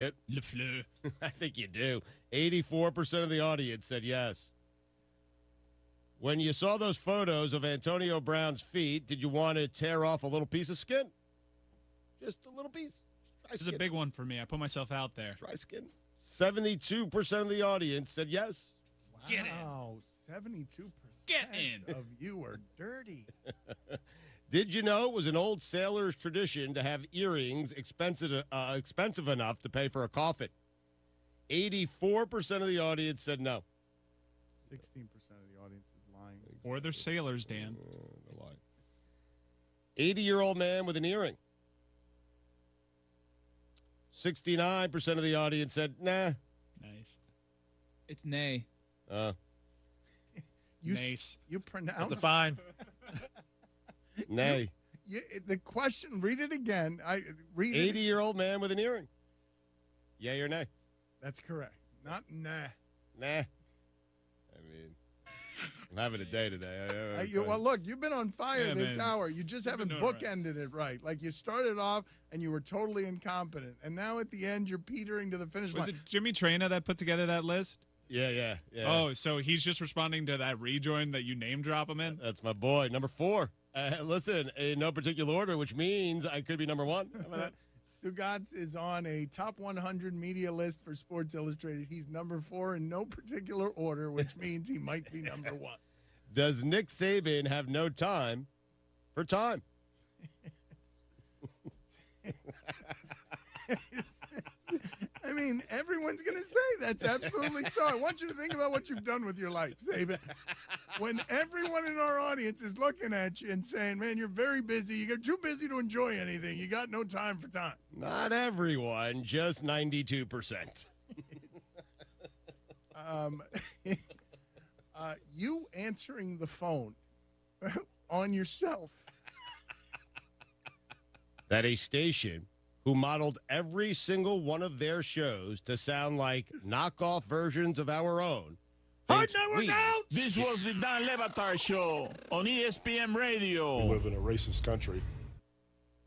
Le Fleur. I think you do. 84% of the audience said yes. When you saw those photos of Antonio Brown's feet, did you want to tear off a little piece of skin? Just a little piece. This is a big one for me. I put myself out there. Dry skin. 72% of the audience said yes. Wow. Get in. 72% Get in. of you are dirty. Did you know it was an old sailor's tradition to have earrings expensive enough to pay for a coffin? 84% of the audience said no. 16% of the audience is lying. Or they're sailors, Dan. They're lying. 80-year-old man with an earring. 69% of the audience said nah. Nice. It's nay. Nice. You pronounce That's a fine. Nay. The question, read it again. 80-year-old man with an earring. Yay or nay? That's correct. Not nah. Nah. I mean, I'm having a day today. Well, look, you've been on fire this man. hour. You just haven't bookended it right. Like you started off and you were totally incompetent. And now at the end, you're petering to the finish line. Was it Jimmy Traina that put together that list? Yeah. Oh, so he's just responding to that rejoin that you name drop him in? That's my boy. Number 4. Listen, in no particular order, which means I could be number 1. How about that? Stugotz is on a top 100 media list for Sports Illustrated. He's number 4 in no particular order, which means he might be number 1. Does Nick Saban have no time for time? I mean, everyone's going to say that's absolutely so. I want you to think about what you've done with your life, Saban. When everyone in our audience is looking at you and saying, man, you're very busy. You're too busy to enjoy anything. You got no time for time. Not everyone, just 92%. You answering the phone on yourself. That a station who modeled every single one of their shows to sound like knockoff versions of our own. This was the Dan Levatar Show on ESPN Radio. We live in a racist country.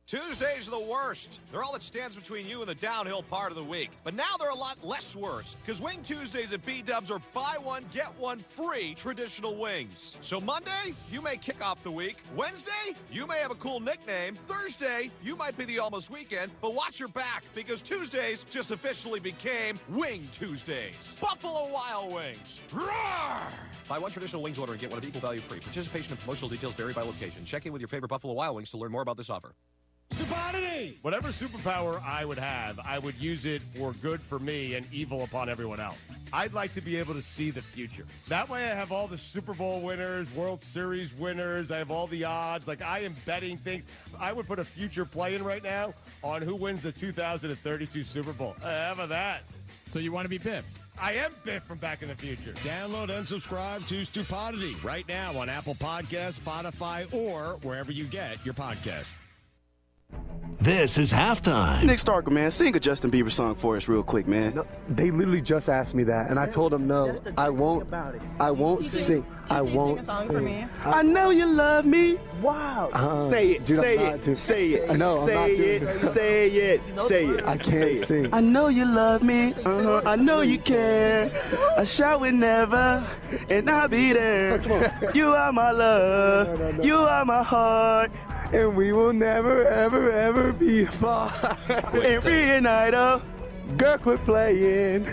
Tuesdays are the worst. They're all that stands between you and the downhill part of the week. But now they're a lot less worse, because Wing Tuesdays at B-Dubs are buy one, get one free traditional wings. So Monday, you may kick off the week. Wednesday, you may have a cool nickname. Thursday, you might be the almost weekend. But watch your back, because Tuesdays just officially became Wing Tuesdays. Buffalo Wild Wings. Roar! Buy one traditional wings order and get one of equal value free. Participation and promotional details vary by location. Check in with your favorite Buffalo Wild Wings to learn more about this offer. Stupidity! Whatever superpower I would have, I would use it for good for me and evil upon everyone else. I'd like to be able to see the future. That way I have all the Super Bowl winners, World Series winners, I have all the odds. Like, I am betting things. I would put a future play in right now on who wins the 2032 Super Bowl. How about that? So you want to be Biff? I am Biff from Back in the Future. Download and subscribe to Stupidity right now on Apple Podcasts, Spotify, or wherever you get your podcasts. This is halftime. Nick Starker, man, sing a Justin Bieber song for us real quick, man. No, they literally just asked me that, and I told them no. I won't sing. I won't sing. I know you love me. Wow. Say it. Dude, say I'm it. not, dude. Say it. I know. I'm not doing it. Say it. Say it. I can't sing. I know you love me. I know you care. I shall never, and I'll be there. You are my love. You are my heart. And we will never, ever, ever be far. Every night, girl, quit playing.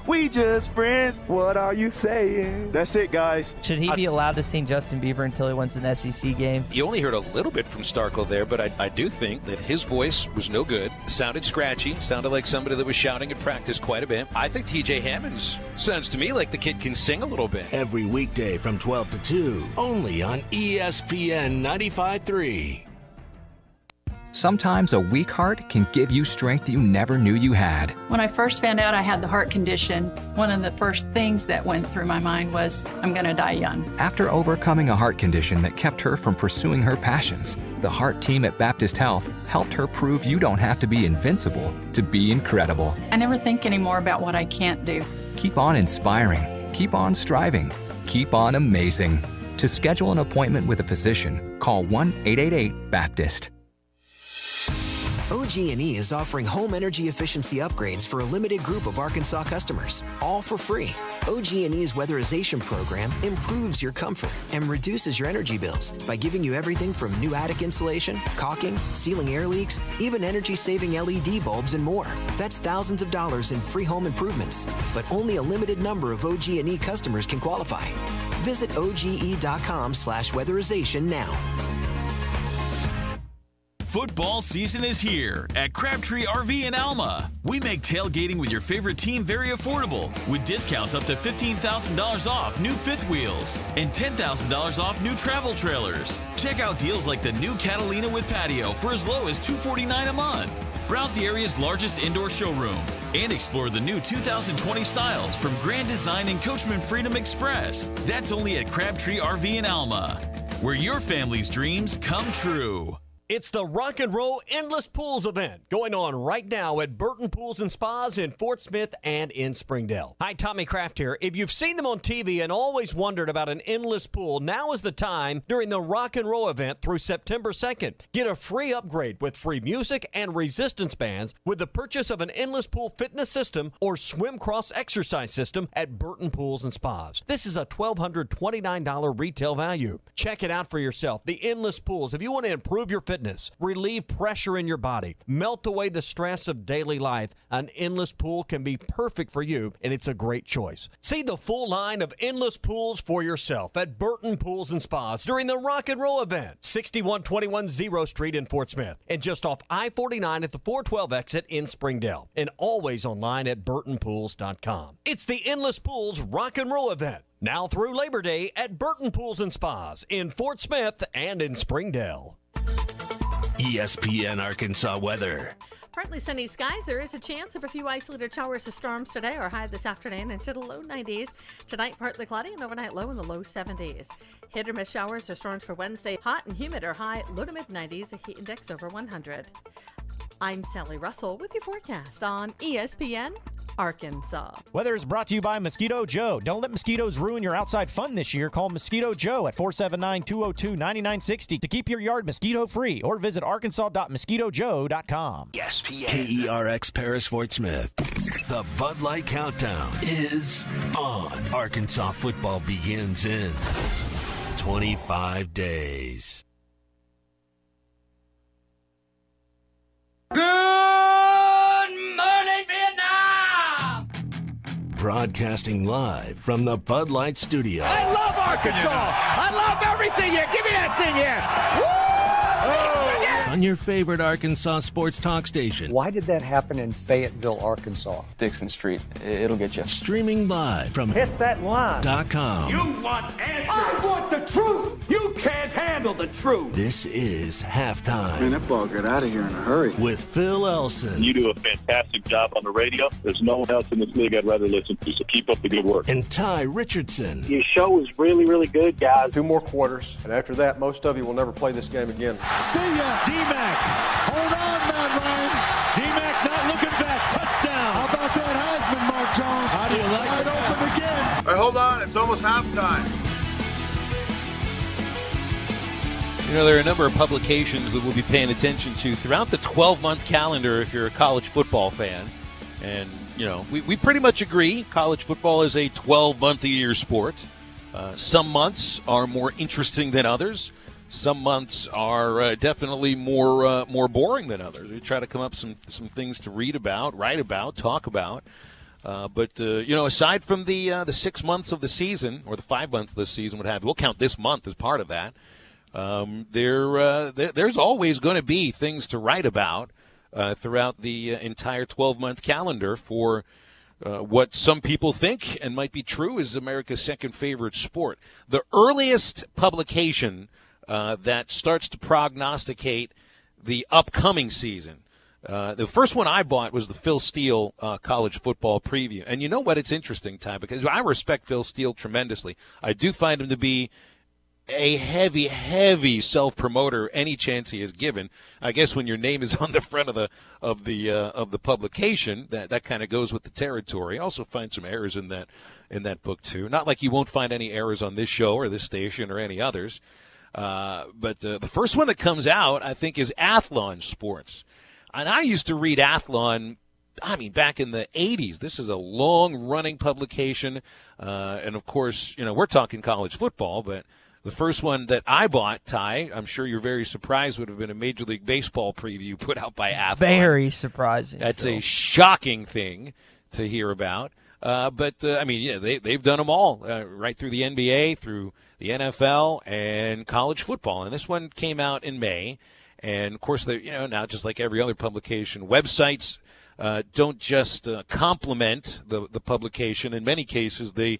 we just friends. What are you saying? That's it, guys. Should he be allowed to sing Justin Bieber until he wins an SEC game? You only heard a little bit from Starkle there, but I do think that his voice was no good. Sounded scratchy. Sounded like somebody that was shouting at practice quite a bit. I think TJ Hammons sounds to me like the kid can sing a little bit. Every weekday from 12 to 2, only on ESPN 95.3. Sometimes a weak heart can give you strength you never knew you had. When I first found out I had the heart condition, one of the first things that went through my mind was, I'm going to die young. After overcoming a heart condition that kept her from pursuing her passions, the heart team at Baptist Health helped her prove you don't have to be invincible to be incredible. I never think anymore about what I can't do. Keep on inspiring. Keep on striving. Keep on amazing. To schedule an appointment with a physician, call 1-888-BAPTIST. OG&E is offering home energy efficiency upgrades for a limited group of Arkansas customers, all for free. OG&E's weatherization program improves your comfort and reduces your energy bills by giving you everything from new attic insulation, caulking, sealing air leaks, even energy-saving LED bulbs and more. That's thousands of dollars in free home improvements, but only a limited number of OG&E customers can qualify. Visit OGE.com/weatherization now. Football season is here at Crabtree RV in Alma. We make tailgating with your favorite team very affordable, with discounts up to $15,000 off new fifth wheels and $10,000 off new travel trailers. Check out deals like the new Catalina with patio for as low as $249 a month. Browse the area's largest indoor showroom and explore the new 2020 styles from Grand Design and Coachman Freedom Express. That's only at Crabtree RV in Alma, where your family's dreams come true. It's the Rock and Roll Endless Pools event going on right now at Burton Pools and Spas in Fort Smith and in Springdale. Hi, Tommy Kraft here. If you've seen them on TV and always wondered about an endless pool, now is the time during the Rock and Roll event through September 2nd. Get a free upgrade with free music and resistance bands with the purchase of an endless pool fitness system or swim cross exercise system at Burton Pools and Spas. This is a $1,229 retail value. Check it out for yourself. The endless pools. If you want to improve your fitness, relieve pressure in your body, melt away the stress of daily life, an endless pool can be perfect for you, and it's a great choice. See the full line of endless pools for yourself at Burton Pools and Spas during the Rock and Roll event, 6121 Zero Street in Fort Smith, and just off I-49 at the 412 exit in Springdale, and always online at burtonpools.com. It's the Endless Pools Rock and Roll event, now through Labor Day at Burton Pools and Spas in Fort Smith and in Springdale. ESPN Arkansas weather. Partly sunny skies. There is a chance of a few isolated showers or storms today. Our high this afternoon into the low 90s. Tonight, partly cloudy and overnight low in the low 70s. Hit or miss showers or storms for Wednesday. Hot and humid or high, low to mid 90s. A heat index over 100. I'm Sally Russell with your forecast on ESPN Arkansas. Weather is brought to you by Mosquito Joe. Don't let mosquitoes ruin your outside fun this year. Call Mosquito Joe at 479-202-9960 to keep your yard mosquito-free, or visit arkansas.mosquitojoe.com. KERX Paris Fort Smith. The Bud Light Countdown is on. Arkansas football begins in 25 days. Good morning, Vietnam! Broadcasting live from the Bud Light Studio. I love Arkansas! I love everything here! Give me that thing here! Woo! On your favorite Arkansas sports talk station. Why did that happen in Fayetteville, Arkansas? Dixon Street. It'll get you. Streaming live from Hit that line. .com. You want answers! I want the truth! You can't handle the truth! This is Halftime. Man, that ball got out of here in a hurry. With Phil Elson. You do a fantastic job on the radio. There's no one else in this league I'd rather listen to, so keep up the good work. And Tye Richardson. Your show was really, really good, guys. 2 more quarters, and after that, most of you will never play this game again. See ya! D-Mac! Hold on, Matt Ryan! D-Mac not looking back. Touchdown! How about that Heisman, Mark Jones? How do you like it? Wide open again. All right, hold on. It's almost halftime. You know, there are a number of publications that we'll be paying attention to throughout the 12-month calendar if you're a college football fan. And, you know, we pretty much agree college football is a 12-month-a-year sport. Some months are more interesting than others. Some months are definitely more boring than others. We try to come up some things to read about, write about, talk about. But you know, aside from the 6 months of the season, or the 5 months of the season, what have you, we'll count this month as part of that. There's always going to be things to write about throughout the entire 12-month calendar for what some people think and might be true is America's second favorite sport. The earliest publication that starts to prognosticate the upcoming season. The first one I bought was the Phil Steele college football preview. And you know what? It's interesting, Ty, because I respect Phil Steele tremendously. I do find him to be a heavy self-promoter any chance he is given. I guess when your name is on the front of the publication, that kind of goes with the territory. I also find some errors in that book too. Not like you won't find any errors on this show or this station or any others. But the first one that comes out, I think, is Athlon Sports. And I used to read Athlon, back in the 80s. This is a long-running publication. And, of course, we're talking college football, but the first one that I bought, Ty, I'm sure you're very surprised, would have been a Major League Baseball preview put out by Athlon. Very surprising. That's a shocking thing to hear about. But they've done them all, right through the NBA, through the NFL, and college football. And this one came out in May. And, of course, now just like every other publication, websites don't just complement the publication. In many cases, they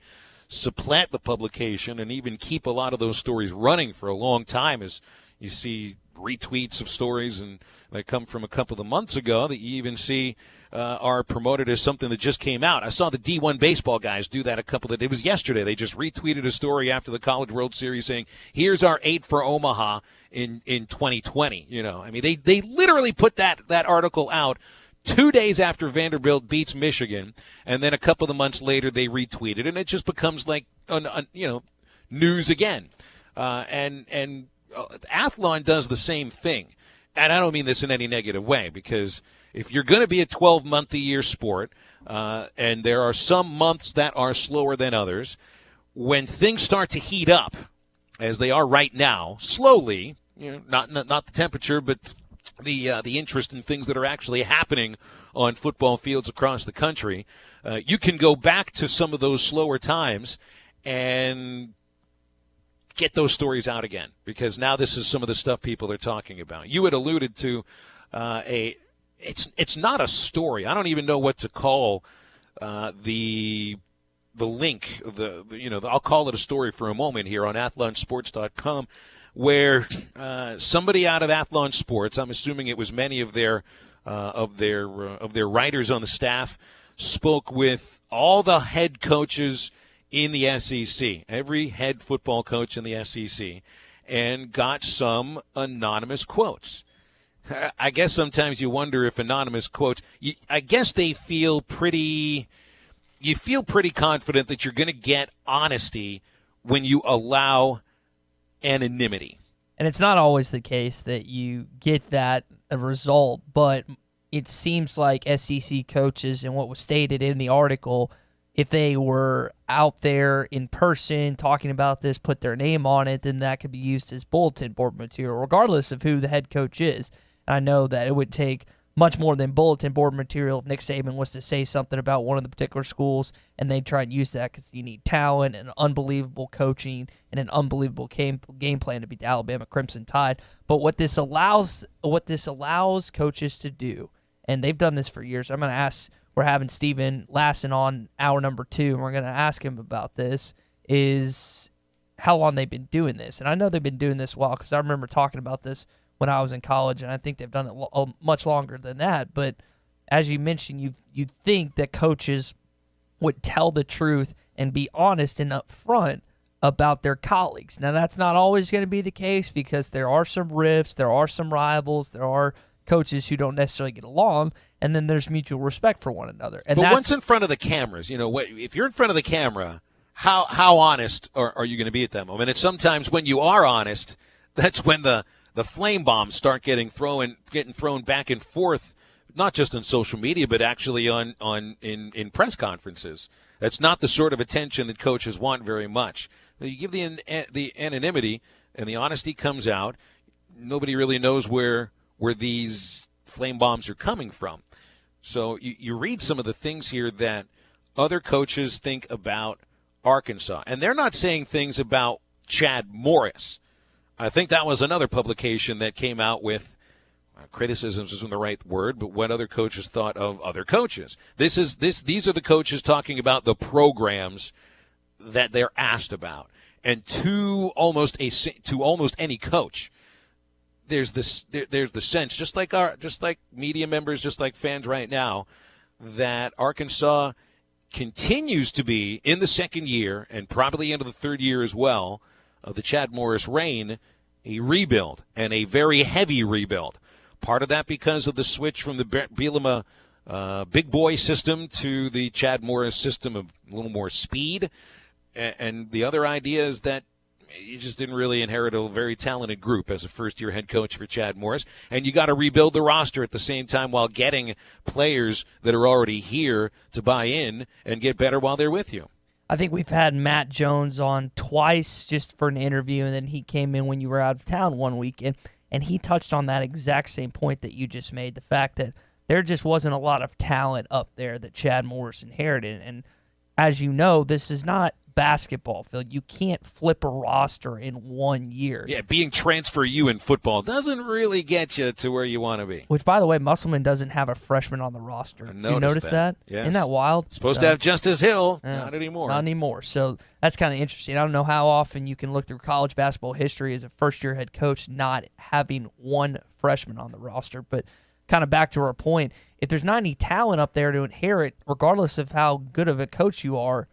supplant the publication and even keep a lot of those stories running for a long time, as you see retweets of stories and that come from a couple of months ago that you even see are promoted as something that just came out. I saw the D1 baseball guys do that it was yesterday. They just retweeted a story after the College World Series saying, here's our 8 for Omaha in 2020. They literally put that article out 2 days after Vanderbilt beats Michigan, and then a couple of months later they retweet it, and it just becomes like news again. And Athlon does the same thing, and I don't mean this in any negative way, because if you're going to be a 12-month-a-year sport, and there are some months that are slower than others, when things start to heat up, as they are right now, slowly, not the temperature, but the interest in things that are actually happening on football fields across the country, you can go back to some of those slower times and get those stories out again, because now this is some of the stuff people are talking about. You had alluded to it's not a story. I don't even know what to call the link. I'll call it a story for a moment here on athlonsports.com. Where somebody out of Athlon Sports, I'm assuming it was many of their writers on the staff, spoke with all the head coaches in the SEC, every head football coach in the SEC, and got some anonymous quotes. I guess sometimes you wonder if anonymous quotes, I guess they feel pretty confident that you're going to get honesty when you allow anonymity. And it's not always the case that you get that result, but it seems like SEC coaches, and what was stated in the article, if they were out there in person talking about this, put their name on it, then that could be used as bulletin board material, regardless of who the head coach is. And I know that it would take much more than bulletin board material if Nick Saban was to say something about one of the particular schools, and they try and use that because you need talent and unbelievable coaching and an unbelievable game plan to beat the Alabama Crimson Tide. But what this allows coaches to do, and they've done this for years. We're having Steven Lasson on hour number 2, and we're going to ask him about this, is how long they've been doing this. And I know they've been doing this a while, because I remember talking about this when I was in college, and I think they've done it much longer than that. But as you mentioned, you'd think that coaches would tell the truth and be honest and upfront about their colleagues. Now, that's not always going to be the case, because there are some rifts, there are some rivals, there are coaches who don't necessarily get along, and then there's mutual respect for one another. And but once in front of the cameras, if you're in front of the camera, how honest are you going to be at that moment? And sometimes when you are honest, that's when the flame bombs start getting thrown back and forth, not just on social media, but actually in press conferences. That's not the sort of attention that coaches want very much. You give the anonymity, and the honesty comes out. Nobody really knows where these flame bombs are coming from. So you read some of the things here that other coaches think about Arkansas, and they're not saying things about Chad Morris. I think that was another publication that came out with criticisms isn't the right word, but what other coaches thought of other coaches. These are the coaches talking about the programs that they're asked about, and to almost any coach, there's the sense, just like media members, just like fans right now, that Arkansas continues to be in the second year and probably into the third year as well of the Chad Morris reign, a rebuild, and a very heavy rebuild. Part of that because of the switch from the Bielema big boy system to the Chad Morris system of a little more speed. And the other idea is that you just didn't really inherit a very talented group as a first-year head coach for Chad Morris. And you got to rebuild the roster at the same time while getting players that are already here to buy in and get better while they're with you. I think we've had Matt Jones on twice just for an interview, and then he came in when you were out of town one weekend, and he touched on that exact same point that you just made, the fact that there just wasn't a lot of talent up there that Chad Morris inherited. And as you know, this is not basketball, Phil. You can't flip a roster in 1 year. Yeah, being transfer you in football doesn't really get you to where you want to be. Which, by the way, Musselman doesn't have a freshman on the roster. Did you notice that? Yes. Isn't that wild? Supposed to have Justice Hill. Not anymore. Not anymore. So that's kind of interesting. I don't know how often you can look through college basketball history as a first-year head coach not having one freshman on the roster. But kind of back to our point, if there's not any talent up there to inherit, regardless of how good of a coach you are,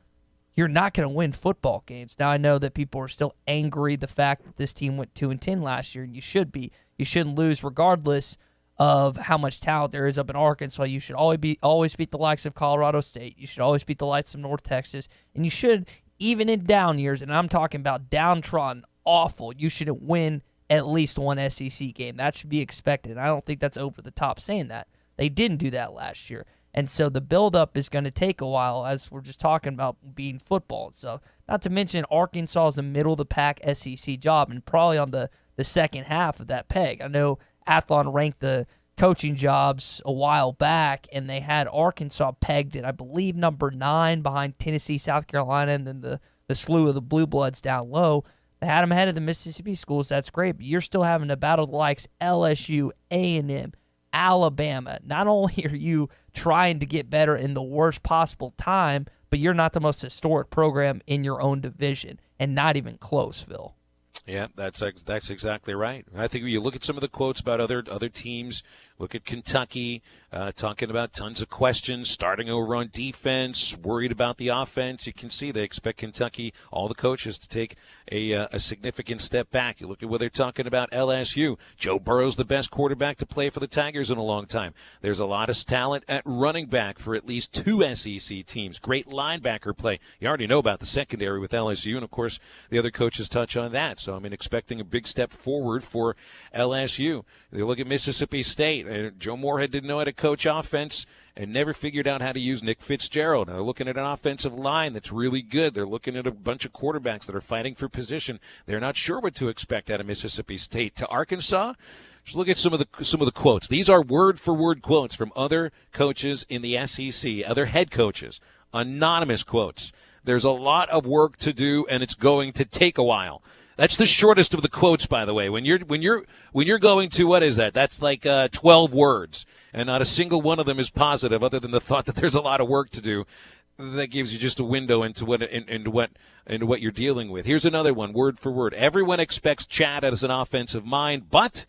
you're not going to win football games. Now, I know that people are still angry the fact that this team went 2-10 last year, and you should be. You shouldn't lose regardless of how much talent there is up in Arkansas. You should always beat the likes of Colorado State. You should always beat the likes of North Texas. And you should, even in down years, and I'm talking about downtrodden, awful, you should win at least one SEC game. That should be expected. I don't think that's over the top saying that. They didn't do that last year. And so the buildup is going to take a while, as we're just talking about being football and stuff. Not to mention Arkansas is a middle-of-the-pack SEC job and probably on the second half of that peg. I know Athlon ranked the coaching jobs a while back, and they had Arkansas pegged at, I believe, number 9 behind Tennessee, South Carolina, and then the slew of the Blue Bloods down low. They had them ahead of the Mississippi schools. That's great, but you're still having to battle the likes LSU, A&M, Alabama. Not only are you trying to get better in the worst possible time, but you're not the most historic program in your own division, and not even close, Phil. Yeah, that's exactly right. I think when you look at some of the quotes about other teams, look at Kentucky, talking about tons of questions, starting over on defense, worried about the offense. You can see they expect Kentucky, all the coaches, to take a significant step back. You look at what they're talking about LSU. Joe Burrow's the best quarterback to play for the Tigers in a long time. There's a lot of talent at running back for at least 2 SEC teams. Great linebacker play. You already know about the secondary with LSU, and, of course, the other coaches touch on that. So, expecting a big step forward for LSU. They look at Mississippi State. Joe Moorhead didn't know how to coach offense and never figured out how to use Nick Fitzgerald. Now they're looking at an offensive line that's really good. They're looking at a bunch of quarterbacks that are fighting for position. They're not sure what to expect out of Mississippi State. To Arkansas, just look at some of the quotes. These are word-for-word quotes from other coaches in the SEC, other head coaches, anonymous quotes. There's a lot of work to do, and it's going to take a while. That's the shortest of the quotes, by the way. When you're going to, what is that? That's like 12 words, and not a single one of them is positive, other than the thought that there's a lot of work to do. That gives you just a window into what you're dealing with. Here's another one, word for word. Everyone expects Chad as an offensive mind, but,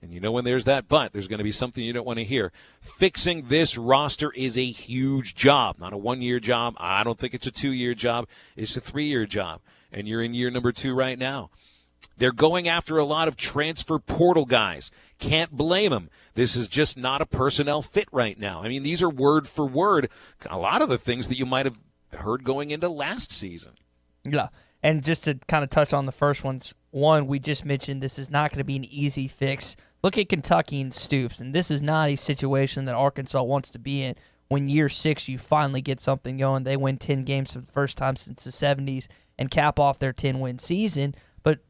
and you know when there's that but, there's going to be something you don't want to hear. Fixing this roster is a huge job, not a 1-year job. I don't think it's a 2-year job. It's a 3-year job. And you're in year number 2 right now. They're going after a lot of transfer portal guys. Can't blame them. This is just not a personnel fit right now. These are word for word a lot of the things that you might have heard going into last season. Yeah, and just to kind of touch on the first ones, one, we just mentioned this is not going to be an easy fix. Look at Kentucky and Stoops, and this is not a situation that Arkansas wants to be in. When year 6 you finally get something going, they win 10 games for the first time since the 70s and cap off their 10-win season. But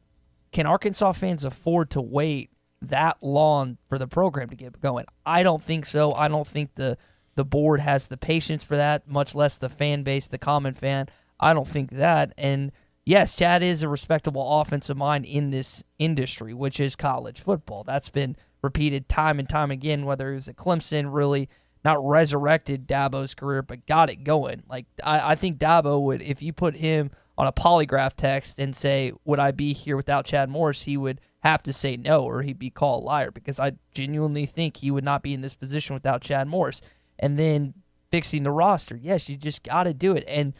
can Arkansas fans afford to wait that long for the program to get going? I don't think so. I don't think the board has the patience for that, much less the fan base, the common fan. I don't think that. And yes, Chad is a respectable offensive mind in this industry, which is college football. That's been repeated time and time again, whether it was at Clemson, really not resurrected Dabo's career, but got it going. Like, I think Dabo would, if you put him on a polygraph text and say, would I be here without Chad Morris, he would have to say no, or he'd be called a liar, because I genuinely think he would not be in this position without Chad Morris. And then fixing the roster, yes, you just got to do it. And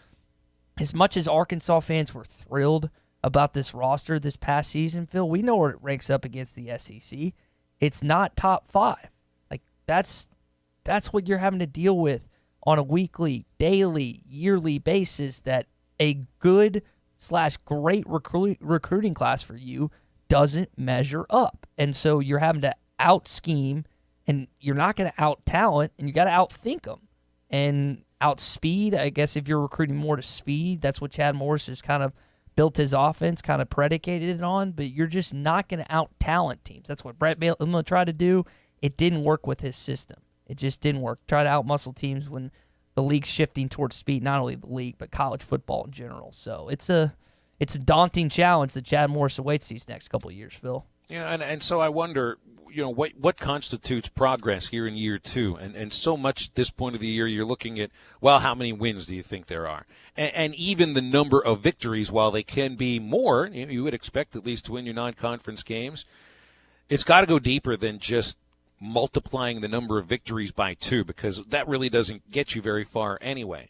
as much as Arkansas fans were thrilled about this roster this past season, Phil, we know where it ranks up against the SEC. It's not top 5. Like, that's what you're having to deal with on a weekly, daily, yearly basis, that a good, / great recruiting class for you doesn't measure up. And so you're having to out-scheme, and you're not going to out-talent, and you got to out-think them. And out-speed, I guess if you're recruiting more to speed, that's what Chad Morris has kind of built his offense, kind of predicated it on, but you're just not going to out-talent teams. That's what Brett Bielema tried to do. It didn't work with his system. It just didn't work. Try to out-muscle teams when the league's shifting towards speed, not only the league, but college football in general. So it's a daunting challenge that Chad Morris awaits these next couple of years, Phil. Yeah, and so I wonder, what constitutes progress here in year two? And so much at this point of the year, you're looking at, well, how many wins do you think there are? And even the number of victories, while they can be more, you would expect at least to win your non-conference games, it's got to go deeper than just multiplying the number of victories by 2, because that really doesn't get you very far anyway.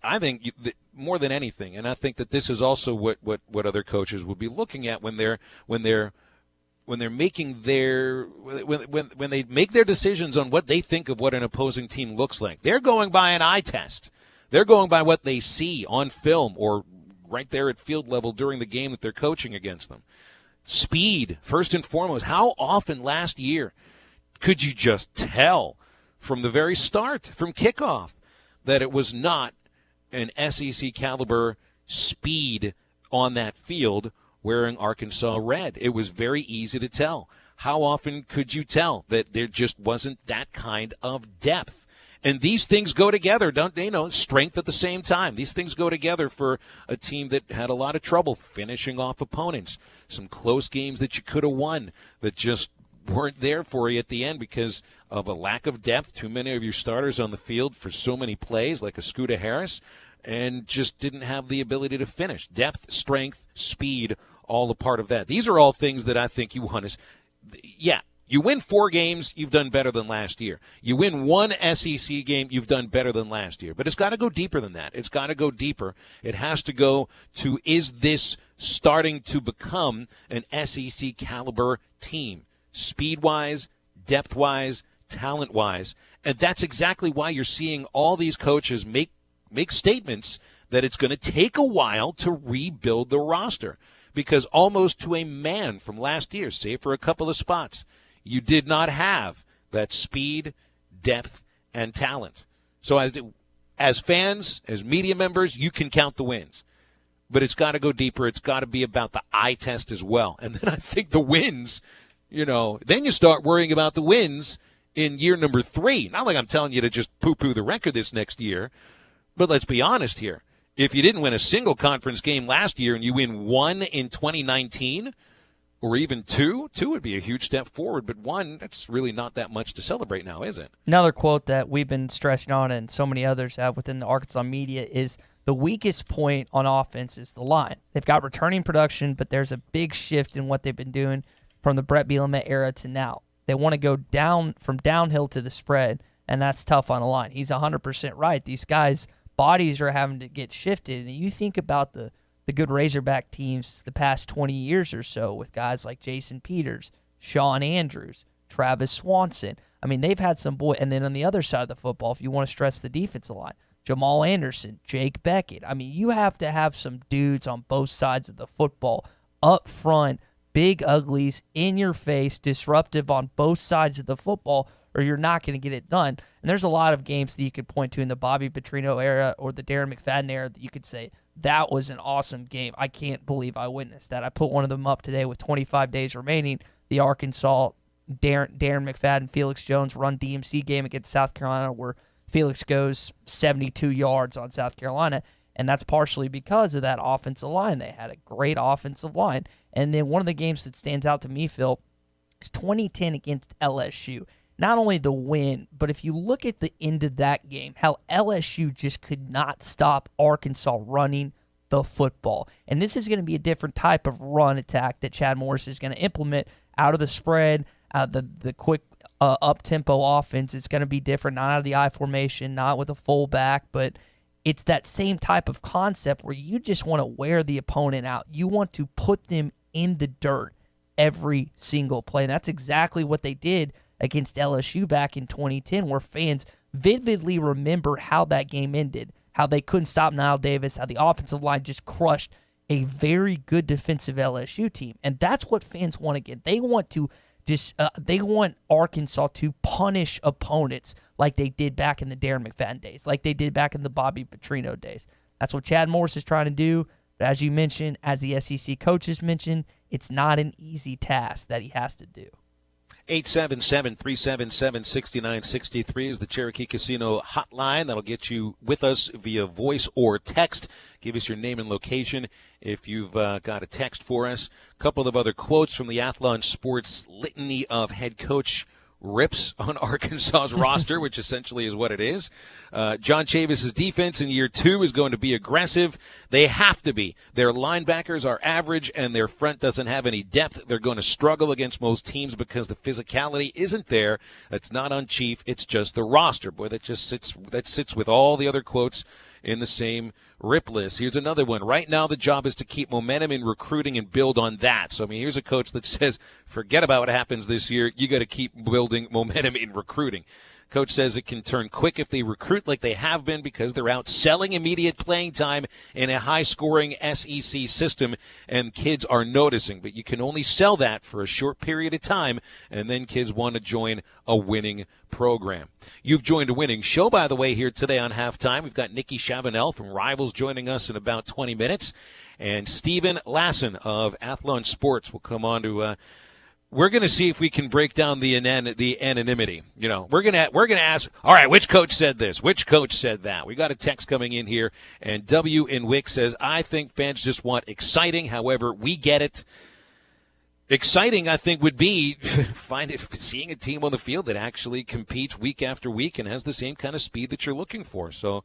I think more than anything, and I think that this is also what other coaches would be looking at when they make their decisions on what they think of what an opposing team looks like. They're going by an eye test. They're going by what they see on film or right there at field level during the game that they're coaching against them. Speed, first and foremost. How often last year could you just tell from the very start, from kickoff, that it was not an SEC caliber speed on that field wearing Arkansas red? It was very easy to tell. How often could you tell that there just wasn't that kind of depth? And these things go together, don't they? Strength at the same time. These things go together for a team that had a lot of trouble finishing off opponents. Some close games that you could have won that just weren't there for you at the end because of a lack of depth. Too many of your starters on the field for so many plays, like a Scooter Harris, and just didn't have the ability to finish. Depth, strength, speed, all a part of that. These are all things that I think you want to – yeah, you win 4 games, you've done better than last year. You win 1 SEC game, you've done better than last year. But it's got to go deeper than that. It's got to go deeper. It has to go to, is this starting to become an SEC caliber team? Speed-wise, depth-wise, talent-wise. And that's exactly why you're seeing all these coaches make statements that it's going to take a while to rebuild the roster. Because almost to a man from last year, save for a couple of spots, you did not have that speed, depth, and talent. So as fans, as media members, you can count the wins. But it's got to go deeper. It's got to be about the eye test as well. And then I think the wins, then you start worrying about the wins in year number 3. Not like I'm telling you to just poo-poo the record this next year, but let's be honest here. If you didn't win a single conference game last year and you win 1 in 2019, or even 2 would be a huge step forward. But 1, that's really not that much to celebrate now, is it? Another quote that we've been stressing on and so many others have within the Arkansas media is the weakest point on offense is the line. They've got returning production, but there's a big shift in what they've been doing from the Brett Bielema era to now. They want to go down from downhill to the spread, and that's tough on the line. He's 100% right. These guys' bodies are having to get shifted. And you think about the good Razorback teams the past 20 years or so with guys like Jason Peters, Sean Andrews, Travis Swanson. I mean, they've had some and then on the other side of the football, if you want to stress the defensive line, Jamal Anderson, Jake Beckett. I mean, you have to have some dudes on both sides of the football up front, big uglies, in your face, disruptive on both sides of the football, or you're not going to get it done. And there's a lot of games that you could point to in the Bobby Petrino era or the Darren McFadden era that you could say, that was an awesome game. I can't believe I witnessed that. I put one of them up today with 25 days remaining, the Arkansas Darren McFadden, Felix Jones run DMC game against South Carolina where Felix goes 72 yards on South Carolina, and that's partially because of that offensive line. They had a great offensive line. And then one of the games that stands out to me, Phil, is 2010 against LSU. Not only the win, but if you look at the end of that game, how LSU just could not stop Arkansas running the football. And this is going to be a different type of run attack that Chad Morris is going to implement out of the spread, the quick up-tempo offense. It's going to be different, not out of the I formation, not with a fullback, but it's that same type of concept where you just want to wear the opponent out. You want to put them in the dirt every single play. And that's exactly what they did against LSU back in 2010, where fans vividly remember how that game ended, how they couldn't stop Niall Davis, how the offensive line just crushed a very good defensive LSU team, and that's what fans want to get. They want to they want Arkansas to punish opponents like they did back in the Darren McFadden days, like they did back in the Bobby Petrino days. That's what Chad Morris is trying to do. But as you mentioned, as the SEC coaches mentioned, it's not an easy task that he has to do. 877-377-6963 is the Cherokee Casino hotline. That'll get you with us via voice or text. Give us your name and location if you've got a text for us. A couple of other quotes from the Athlon Sports litany of head coach rips on Arkansas's roster, which essentially is what it is. John Chavis' defense in year 2 is going to be aggressive. They have to be. Their linebackers are average, and their front doesn't have any depth. They're going to struggle against most teams because the physicality isn't there. That's not on Chief. It's just the roster. Boy, that sits with all the other quotes in the same rip list. Here's another one. Right now, the job is to keep momentum in recruiting and build on that. So, I mean, here's a coach that says, forget about what happens this year. You got to keep building momentum in recruiting. Coach says it can turn quick if they recruit like they have been because they're out selling immediate playing time in a high-scoring SEC system, and kids are noticing. But you can only sell that for a short period of time, and then kids want to join a winning program. You've joined a winning show, by the way, here today on Halftime. We've got Nikki Chavanel from Rivals joining us in about 20 minutes, and Stephen Lassen of Athlon Sports will come on to we're going to see if we can break down the anonymity. You know, we're going to ask, all right, which coach said this? Which coach said that? We got a text coming in here, and W in Wick says, I think fans just want exciting. However, we get it. Exciting, I think, would be seeing a team on the field that actually competes week after week and has the same kind of speed that you're looking for. So,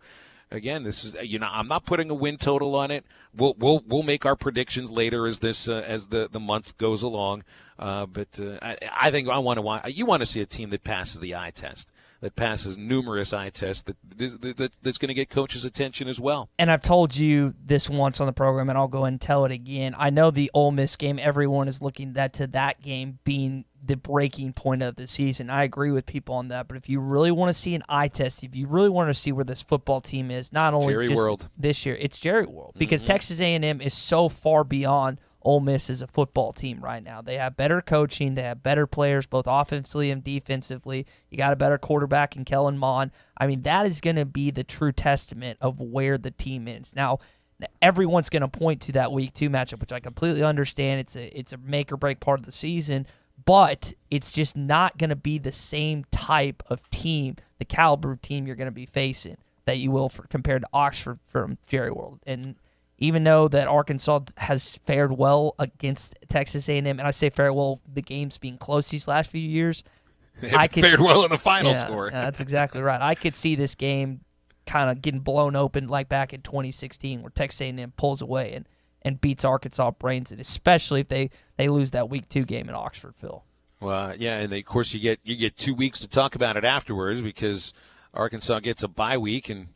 again, this is, I'm not putting a win total on it. We'll make our predictions later as the month goes along. But I think you want to see a team that passes the eye test, that passes numerous eye tests, that's going to get coaches' attention as well. And I've told you this once on the program, and I'll go and tell it again. I know the Ole Miss game, everyone is looking to that game being the breaking point of the season. I agree with people on that. But if you really want to see an eye test, if you really want to see where this football team is, not only Jerry just World. This year, it's Jerry World. Because Texas A&M is so far beyond Ole Miss as a football team right now. They have better coaching. They have better players, both offensively and defensively. You got a better quarterback in Kellen Mond. I mean, that is going to be the true testament of where the team is. Now, everyone's going to point to that Week 2 matchup, which I completely understand. It's a make-or-break part of the season, but it's just not going to be the same type of team, the caliber of team you're going to be facing that you will compared to Oxford from Jerry World. And even though that Arkansas has fared well against Texas A&M, and I say fared well, the games being close these last few years, I could fared well in the final score. Yeah, that's exactly right. I could see this game kind of getting blown open like back in 2016 where Texas A&M pulls away and beats Arkansas brains it, especially if they lose that Week 2 game in Oxfordville. Well, yeah, and of course you get 2 weeks to talk about it afterwards because Arkansas gets a bye week, and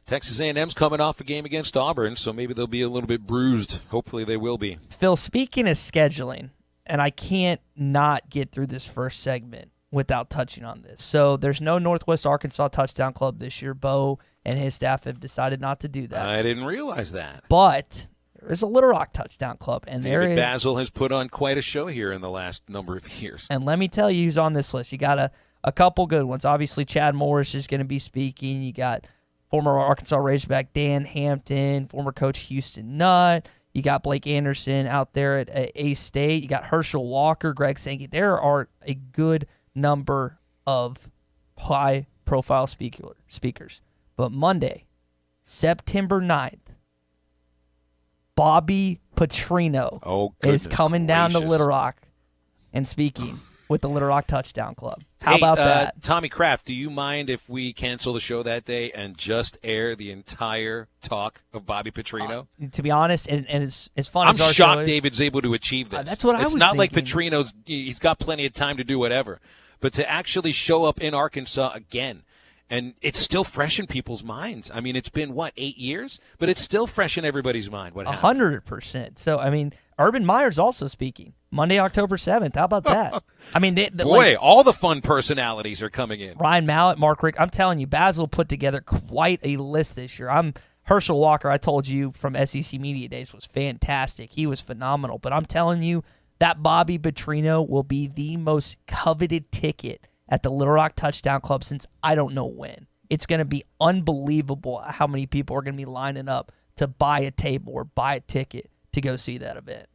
Texas A&M's coming off a game against Auburn, so maybe they'll be a little bit bruised. Hopefully they will be. Phil, speaking of scheduling, and I can't not get through this first segment without touching on this. So there's no Northwest Arkansas Touchdown Club this year. Bo and his staff have decided not to do that. I didn't realize that. But there is a Little Rock Touchdown Club. And David Basil has put on quite a show here in the last number of years. And let me tell you who's on this list. You got a couple good ones. Obviously, Chad Morris is going to be speaking. You got former Arkansas Razorback Dan Hampton, former coach Houston Nutt. You got Blake Anderson out there at A-State. You got Herschel Walker, Greg Sankey. There are a good number of high-profile speakers. But Monday, September 9th, Bobby Petrino is coming down to Little Rock and speaking with the Little Rock Touchdown Club. How about that? Tommy Kraft, do you mind if we cancel the show that day and just air the entire talk of Bobby Petrino? To be honest, and as fun I'm as our shocked show is, David's able to achieve this. That's what I was It's not thinking. like Petrino's, he's got plenty of time to do whatever. But to actually show up in Arkansas again, and it's still fresh in people's minds. I mean, it's been, 8 years? But it's still fresh in everybody's mind. What happened? 100%. So, I mean, Urban Meyer's also speaking. Monday, October 7th. How about that? I mean, all the fun personalities are coming in. Ryan Mallett, Mark Rick. I'm telling you, Basil put together quite a list this year. Herschel Walker, I told you from SEC Media Days, was fantastic. He was phenomenal. But I'm telling you, that Bobby Petrino will be the most coveted ticket at the Little Rock Touchdown Club since I don't know when. It's going to be unbelievable how many people are going to be lining up to buy a table or buy a ticket to go see that event.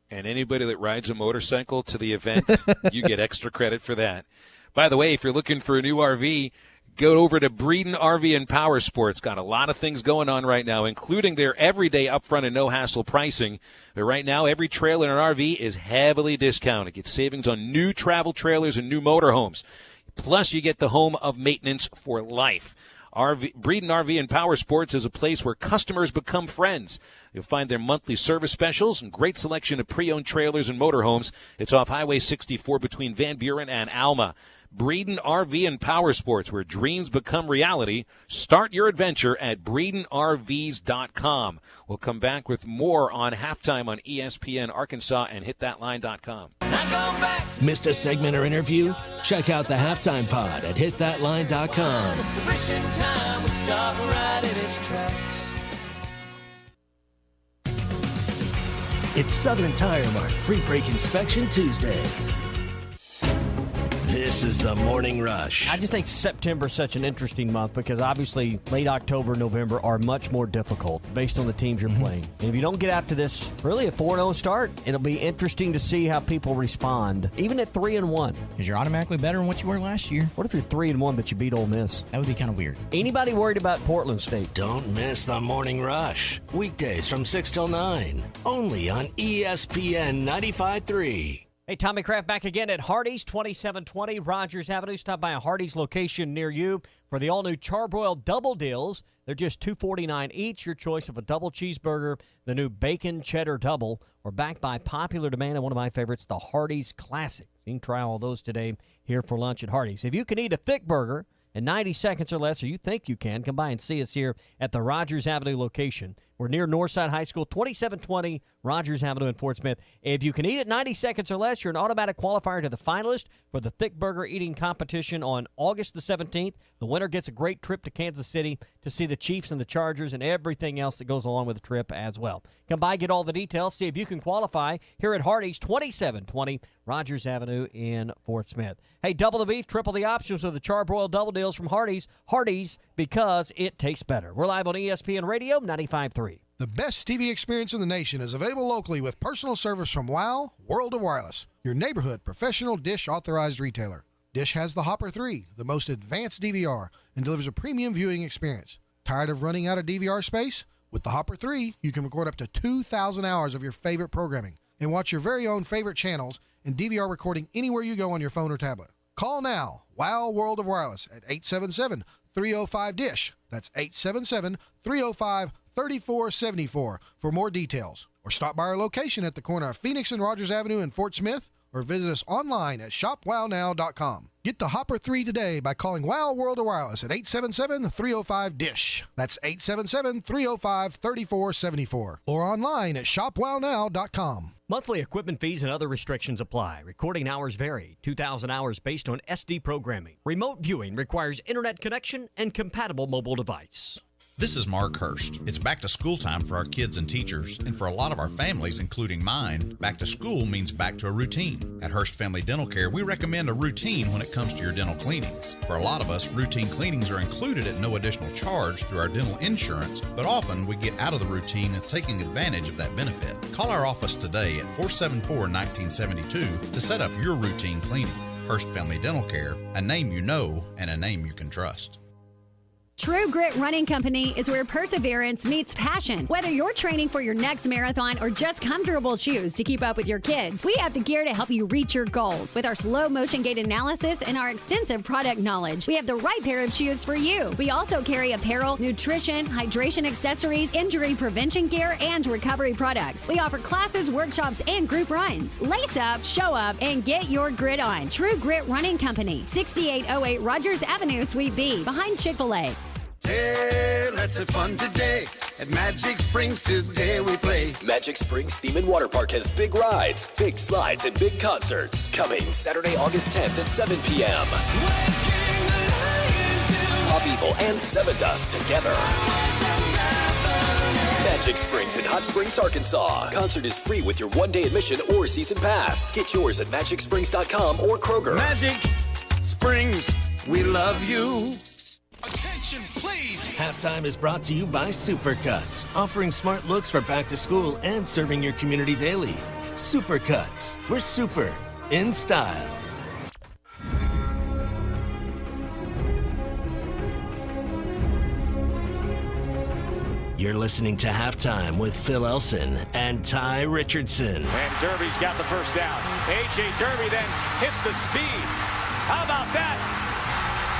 And anybody that rides a motorcycle to the event, you get extra credit for that. By the way, if you're looking for a new RV, go over to Breeden RV and Power Sports. Got a lot of things going on right now, including their everyday upfront and no-hassle pricing. But right now, every trailer in an RV is heavily discounted. Get savings on new travel trailers and new motorhomes. Plus, you get the home of maintenance for life. Breeden RV and Power Sports is a place where customers become friends. You'll find their monthly service specials and great selection of pre-owned trailers and motorhomes. It's off Highway 64 between Van Buren and Alma. Breeden RV and Power Sports, where dreams become reality. Start your adventure at BreedenRVs.com. We'll come back with more on Halftime on ESPN Arkansas and HitThatLine.com. Missed a segment or interview? Check out the Halftime Pod at HitThatLine.com. It's Southern Tire Mart Free Brake Inspection Tuesday. This is the Morning Rush. I just think September is such an interesting month because obviously late October, November are much more difficult based on the teams you're playing. And if you don't get out to this really a 4-0 start, it'll be interesting to see how people respond, even at 3-1. Because you're automatically better than what you were last year. What if you're 3-1 but you beat Ole Miss? That would be kind of weird. Anybody worried about Portland State? Don't miss the Morning Rush. Weekdays from 6 till 9. Only on ESPN 95.3. Hey, Tommy Kraft back again at Hardee's, 2720 Rogers Avenue. Stop by a Hardee's location near you for the all-new Charbroiled Double Deals. They're just $2.49 each. Your choice of a double cheeseburger, the new Bacon Cheddar Double, or backed by popular demand and one of my favorites, the Hardee's Classic. You can try all those today here for lunch at Hardee's. If you can eat a thick burger in 90 seconds or less, or you think you can, come by and see us here at the Rogers Avenue location. We're near Northside High School, 2720 Rogers Avenue in Fort Smith. If you can eat it 90 seconds or less, you're an automatic qualifier to the finalist for the Thick Burger Eating Competition on August the 17th. The winner gets a great trip to Kansas City to see the Chiefs and the Chargers and everything else that goes along with the trip as well. Come by, get all the details, see if you can qualify here at Hardee's, 2720 Rogers Avenue in Fort Smith. Hey, double the beef, triple the options with the Charbroiled Double Deals from Hardee's. Hardee's, because it tastes better. We're live on ESPN Radio 95.3. The best TV experience in the nation is available locally with personal service from WOW World of Wireless, your neighborhood professional Dish authorized retailer. Dish has the Hopper 3, the most advanced DVR, and delivers a premium viewing experience. Tired of running out of DVR space? With the Hopper 3, you can record up to 2,000 hours of your favorite programming and watch your very own favorite channels and DVR recording anywhere you go on your phone or tablet. Call now, WOW World of Wireless at 877-305-DISH. That's 877-305-3474 for more details. Or stop by our location at the corner of Phoenix and Rogers Avenue in Fort Smith, or visit us online at shopwownow.com. Get the Hopper 3 today by calling WOW World of Wireless at 877-305-DISH. That's 877-305-3474. Or online at shopwownow.com. Monthly equipment fees and other restrictions apply. Recording hours vary. 2,000 hours based on SD programming. Remote viewing requires internet connection and compatible mobile device. This is Mark Hurst. It's back to school time for our kids and teachers, and for a lot of our families, including mine, back to school means back to a routine. At Hurst Family Dental Care, we recommend a routine when it comes to your dental cleanings. For a lot of us, routine cleanings are included at no additional charge through our dental insurance, but often we get out of the routine and taking advantage of that benefit. Call our office today at 474-1972 to set up your routine cleaning. Hurst Family Dental Care, a name you know and a name you can trust. True Grit Running Company is where perseverance meets passion. Whether you're training for your next marathon or just comfortable shoes to keep up with your kids, we have the gear to help you reach your goals. With our slow motion gait analysis and our extensive product knowledge, we have the right pair of shoes for you. We also carry apparel, nutrition, hydration accessories, injury prevention gear, and recovery products. We offer classes, workshops, and group runs. Lace up, show up, and get your grit on. True Grit Running Company, 6808 Rogers Avenue, Suite B, behind Chick-fil-A. Hey, let's have fun today. At Magic Springs today we play. Magic Springs Theme and Water Park has big rides, big slides, and big concerts. Coming Saturday, August 10th at 7 p.m. Pop Evil and Seven Dust together. Magic Springs in Hot Springs, Arkansas. Concert is free with your one-day admission or season pass. Get yours at MagicSprings.com or Kroger. Magic Springs, we love you. Attention, please. Halftime is brought to you by Supercuts, offering smart looks for back to school and serving your community daily. Supercuts, we're super in style. You're listening to Halftime with Phil Elson and Tye Richardson. And Derby's got the first down. A.J. Derby then hits the speed. How about that?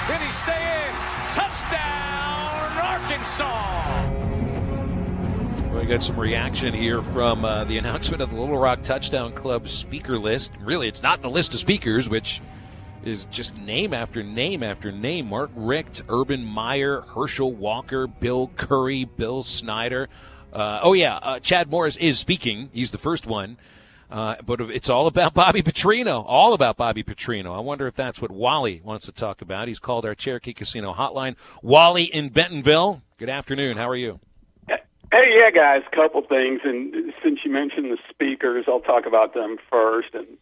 Did he stay in? Touchdown, Arkansas! We got some reaction here from the announcement of the Little Rock Touchdown Club speaker list. Really, it's not the list of speakers, which is just name after name after name. Mark Richt, Urban Meyer, Herschel Walker, Bill Curry, Bill Snyder. Chad Morris is speaking. He's the first one. But it's all about Bobby Petrino. All about Bobby Petrino. I wonder if that's what Wally wants to talk about. He's called our Cherokee Casino hotline. Wally in Bentonville. Good afternoon. How are you? Hey, yeah, guys, couple things. And since you mentioned the speakers, I'll talk about them first. And,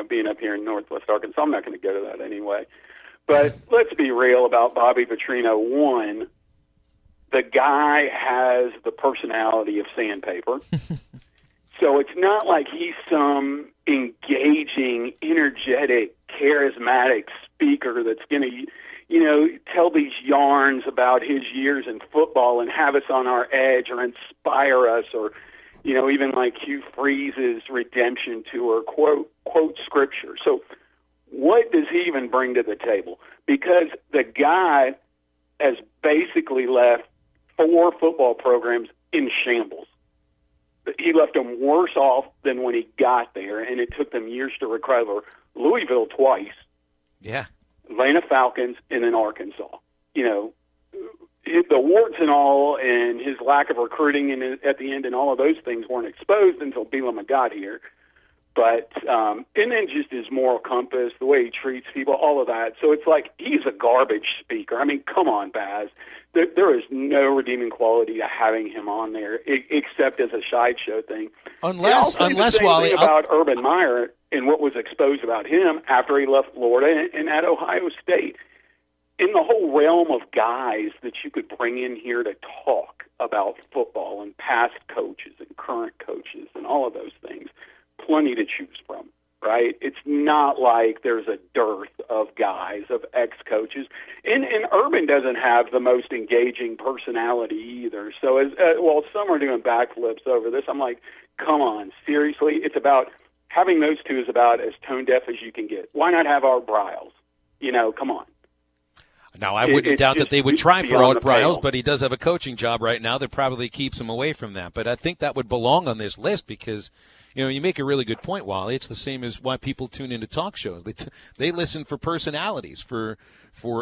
being up here in Northwest Arkansas, I'm not going to go to that anyway. But let's be real about Bobby Petrino. One, the guy has the personality of sandpaper. So it's not like he's some engaging, energetic, charismatic speaker that's going to, tell these yarns about his years in football and have us on our edge or inspire us or, even like Hugh Freeze's redemption tour, quote scripture. So what does he even bring to the table? Because the guy has basically left 4 football programs in shambles. He left them worse off than when he got there, and it took them years to recover. Louisville twice. Yeah. Atlanta Falcons, and then Arkansas. The warts and all and his lack of recruiting and at the end and all of those things weren't exposed until Bielema got here. But, and then just his moral compass, the way he treats people, all of that. So it's like he's a garbage speaker. I mean, come on, Baz. There is no redeeming quality to having him on there except as a sideshow thing. Unless Wally, about Urban Meyer and what was exposed about him after he left Florida and at Ohio State. In the whole realm of guys that you could bring in here to talk about football and past coaches and current coaches and all of those things, plenty to choose from, right? It's not like there's a dearth of guys, of ex-coaches. And Urban doesn't have the most engaging personality either. So while some are doing backflips over this, I'm like, come on, seriously? It's about having those two is about as tone-deaf as you can get. Why not have Art Briles? Come on. Now, I wouldn't doubt that they would try for Art Briles, but he does have a coaching job right now that probably keeps him away from that. But I think that would belong on this list because, you make a really good point, Wally. It's the same as why people tune into talk shows. They listen for personalities, for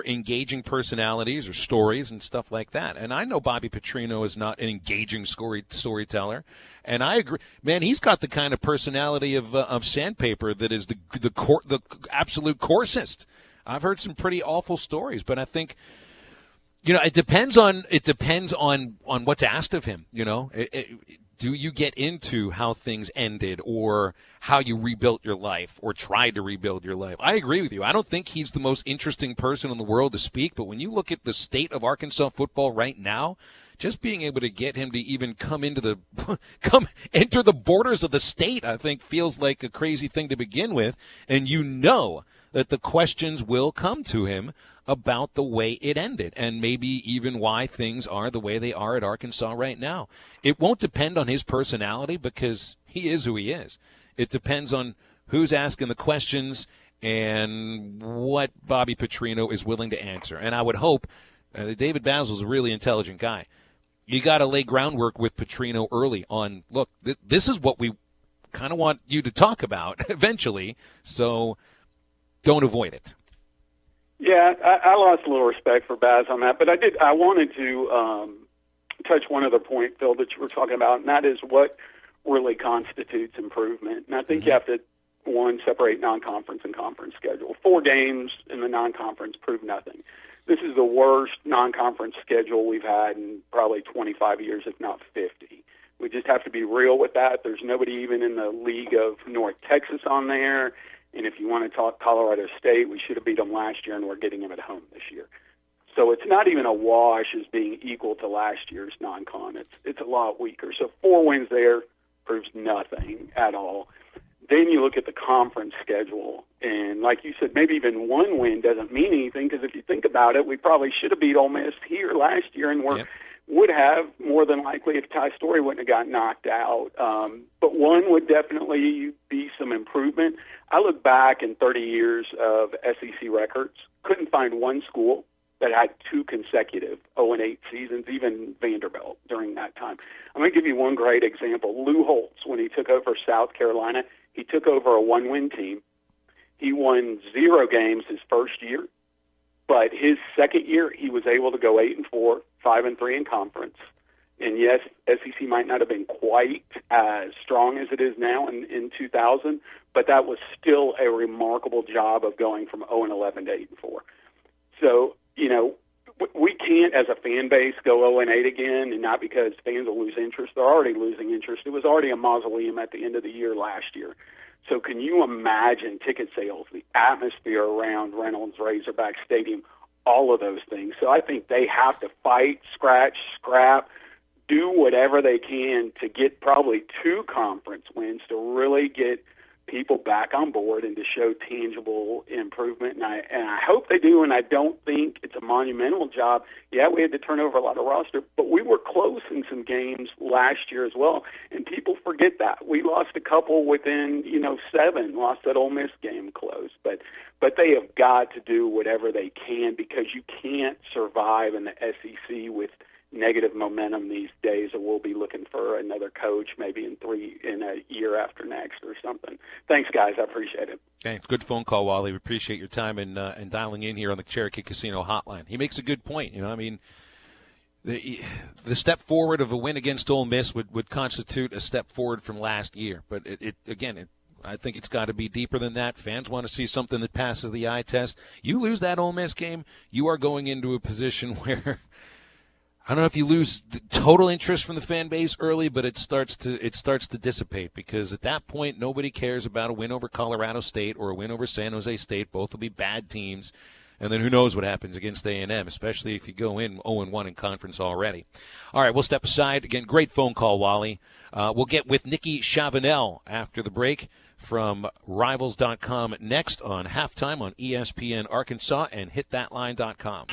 engaging personalities or stories and stuff like that. And I know Bobby Petrino is not an engaging storyteller. And I agree. Man, he's got the kind of personality of sandpaper that is the absolute coarsest. I've heard some pretty awful stories, but I think, it depends on what's asked of him. Do you get into how things ended or how you rebuilt your life or tried to rebuild your life? I agree with you. I don't think he's the most interesting person in the world to speak, but when you look at the state of Arkansas football right now, just being able to get him to even enter the borders of the state, I think feels like a crazy thing to begin with. And that the questions will come to him about the way it ended and maybe even why things are the way they are at Arkansas right now. It won't depend on his personality because he is who he is. It depends on who's asking the questions and what Bobby Petrino is willing to answer. And I would hope David Basil's a really intelligent guy. You got to lay groundwork with Petrino early on. Look, this is what we kind of want you to talk about eventually, so don't avoid it. Yeah, I lost a little respect for Baz on that, but I wanted to touch one other point, Phil, that you were talking about, and that is what really constitutes improvement. And I think you have to, separate non-conference and conference schedule. 4 games in the non-conference prove nothing. This is the worst non-conference schedule we've had in probably 25 years, if not 50. We just have to be real with that. There's nobody even in the League of North Texas on there. And if you want to talk Colorado State, we should have beat them last year, and we're getting them at home this year. So it's not even a wash as being equal to last year's non-con. It's a lot weaker. So 4 wins there proves nothing at all. Then you look at the conference schedule, and like you said, maybe even 1 win doesn't mean anything, because if you think about it, we probably should have beat Ole Miss here last year, and would have more than likely if Ty Story wouldn't have got knocked out. But 1 would definitely be some improvement. I look back in 30 years of SEC records, couldn't find 1 school that had 2 consecutive 0-8 seasons, even Vanderbilt during that time. I'm going to give you one great example. Lou Holtz, when he took over South Carolina, he took over a 1-win team. He won 0 games his first year, but his second year he was able to go 8-4, 5-3 in conference. And yes, SEC might not have been quite as strong as it is now in 2000, but that was still a remarkable job of going from 0-11 to 8-4. So, you know, we can't, as a fan base, go 0-8 again, and not because fans will lose interest. They're already losing interest. It was already a mausoleum at the end of the year last year. So can you imagine ticket sales, the atmosphere around Reynolds Razorback Stadium, all of those things? So I think they have to fight, scratch, scrap, do whatever they can to get probably 2 conference wins to really get people back on board and to show tangible improvement. And I hope they do, and I don't think it's a monumental job. Yeah, we had to turn over a lot of roster, but we were close in some games last year as well, and people forget that. We lost a couple within, 7, lost that Ole Miss game close. But they have got to do whatever they can, because you can't survive in the SEC with negative momentum these days, or we'll be looking for another coach maybe in a year after next or something. Thanks, guys. I appreciate it. Thanks. Good phone call, Wally. We appreciate your time and dialing in here on the Cherokee Casino hotline. He makes a good point. The step forward of a win against Ole Miss would constitute a step forward from last year. But I think it's got to be deeper than that. Fans want to see something that passes the eye test. You lose that Ole Miss game, you are going into a position where – I don't know if you lose the total interest from the fan base early, but it starts to dissipate, because at that point nobody cares about a win over Colorado State or a win over San Jose State. Both will be bad teams, and then who knows what happens against A&M, especially if you go in 0-1 in conference already. All right, we'll step aside. Again, great phone call, Wally. We'll get with Nikki Chavanel after the break from Rivals.com next on Halftime on ESPN Arkansas and HitThatLine.com.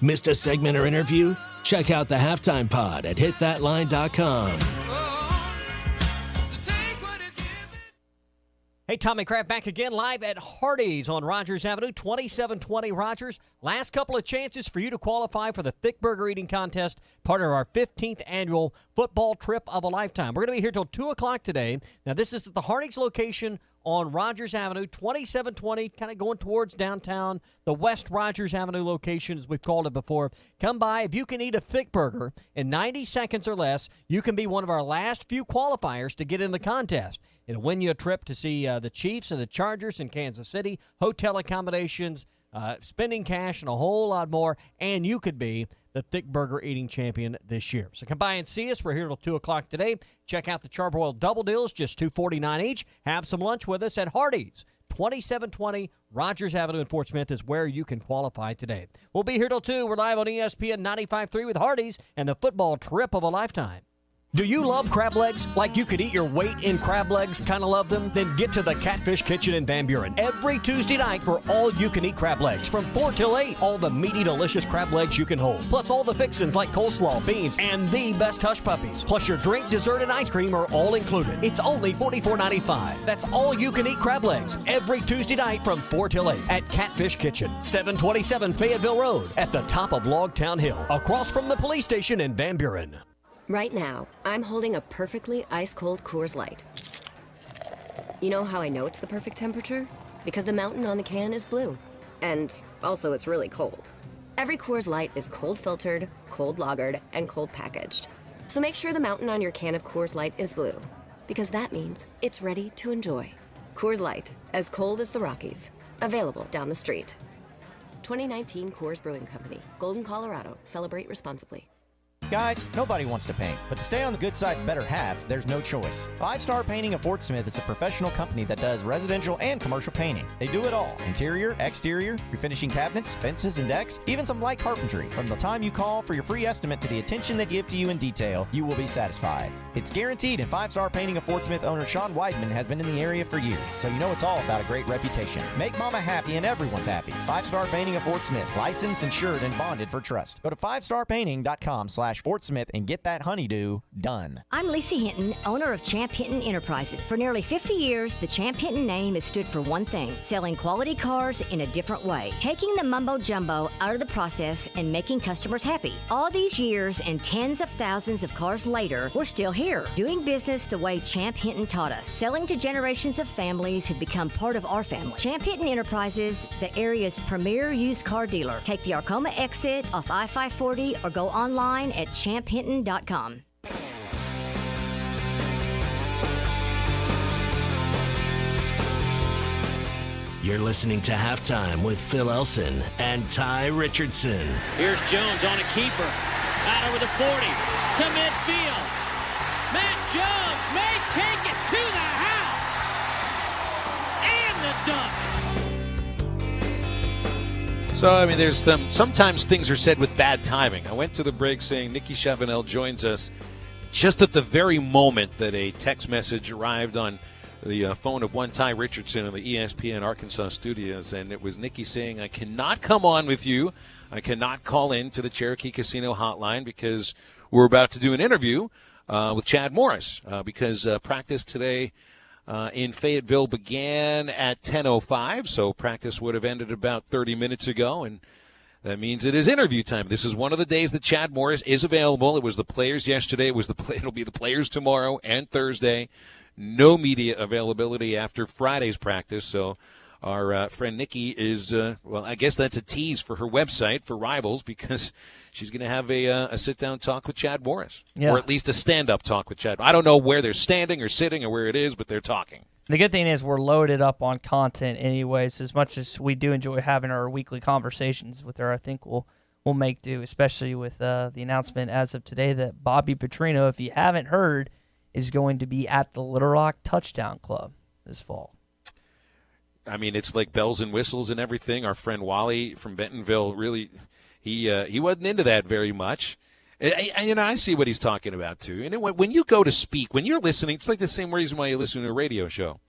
Missed a segment or interview? Check out the Halftime Pod at HitThatLine.com. Hey, Tommy Kraft back again live at Hardee's on Rogers Avenue, 2720 Rogers. Last couple of chances for you to qualify for the Thick Burger Eating Contest, part of our 15th annual football trip of a lifetime. We're going to be here till 2 o'clock today. Now, this is at the Hardee's location on Rogers Avenue, 2720, kind of going towards downtown, the West Rogers Avenue location, as we've called it before. Come by. If you can eat a thick burger in 90 seconds or less, you can be one of our last few qualifiers to get in the contest. It'll win you a trip to see the Chiefs and the Chargers in Kansas City, hotel accommodations, spending cash, and a whole lot more, and you could be the Thick Burger Eating Champion this year. So come by and see us. We're here till 2 o'clock today. Check out the Charbroiled Double Deals, just $2.49 each. Have some lunch with us at Hardee's. 2720 Rogers Avenue in Fort Smith is where you can qualify today. We'll be here till 2. We're live on ESPN 95.3 with Hardee's and the football trip of a lifetime. Do you love crab legs? Like you could eat your weight in crab legs? Kind of love them? Then get to the Catfish Kitchen in Van Buren every Tuesday night for all you can eat crab legs from 4 till 8. All the meaty, delicious crab legs you can hold. Plus all the fixins like coleslaw, beans, and the best hush puppies. Plus your drink, dessert, and ice cream are all included. It's only $44.95. That's all you can eat crab legs every Tuesday night from 4 till 8 at Catfish Kitchen, 727 Fayetteville Road at the top of Logtown Hill, across from the police station in Van Buren. Right now, I'm holding a perfectly ice-cold Coors Light. You know how I know it's the perfect temperature? Because the mountain on the can is blue. And also, it's really cold. Every Coors Light is cold-filtered, cold-lagered, and cold-packaged. So make sure the mountain on your can of Coors Light is blue. Because that means it's ready to enjoy. Coors Light, as cold as the Rockies. Available down the street. 2019 Coors Brewing Company, Golden, Colorado. Celebrate responsibly. Guys, nobody wants to paint, but to stay on the good side's better half, there's no choice. 5 Star Painting of Fort Smith is a professional company that does residential and commercial painting. They do it all: interior, exterior, refinishing cabinets, fences, and decks, even some light carpentry. From the time you call for your free estimate to the attention they give to you in detail, you will be satisfied. It's guaranteed, and 5 Star Painting of Fort Smith owner Sean Weidman has been in the area for years, so you know it's all about a great reputation. Make mama happy and everyone's happy. 5 Star Painting of Fort Smith, licensed, insured, and bonded for trust. Go to 5starpainting.com/Fort Smith and get that honeydew done. I'm Lisa Hinton, owner of Champ Hinton Enterprises. For nearly 50 years, the Champ Hinton name has stood for one thing: selling quality cars in a different way. Taking the mumbo jumbo out of the process and making customers happy. All these years and tens of thousands of cars later, we're still here, doing business the way Champ Hinton taught us, selling to generations of families who've become part of our family. Champ Hinton Enterprises, the area's premier used car dealer. Take the Arcoma exit off I-540 or go online at champhinton.com. You're listening to Halftime with Phil Elson and Tye Richardson. Here's Jones on a keeper. Out over the 40 to midfield. Matt Jones may take it to the house. And the dunk. So, I mean, there's sometimes things are said with bad timing. I went to the break saying Nikki Chavanel joins us just at the very moment that a text message arrived on the phone of one Tye Richardson in the ESPN Arkansas studios, and it was Nikki saying, I cannot come on with you. I cannot call in to the Cherokee Casino hotline because we're about to do an interview with Chad Morris because practice today in Fayetteville began at 10:05, so practice would have ended about 30 minutes ago, and that means it is interview time. This is one of the days that Chad Morris is available. It was the players yesterday. It'll be the players tomorrow and Thursday. No media availability after Friday's practice, so our friend Nikki is, well, I guess that's a tease for her website for Rivals because she's going to have a sit-down talk with Chad Morris, or at least a stand-up talk with Chad. I don't know where they're standing or sitting or where it is, but they're talking. The good thing is we're loaded up on content anyways. As much as we do enjoy having our weekly conversations with her, I think we'll make do, especially with the announcement as of today that Bobby Petrino, if you haven't heard, is going to be at the Little Rock Touchdown Club this fall. I mean, it's like bells and whistles and everything. Our friend Wally from Bentonville, really, he wasn't into that very much. And I see what he's talking about, too. And when you go to speak, when you're listening, it's like the same reason why you listen to a radio show.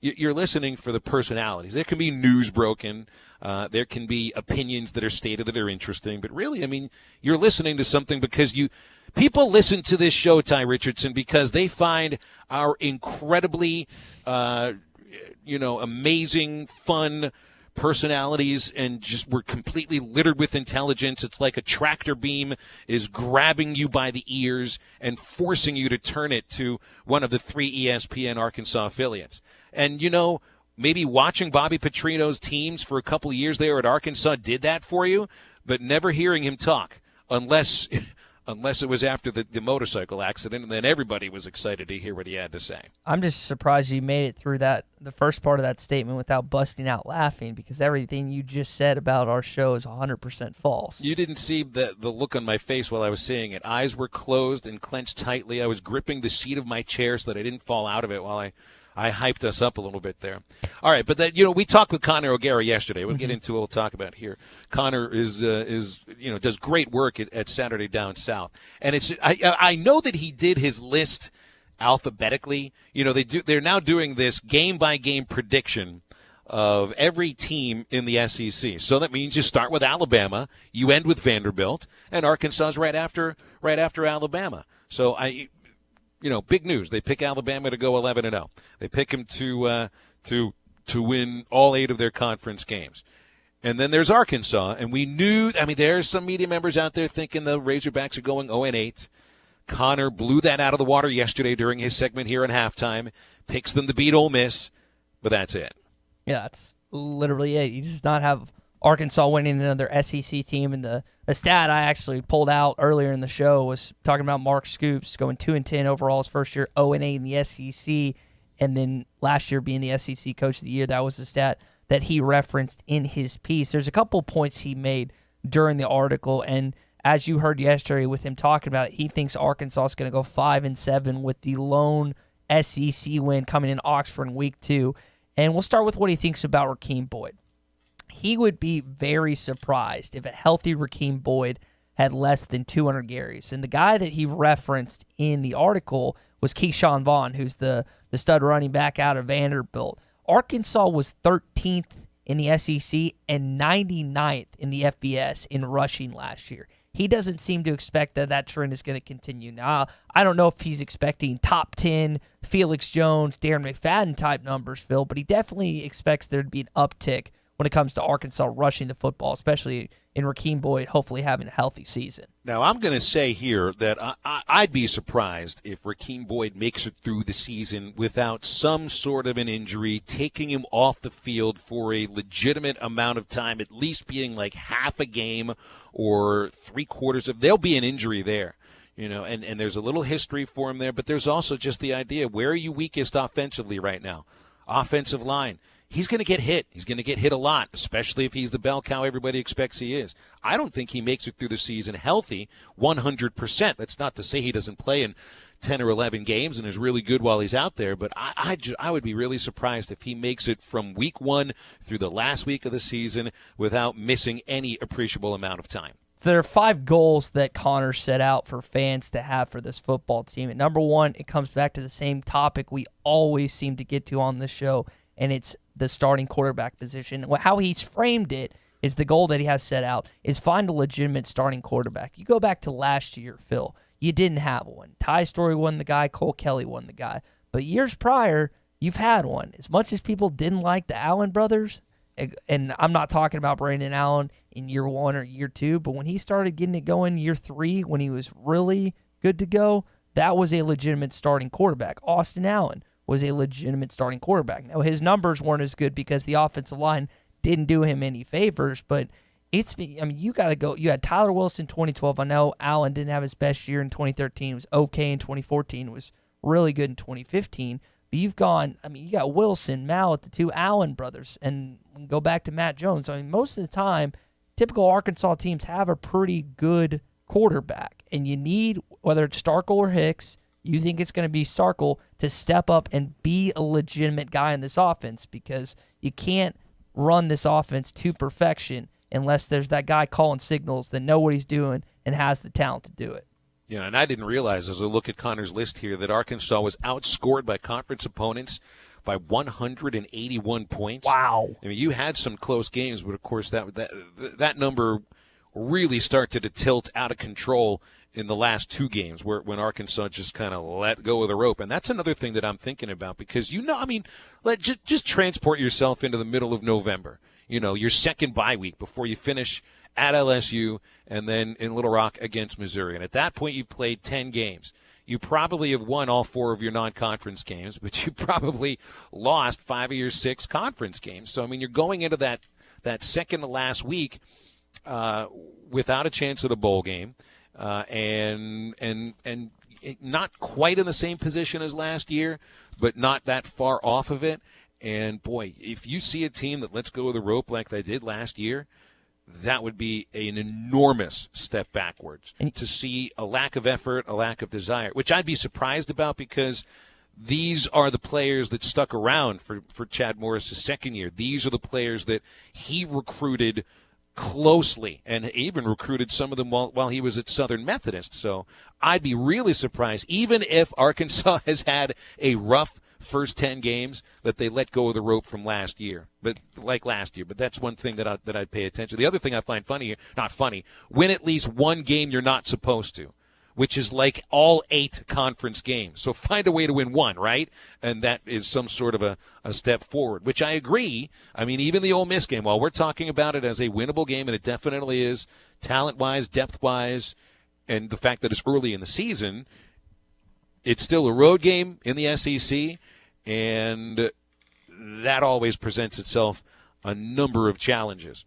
You're listening for the personalities. There can be news broken. There can be opinions that are stated that are interesting. But really, I mean, you're listening to something because people listen to this show, Tye Richardson, because they find our incredibly, amazing, fun personalities, and just we're completely littered with intelligence. It's like a tractor beam is grabbing you by the ears and forcing you to turn it to one of the 3 ESPN Arkansas affiliates. And, maybe watching Bobby Petrino's teams for a couple of years there at Arkansas did that for you, but never hearing him talk unless it was after the motorcycle accident, and then everybody was excited to hear what he had to say. I'm just surprised you made it through the first part of that statement without busting out laughing, because everything you just said about our show is 100% false. You didn't see the look on my face while I was saying it. Eyes were closed and clenched tightly. I was gripping the seat of my chair so that I didn't fall out of it while I hyped us up a little bit there. All right, but we talked with Connor O'Gara yesterday. We'll get into what we'll talk about here. Connor is does great work at Saturday Down South, and I know that he did his list alphabetically. They're now doing this game by game prediction of every team in the SEC. So that means you start with Alabama, you end with Vanderbilt, and Arkansas's right after Alabama. So big news. They pick Alabama to go 11-0. They pick them to win all 8 of their conference games. And then there's Arkansas, and we knew. I mean, there's some media members out there thinking the Razorbacks are going 0-8. Connor blew that out of the water yesterday during his segment here in halftime. Picks them to beat Ole Miss, but that's it. Yeah, that's literally it. You just not have Arkansas winning another SEC team. And the stat I actually pulled out earlier in the show was talking about Mark Scoops going 2-10 overall his first year, 0-8 in the SEC, and then last year being the SEC Coach of the Year. That was the stat that he referenced in his piece. There's a couple points he made during the article, and as you heard yesterday with him talking about it, he thinks Arkansas is going to go 5-7 with the lone SEC win coming in Oxford in week 2. And we'll start with what he thinks about Rakeem Boyd. He would be very surprised if a healthy Rakeem Boyd had less than 200 carries. And the guy that he referenced in the article was Keyshawn Vaughn, who's the stud running back out of Vanderbilt. Arkansas was 13th in the SEC and 99th in the FBS in rushing last year. He doesn't seem to expect that trend is going to continue. Now, I don't know if he's expecting top 10 Felix Jones, Darren McFadden type numbers, Phil, but he definitely expects there to be an uptick when it comes to Arkansas rushing the football, especially in Rakeem Boyd hopefully having a healthy season. Now, I'm going to say here that I'd be surprised if Rakeem Boyd makes it through the season without some sort of an injury, taking him off the field for a legitimate amount of time, at least being like half a game or 3/4 of. There'll be an injury there, and there's a little history for him there, but there's also just the idea, where are you weakest offensively right now? Offensive line. He's going to get hit. He's going to get hit a lot, especially if he's the bell cow everybody expects he is. I don't think he makes it through the season healthy 100%. That's not to say he doesn't play in 10 or 11 games and is really good while he's out there, but I would be really surprised if he makes it from week 1 through the last week of the season without missing any appreciable amount of time. So there are 5 goals that Connor set out for fans to have for this football team. And number 1, it comes back to the same topic we always seem to get to on this show, and it's the starting quarterback position. How he's framed it is the goal that he has set out is find a legitimate starting quarterback. You go back to last year, Phil, you didn't have one. Ty Story won the guy, Cole Kelly won the guy. But years prior, you've had one. As much as people didn't like the Allen brothers, and I'm not talking about Brandon Allen in year 1 or year 2, but when he started getting it going year 3, when he was really good to go, that was a legitimate starting quarterback. Austin Allen was a legitimate starting quarterback. Now, his numbers weren't as good because the offensive line didn't do him any favors, but you got to go. You had Tyler Wilson 2012. I know Allen didn't have his best year in 2013. It was okay in 2014. It was really good in 2015. But you got Wilson, Mallet, the 2 Allen brothers, and go back to Matt Jones. Most of the time, typical Arkansas teams have a pretty good quarterback, and you need, whether it's Starkel or Hicks, you think it's going to be Starkel to step up and be a legitimate guy in this offense, because you can't run this offense to perfection unless there's that guy calling signals that know what he's doing and has the talent to do it. Yeah, and I didn't realize as I look at Connor's list here that Arkansas was outscored by conference opponents by 181 points. Wow. You had some close games, but of course that number really started to tilt out of control in the last 2 games when Arkansas just kind of let go of the rope. And that's another thing that I'm thinking about, because, just transport yourself into the middle of November, your second bye week before you finish at LSU and then in Little Rock against Missouri. And at that point, you've played 10 games. You probably have won all 4 of your non-conference games, but you probably lost 5 of your 6 conference games. So, you're going into that second to last week without a chance at a bowl game. And not quite in the same position as last year, but not that far off of it. And, boy, if you see a team that lets go of the rope like they did last year, that would be an enormous step backwards. And to see a lack of effort, a lack of desire, which I'd be surprised about, because these are the players that stuck around for Chad Morris's second year. These are the players that he recruited closely, and even recruited some of them while he was at Southern Methodist. So I'd be really surprised, even if Arkansas has had a rough first 10 games, that they let go of the rope from last year. But that's one thing that I'd pay attention to. The other thing I find funny here, not funny, win at least one game you're not supposed to, which is like all 8 conference games. So find a way to win one, right? And that is some sort of a step forward, which I agree. Even the Ole Miss game, while we're talking about it as a winnable game, and it definitely is, talent-wise, depth-wise, and the fact that it's early in the season, it's still a road game in the SEC, and that always presents itself a number of challenges.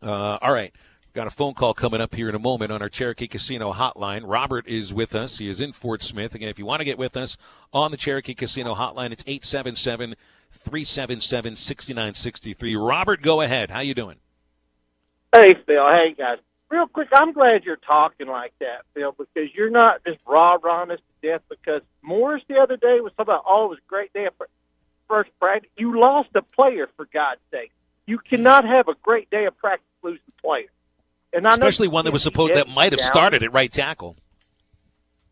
All right. Got a phone call coming up here in a moment on our Cherokee Casino hotline. Robert is with us. He is in Fort Smith. Again, if you want to get with us on the Cherokee Casino hotline, it's 877-377-6963. Robert, go ahead. How you doing? Hey, Phil. Hey, guys. real quick, I'm glad you're talking like that, Phil, because you're not just rah-rahing us to death. Because Morris the other day was talking about, oh, it was a great day of first practice. You lost a player, for God's sake. You cannot have a great day of practice losing a player. And I especially one that was supposed that might have started at right tackle.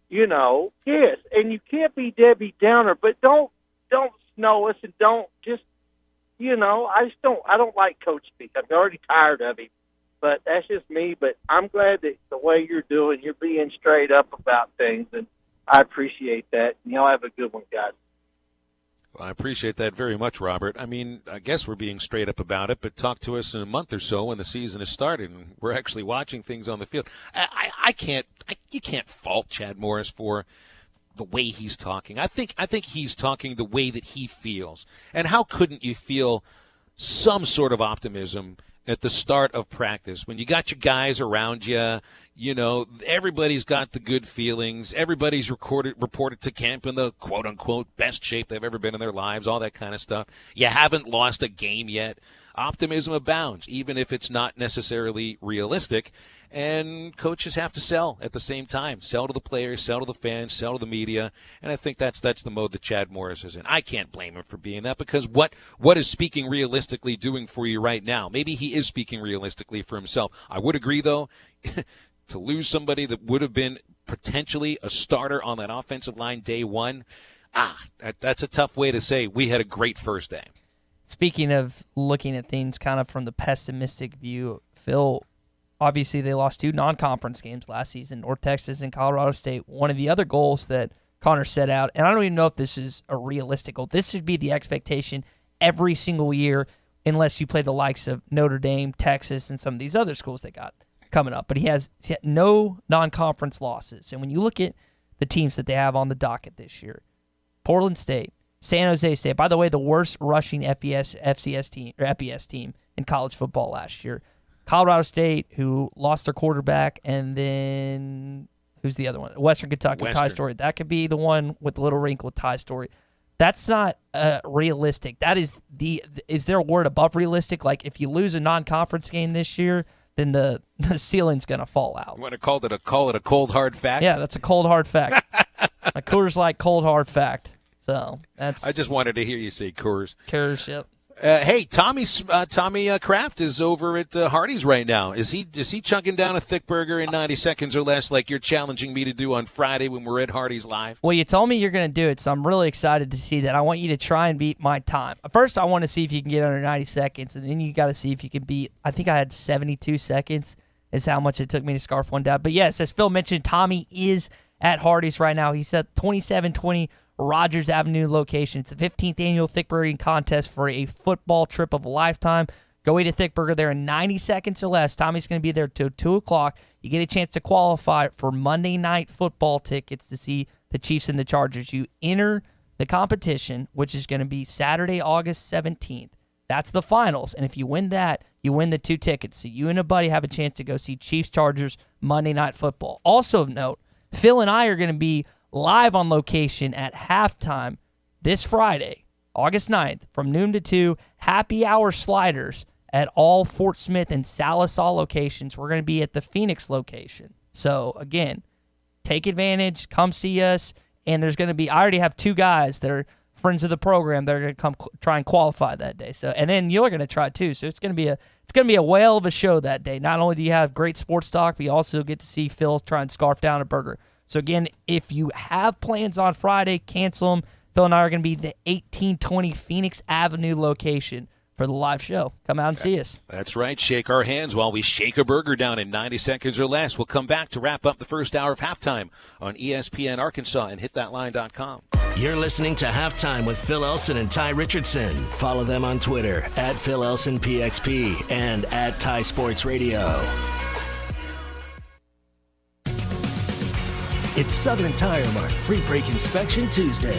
You know, yes, and you can't be Debbie Downer, but don't snow us and don't just, you know, I don't like Coach speak. I'm already tired of him, but that's just me. But I'm glad that the way you're doing, you're being straight up about things, and I appreciate that. And y'all have a good one, guys. Well, I appreciate that very much, Robert. I mean, I guess we're being straight up about it, but talk to us in a month or so when the season has started and we're actually watching things on the field. You can't fault Chad Morris for the way he's talking. I think he's talking the way that he feels. And how couldn't you feel some sort of optimism at the start of practice when you got your guys around you? You know, everybody's got the good feelings. Everybody's reported to camp in the quote-unquote best shape they've ever been in their lives, all that kind of stuff. You haven't lost a game yet. Optimism abounds, even if it's not necessarily realistic. And coaches have to sell at the same time. Sell to the players, sell to the fans, sell to the media. And I think that's the mode that Chad Morris is in. I can't blame him for being that, because what is speaking realistically doing for you right now? Maybe he is speaking realistically for himself. I would agree, though, to lose somebody that would have been potentially a starter on that offensive line day one, that's a tough way to say we had a great first day. Speaking of looking at things kind of from the pessimistic view, Phil, obviously they lost 2 non-conference games last season, North Texas and Colorado State. One of the other goals that Connor set out, and I don't even know if this is a realistic goal. This should be the expectation every single year unless you play the likes of Notre Dame, Texas, and some of these other schools they got coming up. But he had no non-conference losses. And when you look at the teams that they have on the docket this year, Portland State, San Jose State, by the way, the worst rushing FCS team or FBS team in college football last year. Colorado State, who lost their quarterback, and then who's the other one? Western Kentucky, Tye Story. That could be the one with the little wrinkle, Tye Story. That's not realistic. That is there a word above realistic? Like if you lose a non-conference game this year, then the ceiling's going to fall out. You want to call it a cold hard fact? Yeah, that's a cold hard fact. A Coors Light cold hard fact. So that's. I just wanted to hear you say Coors. Coors, yep. Hey, Tommy Kraft is over at Hardee's right now. Is he chunking down a thick burger in 90 seconds or less like you're challenging me to do on Friday when we're at Hardee's Live? Well, you told me you're going to do it, so I'm really excited to see that. I want you to try and beat my time. First, I want to see if you can get under 90 seconds, and then you got to see if you can beat, I think I had 72 seconds is how much it took me to scarf one down. But yes, as Phil mentioned, Tommy is at Hardee's right now. He's at 2720 Rogers Avenue location. It's the 15th annual Thick Burger Eating Contest for a football trip of a lifetime. Go eat a thick burger there in 90 seconds or less. Tommy's going to be there till 2 o'clock. You get a chance to qualify for Monday Night Football tickets to see the Chiefs and the Chargers. You enter the competition, which is going to be Saturday, August 17th. That's the finals. And if you win that, you win the 2 tickets. So you and a buddy have a chance to go see Chiefs Chargers Monday Night Football. Also of note, Phil and I are going to be live on location at halftime this Friday, August 9th, from noon to 2, happy hour sliders at all Fort Smith and Salisaw locations. We're going to be at the Phoenix location. So, again, take advantage, come see us, and there's going to be, I already have 2 guys that are friends of the program that are going to come try and qualify that day. So, and then you're going to try too. So it's going to be a whale of a show that day. Not only do you have great sports talk, but you also get to see Phil try and scarf down a burger. So, again, if you have plans on Friday, cancel them. Phil and I are going to be the 1820 Phoenix Avenue location for the live show. Come out and see us. That's right. Shake our hands while we shake a burger down in 90 seconds or less. We'll come back to wrap up the first hour of halftime on ESPN Arkansas and hitthatline.com. You're listening to Halftime with Phil Elson and Tye Richardson. Follow them on Twitter at Phil Elson PXP and at Tye Sports Radio. It's Southern Tire Mart Free Brake Inspection Tuesday.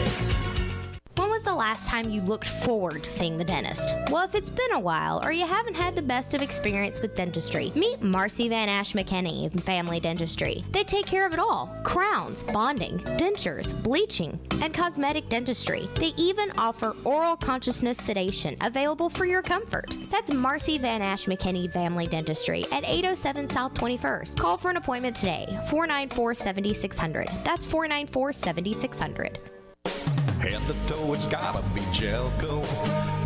When was the last time you looked forward to seeing the dentist? Well, if it's been a while or you haven't had the best of experience with dentistry, meet Marcy Van Ash McKinney in Family Dentistry. They take care of it all: crowns, bonding, dentures, bleaching, and cosmetic dentistry. They even offer oral consciousness sedation available for your comfort. That's Marcy Van Ash McKinney Family Dentistry at 807 South 21st. Call for an appointment today, 494-7600. That's 494-7600. Head to toe, it's gotta be Gelco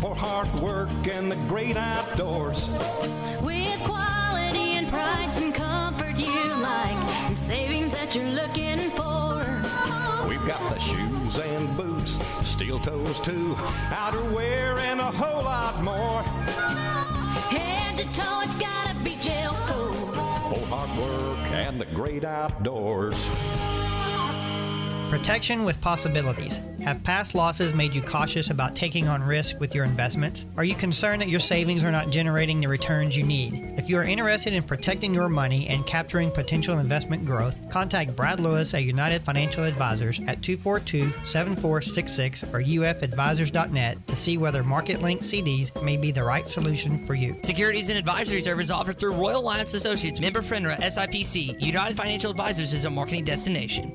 for hard work and the great outdoors. With quality and price and comfort you like, and savings that you're looking for. We've got the shoes and boots, steel toes too, outerwear and a whole lot more. Head to toe, it's gotta be Gelco for hard work and the great outdoors. Protection with possibilities. Have past losses made you cautious about taking on risk with your investments? Are you concerned that your savings are not generating the returns you need? If you are interested in protecting your money and capturing potential investment growth, contact Brad Lewis at United Financial Advisors at 242-7466 or ufadvisors.net to see whether market-linked CDs may be the right solution for you. Securities and advisory service offered through Royal Alliance Associates, member FINRA, SIPC. United Financial Advisors is a marketing destination.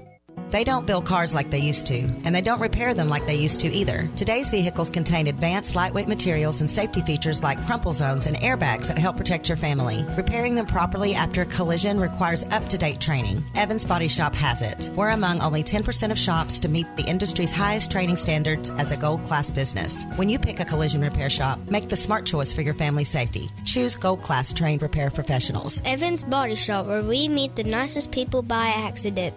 They don't build cars like they used to, and they don't repair them like they used to either. Today's vehicles contain advanced lightweight materials and safety features like crumple zones and airbags that help protect your family. Repairing them properly after a collision requires up-to-date training. Evans Body Shop has it. We're among only 10% of shops to meet the industry's highest training standards as a Gold Class business. When you pick a collision repair shop, make the smart choice for your family's safety. Choose Gold Class trained repair professionals. Evans Body Shop, where we meet the nicest people by accident.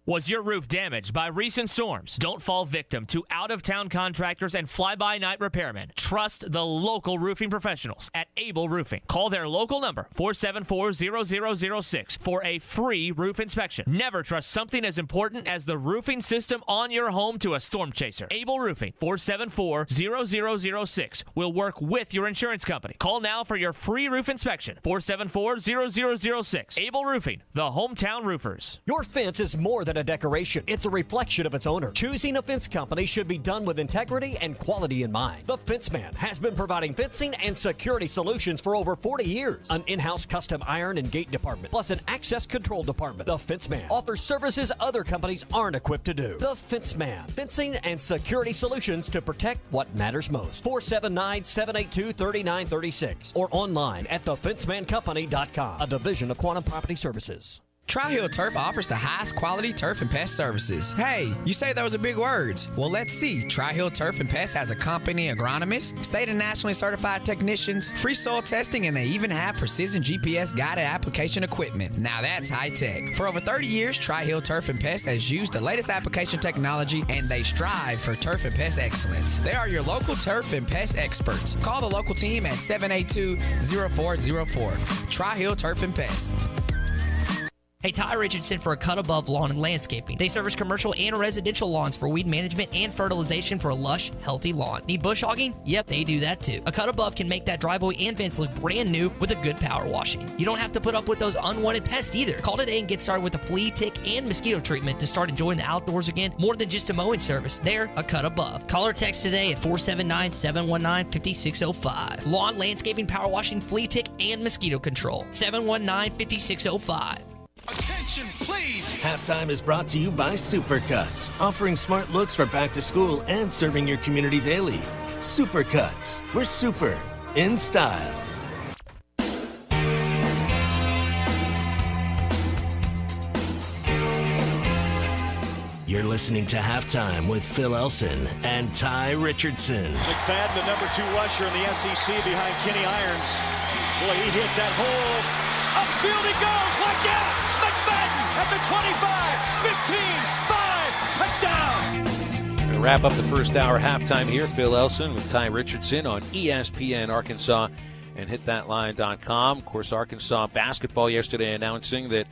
Was your roof damaged by recent storms? Don't fall victim to out-of-town contractors and fly-by-night repairmen. Trust the local roofing professionals at Able Roofing. Call their local number, 474-0006, for a free roof inspection. Never trust something as important as the roofing system on your home to a storm chaser. Able Roofing, 474-0006, will work with your insurance company. Call now for your free roof inspection, 474-0006. Able Roofing, the hometown roofers. Your fence is more than a decoration. It's a reflection of its owner. Choosing a fence company should be done with integrity and quality in mind. The Fence Man has been providing fencing and security solutions for over 40 years. An in-house custom iron and gate department, plus an access control department. The Fence Man offers services other companies aren't equipped to do. The Fence Man, fencing and security solutions to protect what matters most. 479-782-3936 or online at thefencemancompany.com, a division of Quantum Property Services. Tri-Hill Turf offers the highest quality turf and pest services. Hey, you say those are big words. Well, let's see. Tri-Hill Turf and Pest has a company agronomist, state and nationally certified technicians, free soil testing, and they even have precision GPS guided application equipment. Now that's high tech. For over 30 years, Tri-Hill Turf and Pest has used the latest application technology, and they strive for turf and pest excellence. They are your local turf and pest experts. Call the local team at 782-0404. Tri-Hill Turf and Pest. Hey, Tye Richardson for A Cut Above Lawn and Landscaping. They service commercial and residential lawns for weed management and fertilization for a lush, healthy lawn. Need bush hogging? Yep, they do that too. A Cut Above can make that driveway and fence look brand new with a good power washing. You don't have to put up with those unwanted pests either. Call today and get started with a flea, tick, and mosquito treatment to start enjoying the outdoors again. More than just a mowing service. They're A Cut Above. Call or text today at 479-719-5605. Lawn, landscaping, power washing, flea, tick, and mosquito control. 719-5605. Attention, please! Halftime is brought to you by Supercuts, offering smart looks for back to school and serving your community daily. Supercuts, we're super in style. You're listening to Halftime with Phil Elson and Tye Richardson. McFadden, the number 2 rusher in the SEC behind Kenny Irons. Boy, he hits that hole. Upfield he goes. Watch out! McFadden at the 25, 15, 5, touchdown! We'll wrap up the first hour halftime here. Phil Elson with Tye Richardson on ESPN Arkansas and hitthatline.com. Of course, Arkansas basketball yesterday announcing that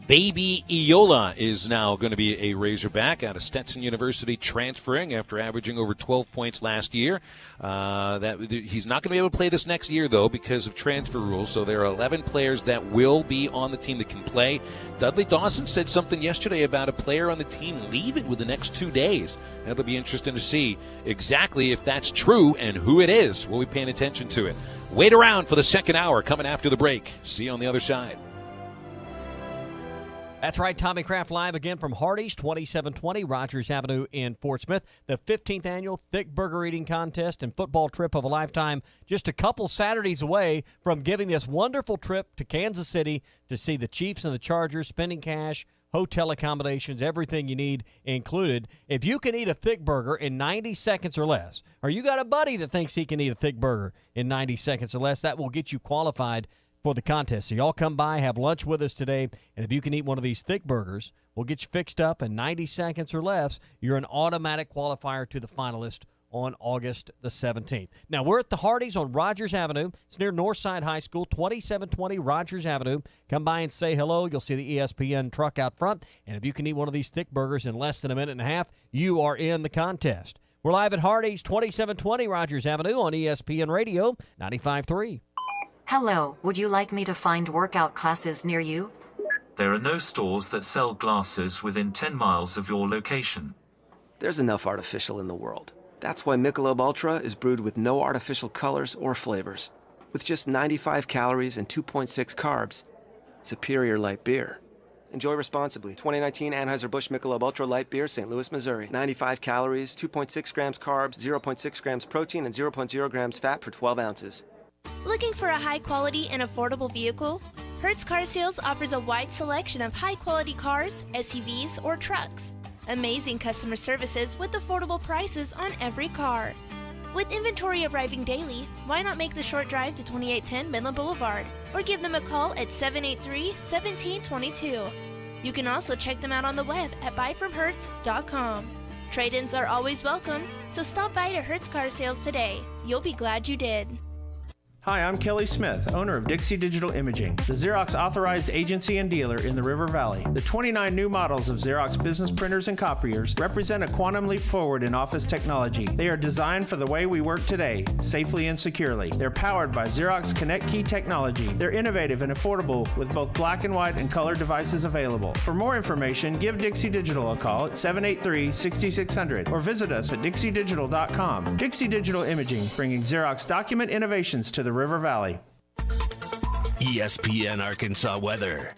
Baby Iola is now going to be a Razorback out of Stetson University, transferring after averaging over 12 points last year. He's not going to be able to play this next year, though, because of transfer rules. So there are 11 players that will be on the team that can play. Dudley Dawson said something yesterday about a player on the team leaving within the next 2 days. It'll be interesting to see exactly if that's true and who it is. We'll be paying attention to it. Wait around for the second hour coming after the break. See you on the other side. That's right, Tommy Kraft live again from Hardee's, 2720 Rogers Avenue in Fort Smith. The 15th annual Thick Burger Eating Contest and football trip of a lifetime, just a couple Saturdays away from giving this wonderful trip to Kansas City to see the Chiefs and the Chargers, spending cash, hotel accommodations, everything you need included. If you can eat a thick burger in 90 seconds or less, or you got a buddy that thinks he can eat a thick burger in 90 seconds or less, that will get you qualified for the contest. So y'all come by, have lunch with us today, and if you can eat one of these thick burgers, we'll get you fixed up in 90 seconds or less. You're an automatic qualifier to the finalist on August the 17th. Now, we're at the Hardee's on Rogers Avenue. It's near Northside High School, 2720 Rogers Avenue. Come by and say hello. You'll see the ESPN truck out front. And if you can eat one of these thick burgers in less than a minute and a half, you are in the contest. We're live at Hardee's, 2720 Rogers Avenue on ESPN Radio 95.3. Hello, would you like me to find workout classes near you? There are no stores that sell glasses within 10 miles of your location. There's enough artificial in the world. That's why Michelob Ultra is brewed with no artificial colors or flavors. With just 95 calories and 2.6 carbs, superior light beer. Enjoy responsibly. 2019 Anheuser-Busch Michelob Ultra Light Beer, St. Louis, Missouri. 95 calories, 2.6 grams carbs, 0.6 grams protein, and 0.0 grams fat for 12 ounces. Looking for a high-quality and affordable vehicle? Hertz Car Sales offers a wide selection of high-quality cars, SUVs, or trucks. Amazing customer services with affordable prices on every car. With inventory arriving daily, why not make the short drive to 2810 Midland Boulevard or give them a call at 783-1722. You can also check them out on the web at buyfromhertz.com. Trade-ins are always welcome, so stop by to Hertz Car Sales today. You'll be glad you did. Hi, I'm Kelly Smith, owner of Dixie Digital Imaging, the Xerox authorized agency and dealer in the River Valley. The 29 new models of Xerox business printers and copiers represent a quantum leap forward in office technology. They are designed for the way we work today, safely and securely. They're powered by Xerox Connect Key technology. They're innovative and affordable with both black and white and color devices available. For more information, give Dixie Digital a call at 783-6600 or visit us at dixiedigital.com. Dixie Digital Imaging, bringing Xerox document innovations to the River Valley. ESPN Arkansas weather.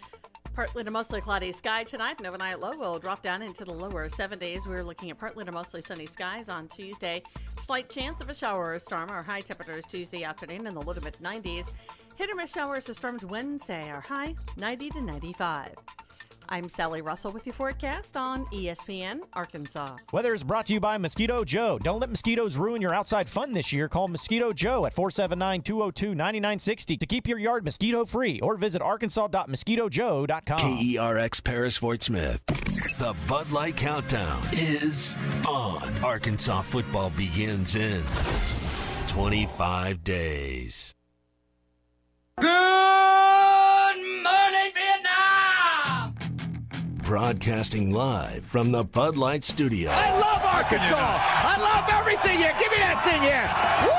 Partly to mostly cloudy sky tonight. An overnight low will drop down into the lower 70s. We're looking at partly to mostly sunny skies on Tuesday. Slight chance of a shower or storm. Our high temperatures Tuesday afternoon in the low to mid 90s. Hit or miss showers or storms Wednesday. Our high 90 to 95. I'm Sally Russell with your forecast on ESPN Arkansas. Weather is brought to you by Mosquito Joe. Don't let mosquitoes ruin your outside fun this year. Call Mosquito Joe at 479-202-9960 to keep your yard mosquito-free or visit arkansas.mosquitojoe.com. KERX Paris Fort Smith. The Bud Light Countdown is on. Arkansas football begins in 25 days. Good morning, Vietnam! Broadcasting live from the Bud Light Studio. I love Arkansas! I love everything here! Give me that thing here! Woo!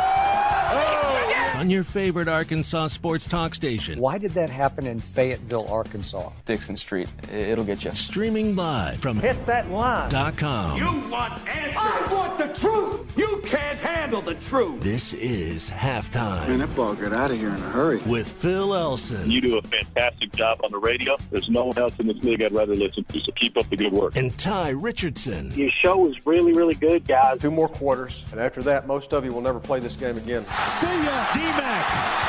On your favorite Arkansas sports talk station. Why did that happen in Fayetteville, Arkansas? Dixon Street. It'll get you. Streaming live from Hit that line. .com. You want answers! I want the truth! You can't handle the truth! This is Halftime. Man, that ball got out of here in a hurry. With Phil Elson. You do a fantastic job on the radio. There's no one else in this league I'd rather listen to, so keep up the good work. And Tye Richardson. Your show is really, really good, guys. 2 more quarters, and after that, most of you will never play this game again. See ya, D-Mac.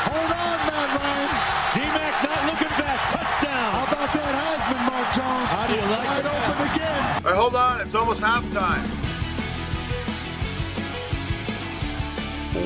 Hold on, Matt Ryan. D-Mac not looking back. Touchdown. How about that Heisman, Mark Jones? How do you like it? Wide open again. All right, hold on. It's almost halftime.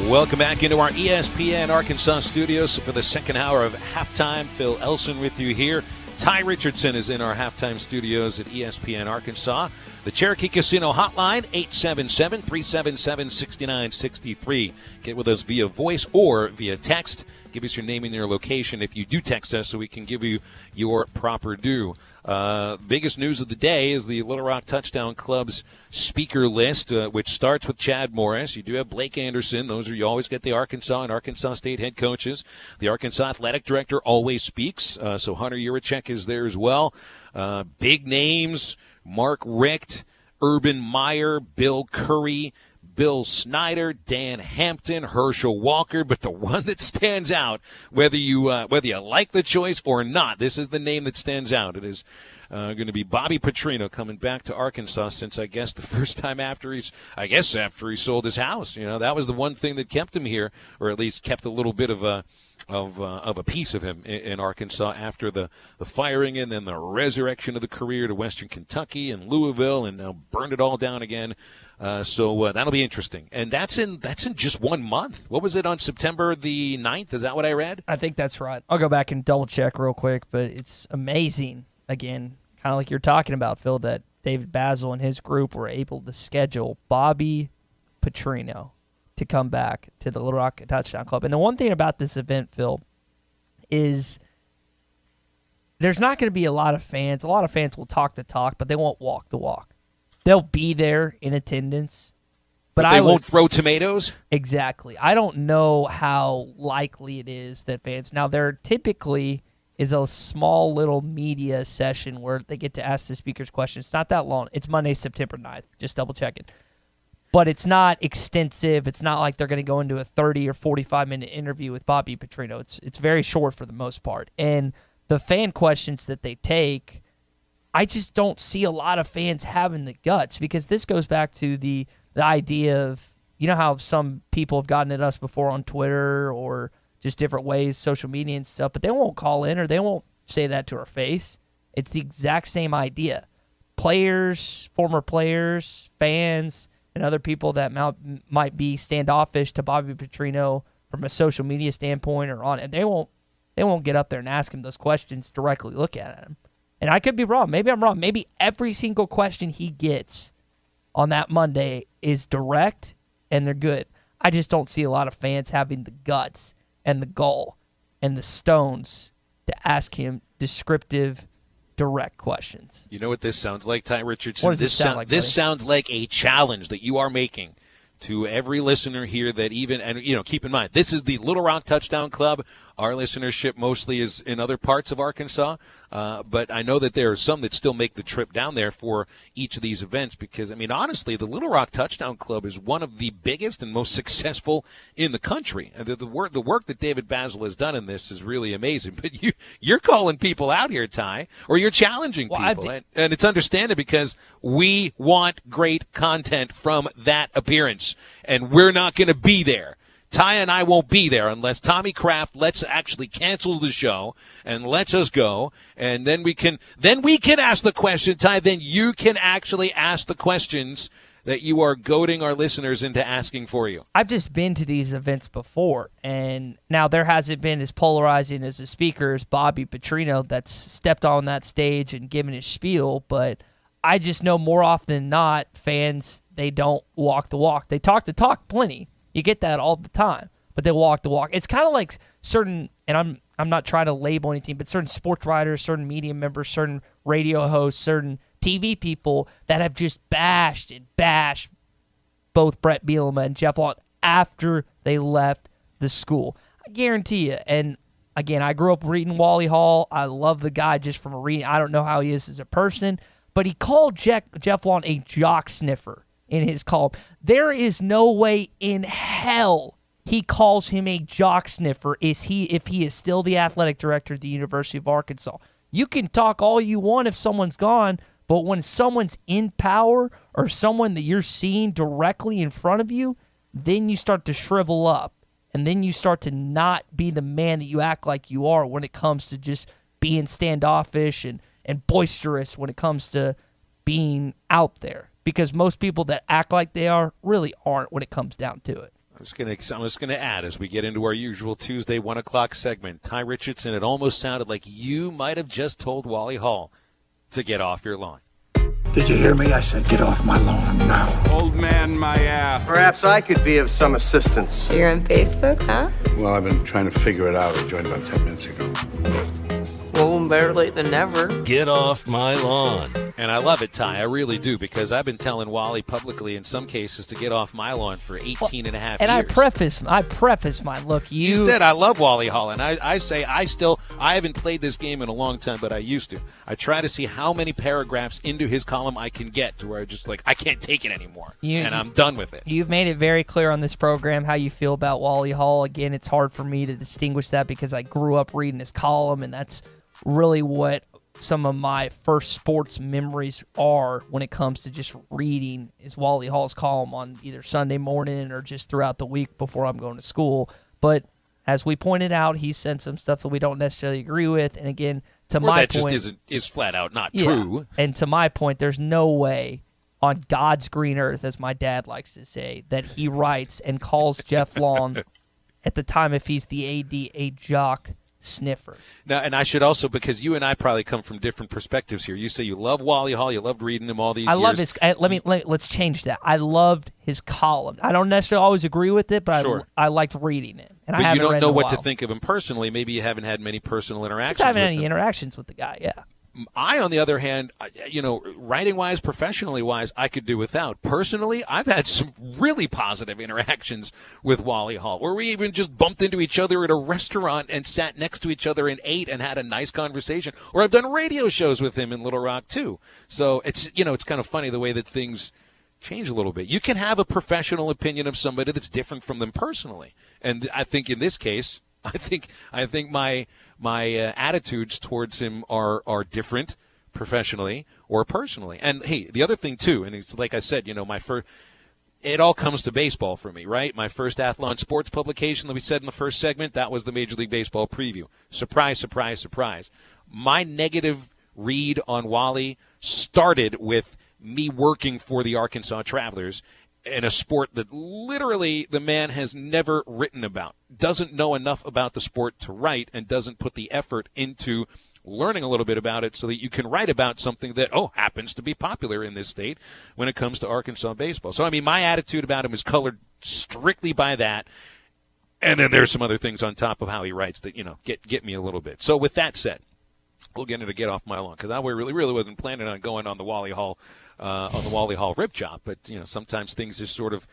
Welcome back into our ESPN Arkansas studios for the second hour of Halftime. Phil Elson with you here. Tye Richardson is in our halftime studios at ESPN Arkansas. The Cherokee Casino hotline, 877-377-6963. Get with us via voice or via text. Give us your name and your location if you do text us so we can give you your proper due. Biggest news of the day is the Little Rock Touchdown Club's speaker list, which starts with Chad Morris. You do have Blake Anderson. Those are, you always get the Arkansas and Arkansas State head coaches. The Arkansas athletic director always speaks, so Hunter Yurachek is there as well. Big names, Mark Richt, Urban Meyer, Bill Curry, Bill Snyder, Dan Hampton, Herschel Walker, but the one that stands out, whether you like the choice or not, this is the name that stands out. It is going to be Bobby Petrino coming back to Arkansas since, I guess, the first time after he sold his house. You know, that was the one thing that kept him here, or at least kept a little bit of a piece of him in Arkansas after the firing and then the resurrection of the career to Western Kentucky and Louisville, and now burned it all down again. So that'll be interesting. And that's in just 1 month. What was it, on September the 9th? Is that what I read? I think that's right. I'll go back and double check real quick, but it's amazing, again, kind of like you're talking about, Phil, that David Basil and his group were able to schedule Bobby Petrino to come back to the Little Rock Touchdown Club. And the one thing about this event, Phil, is there's not going to be a lot of fans. A lot of fans will talk the talk, but they won't walk the walk. They'll be there in attendance, but they won't throw tomatoes? Exactly. I don't know how likely it is that fans... Now, there typically is a small little media session where they get to ask the speakers questions. It's not that long. It's Monday, September 9th. Just double-checking. But it's not extensive. It's not like they're going to go into a 30 or 45-minute interview with Bobby Petrino. It's very short for the most part. And the fan questions that they take... I just don't see a lot of fans having the guts, because this goes back to the idea of, you know how some people have gotten at us before on Twitter or just different ways, social media and stuff, but they won't call in or they won't say that to our face. It's the exact same idea. Players, former players, fans, and other people that might be standoffish to Bobby Petrino from a social media standpoint or on it, they won't get up there and ask him those questions, directly look at him. And I could be wrong. Maybe I'm wrong. Maybe every single question he gets on that Monday is direct and they're good. I just don't see a lot of fans having the guts and the gall and the stones to ask him descriptive, direct questions. You know what this sounds like, Tye Richardson? What does this sound like, buddy? This sounds like a challenge that you are making to every listener here that even, and you know, keep in mind, this is the Little Rock Touchdown Club. Our listenership mostly is in other parts of Arkansas, but I know that there are some that still make the trip down there for each of these events because, I mean, honestly, the Little Rock Touchdown Club is one of the biggest and most successful in the country. And the work that David Basil has done in this is really amazing. But you're calling people out here, Tye, or you're challenging people. And it's understandable because we want great content from that appearance, and we're not going to be there. Tye and I won't be there unless Tommy Kraft actually cancels the show and lets us go, and then we can ask the question, Tye. Then you can actually ask the questions that you are goading our listeners into asking for you. I've just been to these events before, and now there hasn't been as polarizing as a speaker as Bobby Petrino that's stepped on that stage and given his spiel, but I just know more often than not, fans, they don't walk the walk. They talk the talk plenty. You get that all the time, but they walk the walk. It's kind of like certain, and I'm not trying to label anything, but certain sports writers, certain media members, certain radio hosts, certain TV people that have just bashed both Brett Bielema and Jeff Long after they left the school. I guarantee you. And again, I grew up reading Wally Hall. I love the guy just from reading. I don't know how he is as a person, but he called Jeff Long a jock sniffer in his column. There is no way in hell he calls him a jock sniffer if he is still the athletic director at the University of Arkansas. You can talk all you want if someone's gone, but when someone's in power or someone that you're seeing directly in front of you, then you start to shrivel up, and then you start to not be the man that you act like you are when it comes to just being standoffish and boisterous when it comes to being out there. Because most people that act like they are really aren't when it comes down to it. I'm just gonna add, as we get into our usual Tuesday 1 o'clock segment, Tye Richardson, it almost sounded like you might have just told Wally Hall to get off your lawn. Did you hear me? I said get off my lawn now. Old man, my ass. Perhaps I could be of some assistance. You're on Facebook, huh? Well, I've been trying to figure it out. I joined about 10 minutes ago. Well, better late than never. Get off my lawn. And I love it, Ty. I really do, because I've been telling Wally publicly in some cases to get off my lawn for 18 and a half and years. I preface mine. Look, You said I love Wally Hall, and I say I haven't played this game in a long time, but I used to. I try to see how many paragraphs into his column I can get to where I just I can't take it anymore, and I'm done with it. You've made it very clear on this program how you feel about Wally Hall. Again, it's hard for me to distinguish that because I grew up reading his column, and that's really what some of my first sports memories are when it comes to just reading is Wally Hall's column on either Sunday morning or just throughout the week before I'm going to school. But as we pointed out, he sent some stuff that we don't necessarily agree with. And again, my point is flat out not yeah, true. And to my point, there's no way on God's green earth, as my dad likes to say, that he writes and calls Jeff Long at the time if he's the AD a jock sniffer. Now, and I should also, because you and I probably come from different perspectives here. You say you love Wally Hall, you loved reading him all these years. I love his. Let's change that. I loved his column. I don't necessarily always agree with it, but sure. I liked reading it. And but I you don't know what to think of him personally. Maybe you haven't had many personal interactions. I haven't with had any him. interactions with the guy. Yeah. I, on the other hand, writing-wise, professionally-wise, I could do without. Personally, I've had some really positive interactions with Wally Hall, where we even just bumped into each other at a restaurant and sat next to each other and ate and had a nice conversation. Or I've done radio shows with him in Little Rock, too. So it's kind of funny the way that things change a little bit. You can have a professional opinion of somebody that's different from them personally. And I think in this case, I think my attitudes towards him are different professionally or personally. And hey, the other thing too, and it's like I said, it all comes to baseball for me, right? My first Athlon Sports publication that we said in the first segment, that was the Major League Baseball preview. Surprise, surprise, surprise. My negative read on Wally started with me working for the Arkansas Travelers in a sport that literally the man has never written about, doesn't know enough about the sport to write, and doesn't put the effort into learning a little bit about it so that you can write about something that, happens to be popular in this state when it comes to Arkansas baseball. So, my attitude about him is colored strictly by that. And then there's some other things on top of how he writes that, get me a little bit. So with that said, we'll get off my lawn, because I really wasn't planning on going on the Wally Hall rip job, but sometimes things just sort of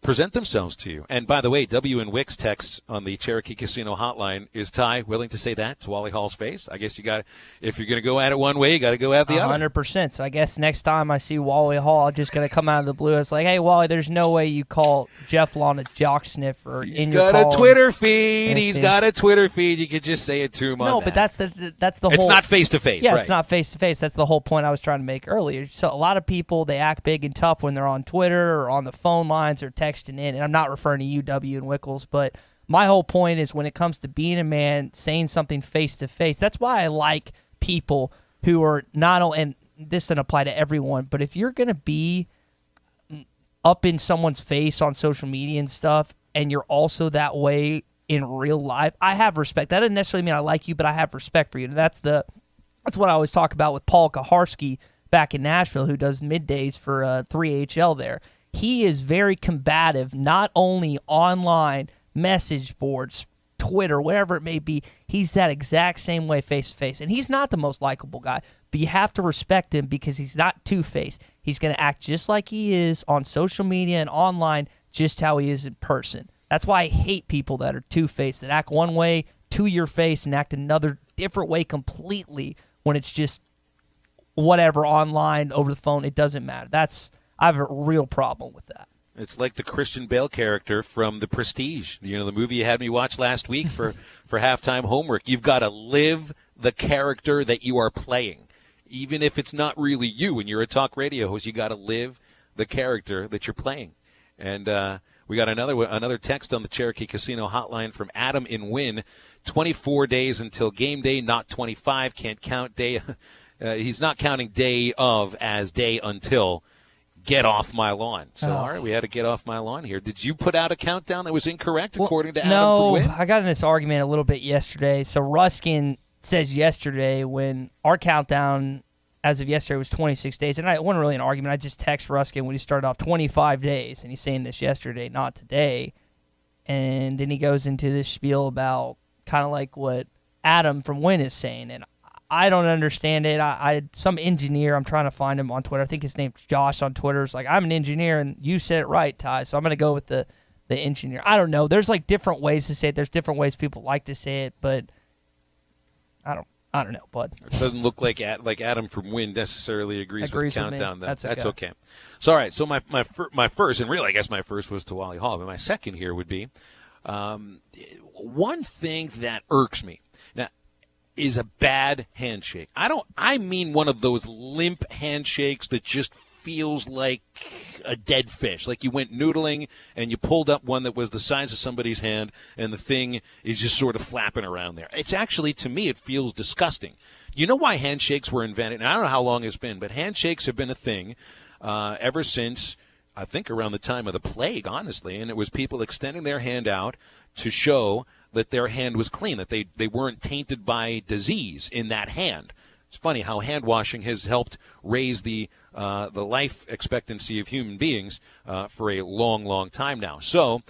present themselves to you. And by the way, W and Wicks text on the Cherokee Casino hotline, is Ty willing to say that to Wally Hall's face? I guess if you're going to go at it one way, you got to go at the other. 100%. So I guess next time I see Wally Hall, I'm just going to come out of the blue. It's like, hey, Wally, there's no way you call Jeff Long a jock sniffer. He's got a Twitter feed. He's got a Twitter feed. You could just say it to him on that. But that's the whole. It's not face-to-face. Yeah, right. It's not face-to-face. That's the whole point I was trying to make earlier. So a lot of people, they act big and tough when they're on Twitter or on the phone lines or texting in. And I'm not referring to you, W and Wickles, but my whole point is when it comes to being a man, saying something face-to-face, that's why I like people who are not only, and this doesn't apply to everyone, but if you're going to be up in someone's face on social media and stuff, and you're also that way in real life, I have respect. That doesn't necessarily mean I like you, but I have respect for you. And that's what I always talk about with Paul Kaharski back in Nashville, who does middays for 3HL there. He is very combative, not only online, message boards, Twitter, whatever it may be. He's that exact same way face-to-face. And he's not the most likable guy, but you have to respect him because he's not two-faced. He's going to act just like he is on social media and online, just how he is in person. That's why I hate people that are two-faced, that act one way to your face and act another different way completely when it's just whatever, online, over the phone. It doesn't matter. I have a real problem with that. It's like the Christian Bale character from The Prestige, the movie you had me watch last week for halftime homework. You've got to live the character that you are playing. Even if it's not really you and you're a talk radio host, you got to live the character that you're playing. And we got another text on the Cherokee Casino hotline from Adam in Wynn. 24 days until game day, not 25. Can't count day. He's not counting day of as day until. Get off my lawn. So, all right, we had to get off my lawn here. Did you put out a countdown that was incorrect, according to Adam from Wynn? No, I got in this argument a little bit yesterday. So Ruskin says yesterday when our countdown as of yesterday was 26 days, and it wasn't really an argument. I just text Ruskin when he started off 25 days, and he's saying this yesterday, not today. And then he goes into this spiel about kind of like what Adam from Wynn is saying, and I don't understand it. Some engineer, I'm trying to find him on Twitter. I think his name's Josh on Twitter. It's like, I'm an engineer, and you said it right, Ty. So I'm going to go with the engineer. I don't know. There's like different ways to say it. There's different ways people like to say it, but I don't know, bud. It doesn't look like Adam from Wynn necessarily agrees with the countdown. That's okay. So all right. So my first, and really I guess my first was to Wally Hall, but my second here would be one thing that irks me. Now, is a bad handshake. I mean one of those limp handshakes that just feels like a dead fish. Like you went noodling and you pulled up one that was the size of somebody's hand and the thing is just sort of flapping around there. It's actually, to me, it feels disgusting. You know why handshakes were invented? And I don't know how long it's been, but handshakes have been a thing ever since, I think, around the time of the plague, honestly. And it was people extending their hand out to show that their hand was clean, that they weren't tainted by disease in that hand. It's funny how hand washing has helped raise the life expectancy of human beings for a long, long time now. So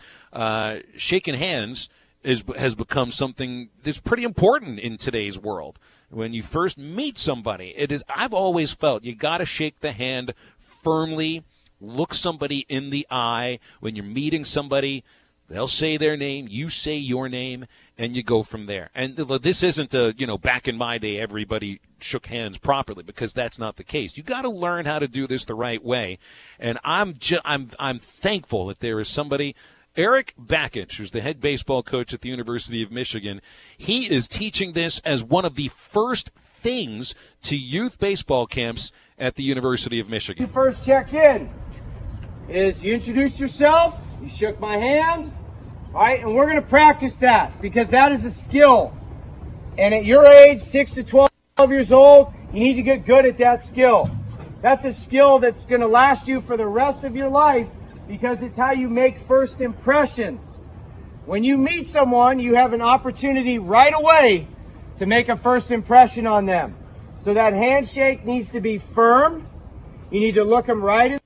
shaking hands has become something that's pretty important in today's world. When you first meet somebody, I've always felt you got to shake the hand firmly, look somebody in the eye. When you're meeting somebody, they'll say their name, you say your name, and you go from there. And this isn't back in my day everybody shook hands properly, because that's not the case. You got to learn how to do this the right way. And I'm thankful that there is somebody, Eric Bakich, who's the head baseball coach at the University of Michigan. He is teaching this as one of the first things to youth baseball camps at the University of Michigan. You first check in is you introduce yourself, you shook my hand. All right, and we're going to practice that because that is a skill. And at your age, 6 to 12 years old, you need to get good at that skill. That's a skill that's going to last you for the rest of your life because it's how you make first impressions. When you meet someone, you have an opportunity right away to make a first impression on them. So that handshake needs to be firm. You need to look them right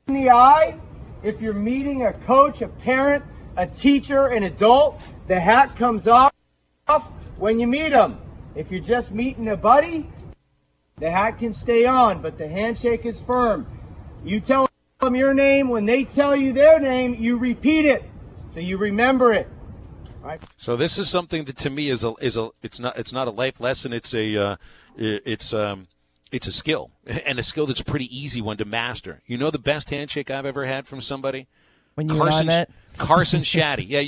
in the eye. If you're meeting a coach, a parent, a teacher, an adult, the hat comes off when you meet them. If you're just meeting a buddy, the hat can stay on, but the handshake is firm. You tell them your name. When they tell you their name, you repeat it, so you remember it. Right? So this is something that to me it's not a life lesson. It's a skill, and a skill that's a pretty easy one to master. You know the best handshake I've ever had from somebody? When you and I met? Carson Shaddy. Yeah,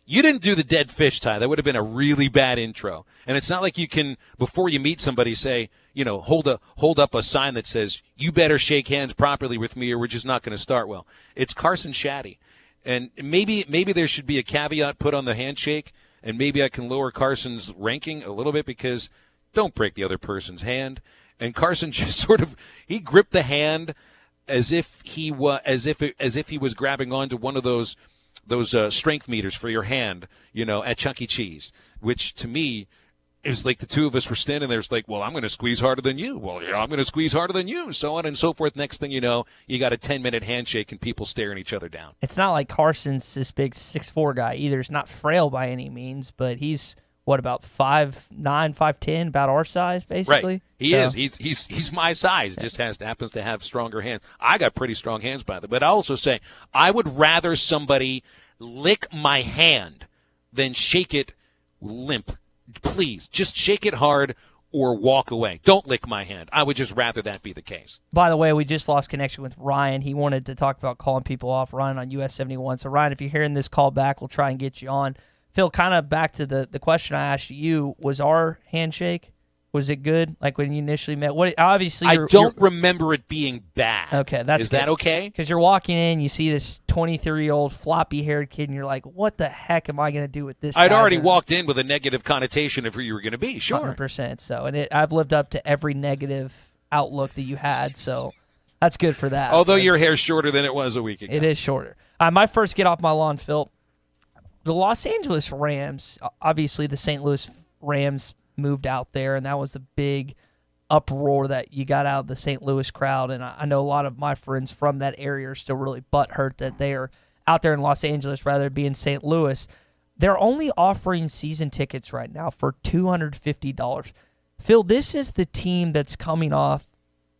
you didn't do the dead fish, Ty. That would have been a really bad intro. And it's not like you can, before you meet somebody, say, hold up a sign that says, you better shake hands properly with me or we're just not going to start well. It's Carson Shaddy. And maybe there should be a caveat put on the handshake, and maybe I can lower Carson's ranking a little bit because don't break the other person's hand. And Carson just he gripped the hand as if he was grabbing onto one of those strength meters for your hand, at Chuck E. Cheese, which to me it was like the two of us were standing there. It's like, well, I'm going to squeeze harder than you. Well, yeah, I'm going to squeeze harder than you, so on and so forth. Next thing you know, you got a 10-minute handshake and people staring each other down. It's not like Carson's this big 6'4" guy either. He's not frail by any means, but he's about 5'9", 5'10", about our size, basically. Right. He is. He's my size. Just happens to have stronger hands. I got pretty strong hands, by the way. But I also say I would rather somebody lick my hand than shake it limp. Please, just shake it hard or walk away. Don't lick my hand. I would just rather that be the case. By the way, we just lost connection with Ryan. He wanted to talk about calling people off. Ryan on US 71. So, Ryan, if you're hearing this call back, we'll try and get you on. Phil, kind of back to the question I asked you, was our handshake, was it good? Like when you initially met? I don't remember it being bad. Okay, Is that okay? Because you're walking in, you see this 23-year-old floppy-haired kid, and you're like, what the heck am I going to do with this I'd guy? already walked in with a negative connotation of who you were going to be, sure. 100%. So, and I've lived up to every negative outlook that you had, so that's good for that. Although your hair's shorter than it was a week ago. It is shorter. My first get off my lawn, Phil. The Los Angeles Rams, obviously the St. Louis Rams moved out there, and that was a big uproar that you got out of the St. Louis crowd. And I know a lot of my friends from that area are still really butthurt that they are out there in Los Angeles rather than be in St. Louis. They're only offering season tickets right now for $250. Phil, this is the team that's coming off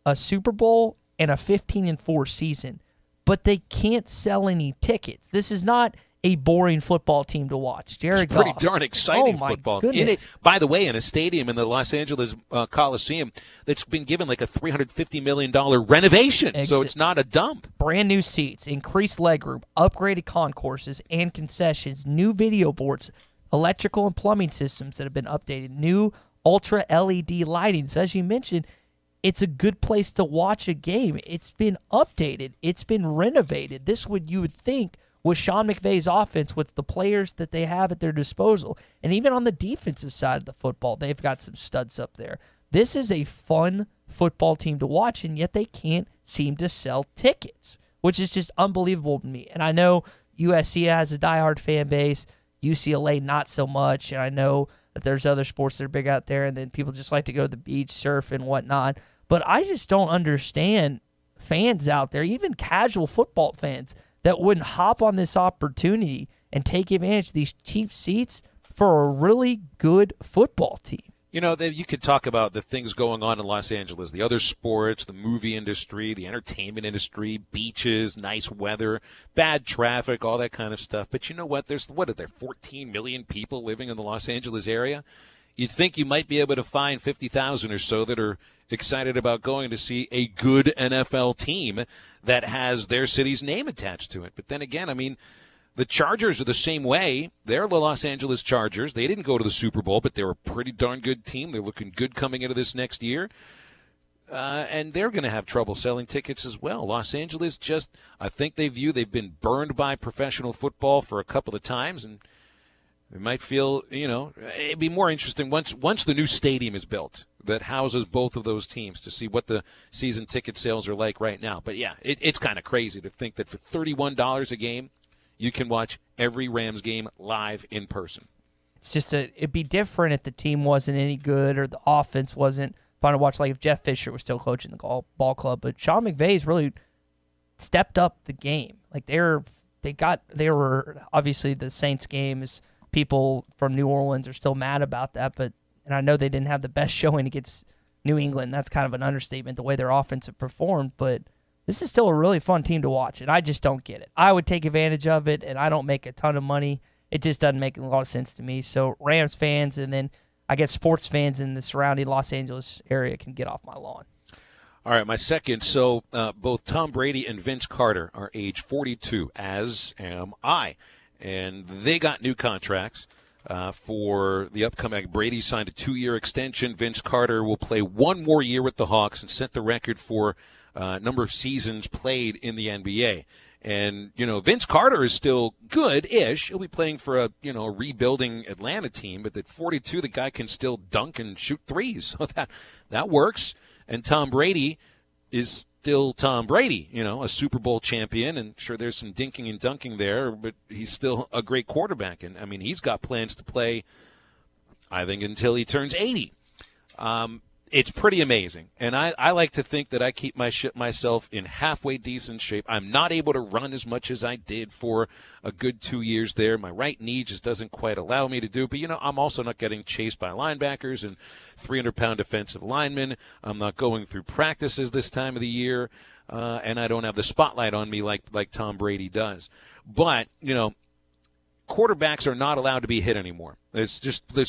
a Super Bowl and a 15-4 season, but they can't sell any tickets. This is not a boring football team to watch. Jared It's pretty Goff. darn exciting oh my football. Goodness. By the way, in a stadium in the Los Angeles Coliseum that's been given like a $350 million renovation, so it's not a dump. Brand new seats, increased legroom, upgraded concourses and concessions, new video boards, electrical and plumbing systems that have been updated, new ultra LED lighting. So as you mentioned, it's a good place to watch a game. It's been updated. It's been renovated. This would you would think with Sean McVay's offense, with the players that they have at their disposal. And even on the defensive side of the football, they've got some studs up there. This is a fun football team to watch, and yet they can't seem to sell tickets, which is just unbelievable to me. And I know USC has a diehard fan base, UCLA not so much, and I know that there's other sports that are big out there, and then people just like to go to the beach, surf, and whatnot. But I just don't understand fans out there, even casual football fans, that wouldn't hop on this opportunity and take advantage of these cheap seats for a really good football team. You know, you could talk about the things going on in Los Angeles, the other sports, the movie industry, the entertainment industry, beaches, nice weather, bad traffic, all that kind of stuff. But you know what? There's 14 million people living in the Los Angeles area? You'd think you might be able to find 50,000 or so that are excited about going to see a good NFL team that has their city's name attached to it. But then again, I mean, the Chargers are the same way. They're the Los Angeles Chargers. They didn't go to the Super Bowl, but they're a pretty darn good team. They're looking good coming into this next year. And they're going to have trouble selling tickets as well. Los Angeles I think they've been burned by professional football for a couple of times, and they might feel, it'd be more interesting once the new stadium is built that houses both of those teams to see what the season ticket sales are like right now. But, yeah, it's kind of crazy to think that for $31 a game, you can watch every Rams game live in person. It's just it'd be different if the team wasn't any good or the offense wasn't fun to watch, like if Jeff Fisher was still coaching the ball club. But Sean McVay's really stepped up the game. Like they were obviously the Saints game is people from New Orleans are still mad about that, and I know they didn't have the best showing against New England. That's kind of an understatement, the way their offense had performed, but this is still a really fun team to watch, and I just don't get it. I would take advantage of it, and I don't make a ton of money. It just doesn't make a lot of sense to me. So Rams fans and then I guess sports fans in the surrounding Los Angeles area can get off my lawn. All right, my second. So both Tom Brady and Vince Carter are age 42, as am I. And they got new contracts for the upcoming. Brady signed a 2-year extension. Vince Carter will play 1 more year with the Hawks and set the record for number of seasons played in the NBA. And, Vince Carter is still good-ish. He'll be playing for a rebuilding Atlanta team, but at 42, the guy can still dunk and shoot threes. So that works. And Tom Brady is still Tom Brady, a Super Bowl champion, and sure there's some dinking and dunking there, but he's still a great quarterback. And, I mean, he's got plans to play, I think, until he turns 80. It's pretty amazing, and I like to think that I keep myself in halfway decent shape. I'm not able to run as much as I did for a good 2 years there. My right knee just doesn't quite allow me to do it, but, I'm also not getting chased by linebackers and 300-pound defensive linemen. I'm not going through practices this time of the year, and I don't have the spotlight on me like Tom Brady does. But, quarterbacks are not allowed to be hit anymore. Let's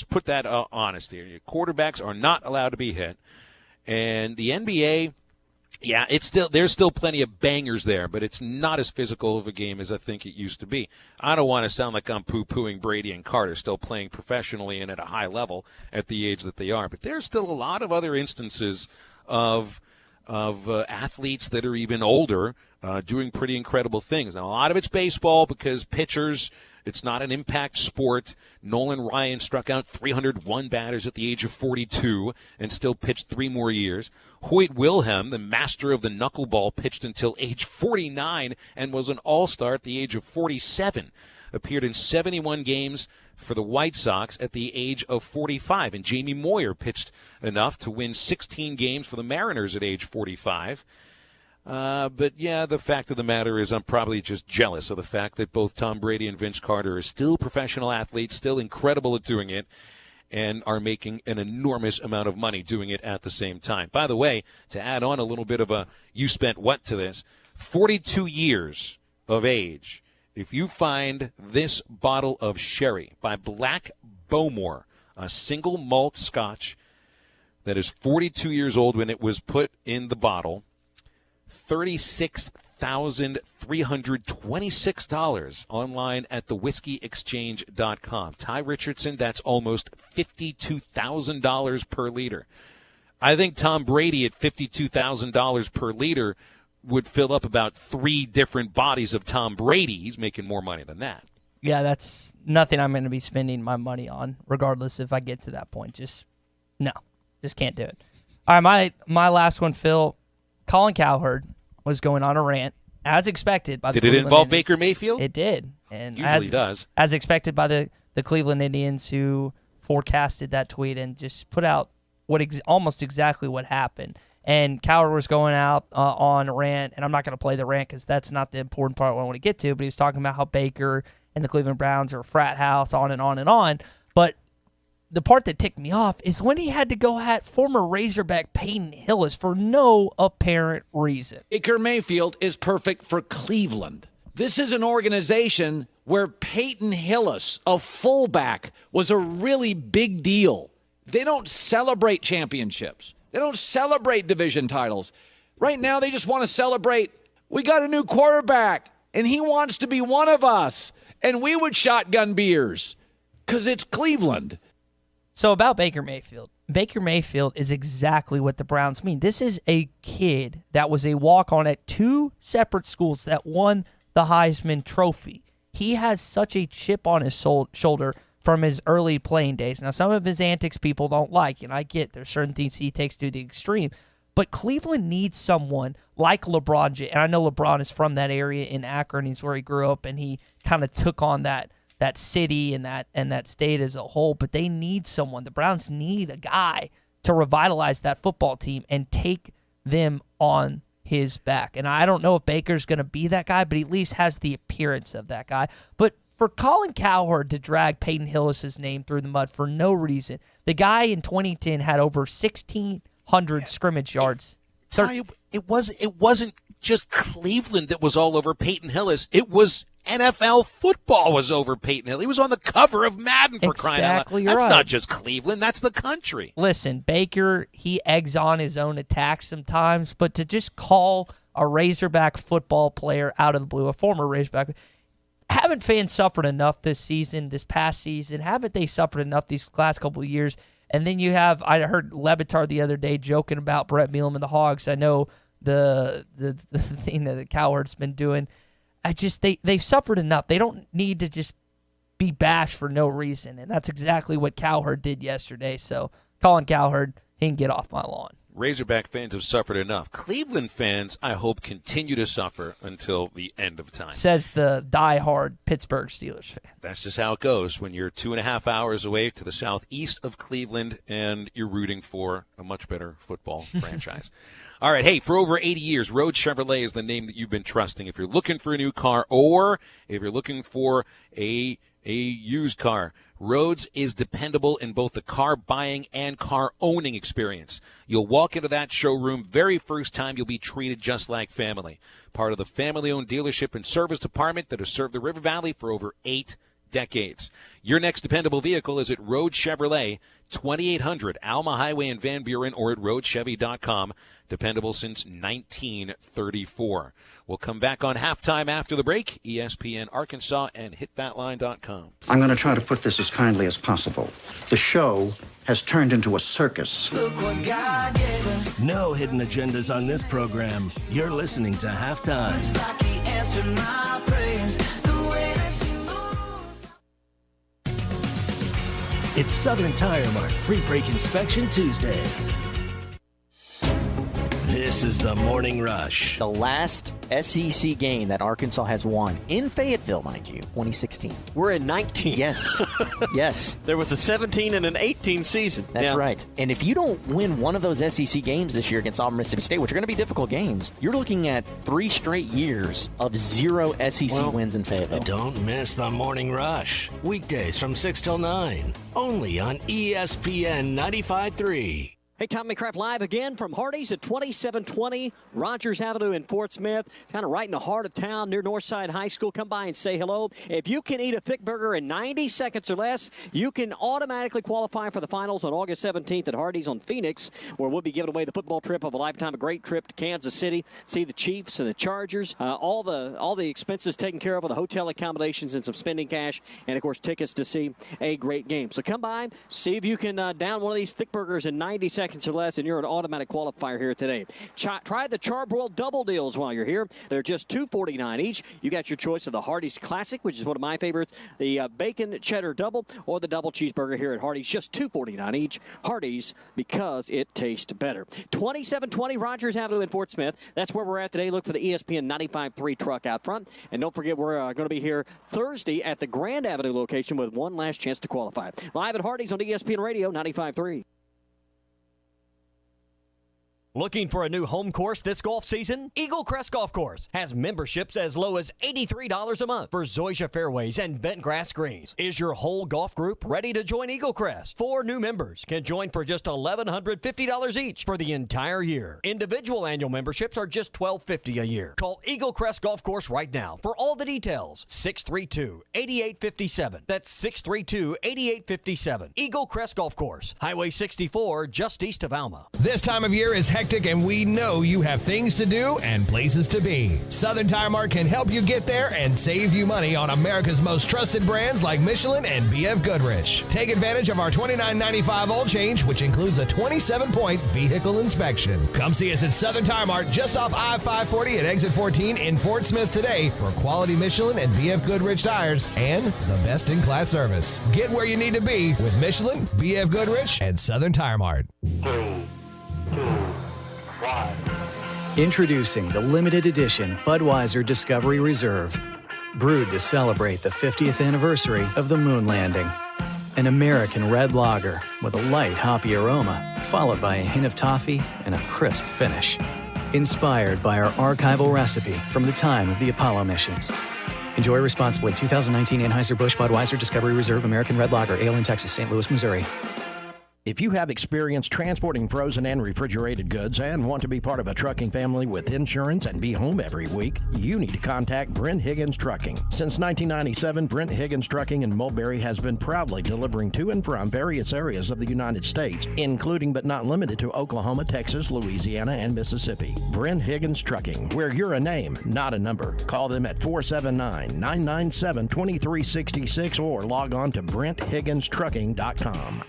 put that honest here. Quarterbacks are not allowed to be hit. And the NBA, yeah, there's still plenty of bangers there, but it's not as physical of a game as I think it used to be. I don't want to sound like I'm poo-pooing Brady and Carter still playing professionally and at a high level at the age that they are. But there's still a lot of other instances of athletes that are even older doing pretty incredible things. Now, a lot of it's baseball because pitchers – it's not an impact sport. Nolan Ryan struck out 301 batters at the age of 42 and still pitched 3 more years. Hoyt Wilhelm, the master of the knuckleball, pitched until age 49 and was an all-star at the age of 47. Appeared in 71 games for the White Sox at the age of 45. And Jamie Moyer pitched enough to win 16 games for the Mariners at age 45. But, yeah, the fact of the matter is I'm probably just jealous of the fact that both Tom Brady and Vince Carter are still professional athletes, still incredible at doing it, and are making an enormous amount of money doing it at the same time. By the way, to add on a little bit of a you spent what to this, 42 years of age. If you find this bottle of sherry by Black Bowmore, a single malt scotch that is 42 years old when it was put in the bottle, $36,326 online at thewhiskeyexchange.com. Tye Richardson, that's almost $52,000 per liter. I think Tom Brady at $52,000 per liter would fill up about 3 different bodies of Tom Brady. He's making more money than that. Yeah, that's nothing I'm going to be spending my money on, regardless if I get to that point. Just can't do it. All right, my last one, Phil. Colin Cowherd was going on a rant, as expected by the Did it Cleveland involve Indians. Baker Mayfield? It did. And usually does. As expected by the Cleveland Indians, who forecasted that tweet and just put out almost exactly what happened. And Cowherd was going out on a rant, and I'm not going to play the rant because that's not the important part I want to get to, but he was talking about how Baker and the Cleveland Browns are a frat house, on and on and on. But the part that ticked me off is when he had to go at former Razorback Peyton Hillis for no apparent reason. Baker Mayfield is perfect for Cleveland. This is an organization where Peyton Hillis, a fullback, was a really big deal. They don't celebrate championships. They don't celebrate division titles. Right now, they just want to celebrate, we got a new quarterback, and he wants to be one of us, and we would shotgun beers because it's Cleveland. So about Baker Mayfield. Baker Mayfield is exactly what the Browns mean. This is a kid that was a walk-on at 2 separate schools that won the Heisman Trophy. He has such a chip on his shoulder from his early playing days. Now, some of his antics people don't like, and I get there's certain things he takes to the extreme. But Cleveland needs someone like LeBron James. And I know LeBron is from that area in Akron. He's where he grew up, and he kind of took on that city and that state as a whole. But they need someone. The Browns need a guy to revitalize that football team and take them on his back. And I don't know if Baker's going to be that guy, but he at least has the appearance of that guy. But for Colin Cowherd to drag Peyton Hillis' name through the mud for no reason, the guy in 2010 had over 1,600 scrimmage yards. It wasn't just Cleveland that was all over Peyton Hillis. It was NFL football was over Peyton Hillis. He was on the cover of Madden for crying out loud. That's not just Cleveland. That's the country. Listen, Baker, he eggs on his own attacks sometimes, but to just call a Razorback football player out of the blue, a former Razorback, haven't fans suffered enough this past season? Haven't they suffered enough these last couple of years? And then you have, I heard Levitar the other day joking about Brett Bielema and the Hogs. I know the thing that Cowherd's been doing. They've suffered enough. They don't need to just be bashed for no reason. And that's exactly what Cowherd did yesterday. So Colin Cowherd, he can get off my lawn. Razorback fans have suffered enough. Cleveland fans, I hope, continue to suffer until the end of time. Says the diehard Pittsburgh Steelers fan. That's just how it goes when you're 2.5 hours away to the southeast of Cleveland and you're rooting for a much better football franchise. All right, hey, for over 80 years, Rhodes Chevrolet is the name that you've been trusting. If you're looking for a new car or if you're looking for a used car, Rhodes is dependable in both the car buying and car owning experience. You'll walk into that showroom very first time, you'll be treated just like family. Part of the family-owned dealership and service department that has served the River Valley for over 8 decades. Your next dependable vehicle is at Rhodes Chevrolet, 2800 Alma Highway in Van Buren, or at RhodesChevy.com. Dependable since 1934. We'll come back on halftime after the break. ESPN Arkansas and HitThatLine.com. I'm going to try to put this as kindly as possible. The show has turned into a circus. No hidden agendas on this program. You're listening to Halftime. It's Southern Tire Mart Free Break Inspection Tuesday. This is the Morning Rush. The last SEC game that Arkansas has won in Fayetteville, mind you, 2016. We're in 19. Yes. Yes. There was a 17 and an 18 season. That's right. And if you don't win one of those SEC games this year against Auburn, Mississippi State, which are going to be difficult games, you're looking at 3 straight years of 0 SEC wins in Fayetteville. Don't miss the Morning Rush. Weekdays from 6 till 9. Only on ESPN 95.3. Hey, Tommy Kraft live again from Hardee's at 2720 Rogers Avenue in Fort Smith. It's kind of right in the heart of town near Northside High School. Come by and say hello. If you can eat a thick burger in 90 seconds or less, you can automatically qualify for the finals on August 17th at Hardee's on Phoenix, where we'll be giving away the football trip of a lifetime, a great trip to Kansas City, see the Chiefs and the Chargers, all the expenses taken care of with the hotel accommodations and some spending cash, and, of course, tickets to see a great game. So come by, see if you can down one of these thick burgers in 90 seconds or less, and you're an automatic qualifier here today. Try the Charbroiled double deals while you're here. They're just $2.49 each. You got your choice of the Hardee's Classic, which is one of my favorites, the bacon cheddar double, or the double cheeseburger here at Hardee's, just $2.49 each. Hardee's, because it tastes better. 2720 Rogers Avenue in Fort Smith. That's where we're at today. Look for the ESPN 95.3 truck out front. And don't forget, we're going to be here Thursday at the Grand Avenue location with one last chance to qualify. Live at Hardee's on ESPN Radio 95.3. Looking for a new home course this golf season? Eagle Crest Golf Course has memberships as low as $83 a month for Zoysia fairways and bent grass greens. Is your whole golf group ready to join Eagle Crest? 4 new members can join for just $1,150 each for the entire year. Individual annual memberships are just $1,250 a year. Call Eagle Crest Golf Course right now for all the details. 632-8857. That's 632-8857. Eagle Crest Golf Course, Highway 64, just east of Alma. This time of year is hectic, and we know you have things to do and places to be. Southern Tire Mart can help you get there and save you money on America's most trusted brands like Michelin and BF Goodrich. Take advantage of our $29.95 oil change, which includes a 27-point vehicle inspection. Come see us at Southern Tire Mart just off I-540 at exit 14 in Fort Smith today for quality Michelin and BF Goodrich tires and the best-in-class service. Get where you need to be with Michelin, BF Goodrich, and Southern Tire Mart. 3, 2, 1. Introducing the limited edition Budweiser Discovery Reserve, brewed to celebrate the 50th anniversary of the moon landing. An American red lager with a light hoppy aroma, followed by a hint of toffee and a crisp finish. Inspired by our archival recipe from the time of the Apollo missions. Enjoy responsibly. 2019 Anheuser-Busch Budweiser Discovery Reserve American Red Lager, Ale in Texas, St. Louis, Missouri. If you have experience transporting frozen and refrigerated goods and want to be part of a trucking family with insurance and be home every week, you need to contact Brent Higgins Trucking. Since 1997, Brent Higgins Trucking in Mulberry has been proudly delivering to and from various areas of the United States, including but not limited to Oklahoma, Texas, Louisiana, and Mississippi. Brent Higgins Trucking, where you're a name, not a number. Call them at 479-997-2366 or log on to BrentHigginsTrucking.com.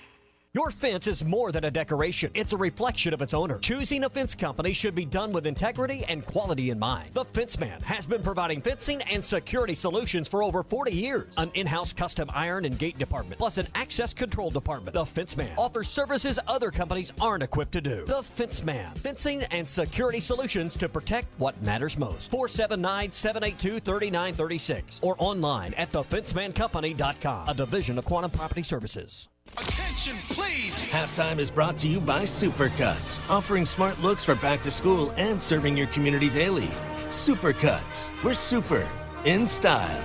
Your fence is more than a decoration. It's a reflection of its owner. Choosing a fence company should be done with integrity and quality in mind. The Fence Man has been providing fencing and security solutions for over 40 years. An in-house custom iron and gate department, plus an access control department. The Fence Man offers services other companies aren't equipped to do. The Fence Man. Fencing and security solutions to protect what matters most. 479-782-3936 or online at thefencemancompany.com, a division of Quantum Property Services. Attention, please! Halftime is brought to you by Supercuts, offering smart looks for back to school and serving your community daily. Supercuts, we're super in style.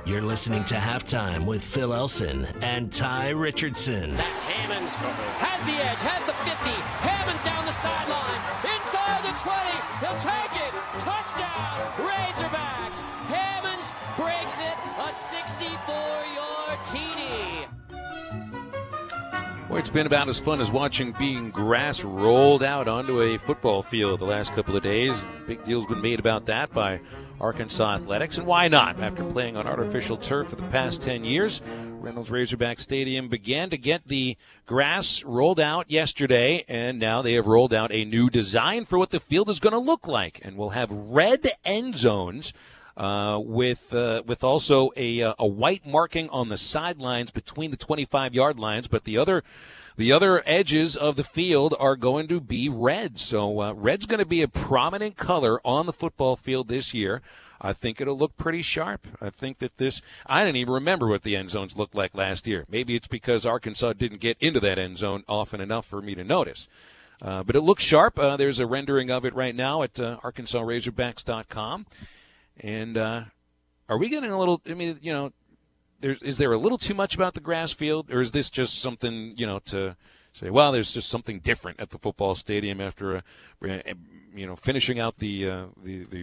You're listening to Halftime with Phil Elson and Tye Richardson. That's Hammonds. Has the edge, has the 50. Hammonds down the sideline. Inside the 20. He'll take it. Touchdown, Razorbacks. Hammonds breaks it. A 64-yard TD. Boy, it's been about as fun as watching being grass rolled out onto a football field the last couple of days. Big deal's been made about that by Arkansas Athletics, and why not? After playing on artificial turf for the past 10 years, Reynolds Razorback Stadium began to get the grass rolled out yesterday, and now they have rolled out a new design for what the field is going to look like, and we'll have red end zones with also a white marking on the sidelines between the 25-yard lines, but the other The other edges of the field are going to be red. So red's going to be a prominent color on the football field this year. I think it'll look pretty sharp. I think that I didn't even remember what the end zones looked like last year. Maybe it's because Arkansas didn't get into that end zone often enough for me to notice. But it looks sharp. There's a rendering of it right now at ArkansasRazorbacks.com. And are we getting a little, is there a little too much about the grass field? Or is this just something, to say, well, there's just something different at the football stadium after finishing out the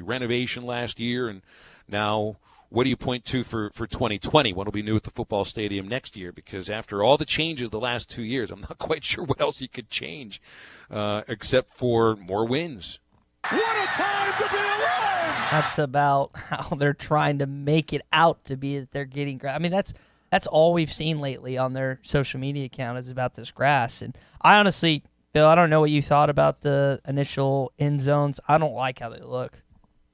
renovation last year, and now what do you point to for 2020? What will be new at the football stadium next year? Because after all the changes the last 2 years, I'm not quite sure what else you could change except for more wins. What a time to be alive! That's about how they're trying to make it out to be that they're getting grass. I mean, that's all we've seen lately on their social media account is about this grass. And I honestly, Bill, I don't know what you thought about the initial end zones. I don't like how they look.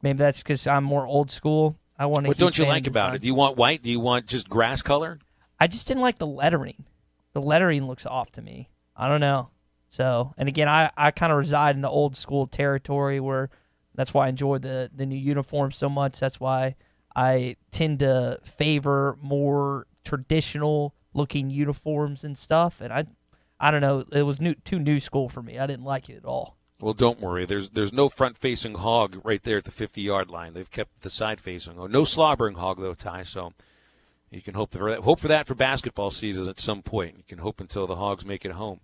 Maybe that's because I'm more old school. I want to. What don't you like about it? Do you want white? Do you want just grass color? I just didn't like the lettering. The lettering looks off to me. I don't know. So, and again, I kind of reside in the old school territory where that's why I enjoy the new uniform so much. That's why I tend to favor more traditional looking uniforms and stuff. And I don't know. It was too new school for me. I didn't like it at all. Well, don't worry. There's no front-facing hog right there at the 50-yard line. They've kept the side-facing. Oh, no slobbering hog, though, Ty. So you can hope for that for basketball season at some point. You can hope until the Hogs make it home.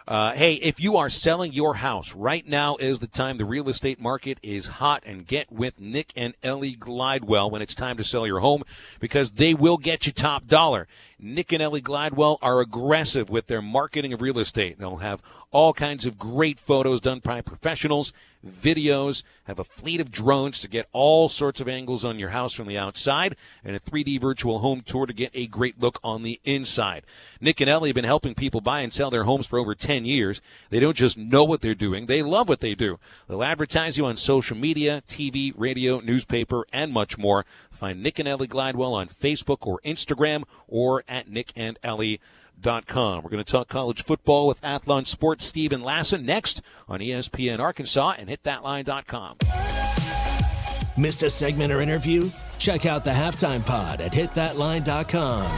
Hey, if you are selling your house, right now is the time. The real estate market is hot, and get with Nick and Ellie Glidewell when it's time to sell your home, because they will get you top dollar. Nick and Ellie Glidewell are aggressive with their marketing of real estate. They'll have all kinds of great photos done by professionals, videos, have a fleet of drones to get all sorts of angles on your house from the outside, and a 3D virtual home tour to get a great look on the inside. Nick and Ellie have been helping people buy and sell their homes for over 10 years. They don't just know what they're doing, they love what they do. They'll advertise you on social media, TV, radio, newspaper, and much more. Find Nick and Ellie Glidewell on Facebook or Instagram or at nickandellie.com. We're going to talk college football with Athlon Sports' Stephen Lassen next on ESPN Arkansas and hitthatline.com. Missed a segment or interview? Check out the Halftime Pod at hitthatline.com.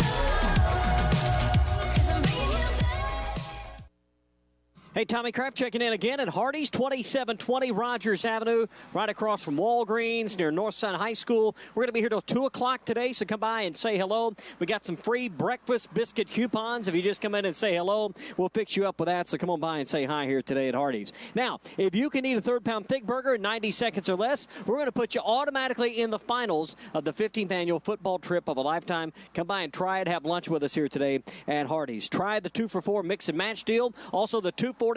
Hey, Tommy Kraft checking in again at Hardee's, 2720 Rogers Avenue, right across from Walgreens near Northside High School. We're going to be here till 2 o'clock today, so come by and say hello. We got some free breakfast biscuit coupons. If you just come in and say hello, we'll fix you up with that, so come on by and say hi here today at Hardee's. Now, if you can eat a third-pound thick burger in 90 seconds or less, we're going to put you automatically in the finals of the 15th annual football trip of a lifetime. Come by and try it. Have lunch with us here today at Hardee's. Try the 2-for-4 mix and match deal. Also, the 2-for-49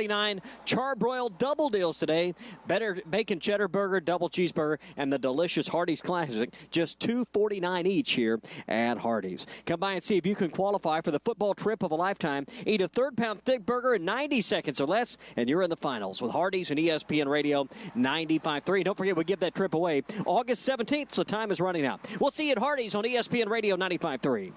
charbroiled double deals today. Better bacon cheddar burger, double cheeseburger, and the delicious Hardee's Classic. Just $2.49 each here at Hardee's. Come by and see if you can qualify for the football trip of a lifetime. Eat a third-pound thick burger in 90 seconds or less, and you're in the finals with Hardee's and ESPN Radio 95.3. Don't forget, we give that trip away August 17th, so time is running out. We'll see you at Hardee's on ESPN Radio 95.3.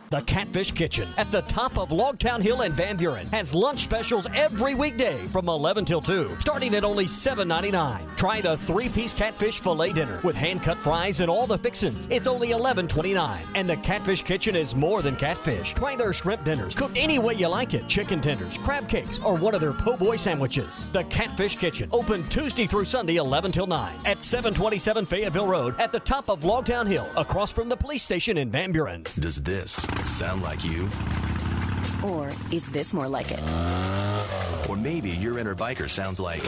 The Catfish Kitchen at the top of Logtown Hill in Van Buren has lunch specials every weekday from 11 till 2, starting at only $7.99. Try the 3-piece catfish filet dinner with hand-cut fries and all the fixins. It's only $11.29. And the Catfish Kitchen is more than catfish. Try their shrimp dinners, cooked any way you like it. Chicken tenders, crab cakes, or one of their po' boy sandwiches. The Catfish Kitchen, open Tuesday through Sunday 11 till 9 at 727 Fayetteville Road at the top of Logtown Hill, across from the police station in Van Buren. Does this sound like you? Or is this more like it? Or maybe your inner biker sounds like...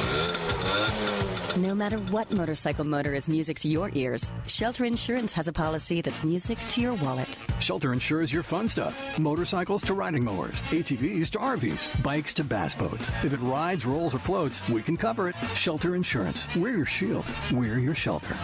No matter what motorcycle motor is music to your ears, Shelter Insurance has a policy that's music to your wallet. Shelter insures your fun stuff. Motorcycles to riding mowers, ATVs to RVs, bikes to bass boats. If it rides, rolls, or floats, we can cover it. Shelter Insurance. We're your shield. We're your shelter.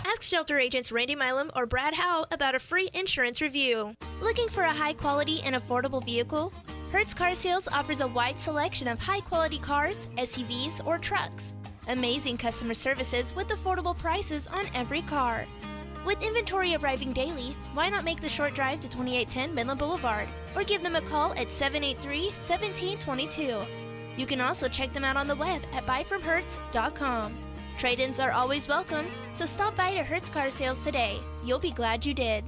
Ask Shelter agents Randy Milam or Brad Howe about a free insurance review. Looking for a high-quality and affordable vehicle? Hertz Car Sales offers a wide selection of high-quality cars, SUVs, or trucks. Amazing customer services with affordable prices on every car. With inventory arriving daily, why not make the short drive to 2810 Midland Boulevard or give them a call at 783-1722. You can also check them out on the web at buyfromhertz.com. Trade-ins are always welcome, so stop by to Hertz Car Sales today. You'll be glad you did.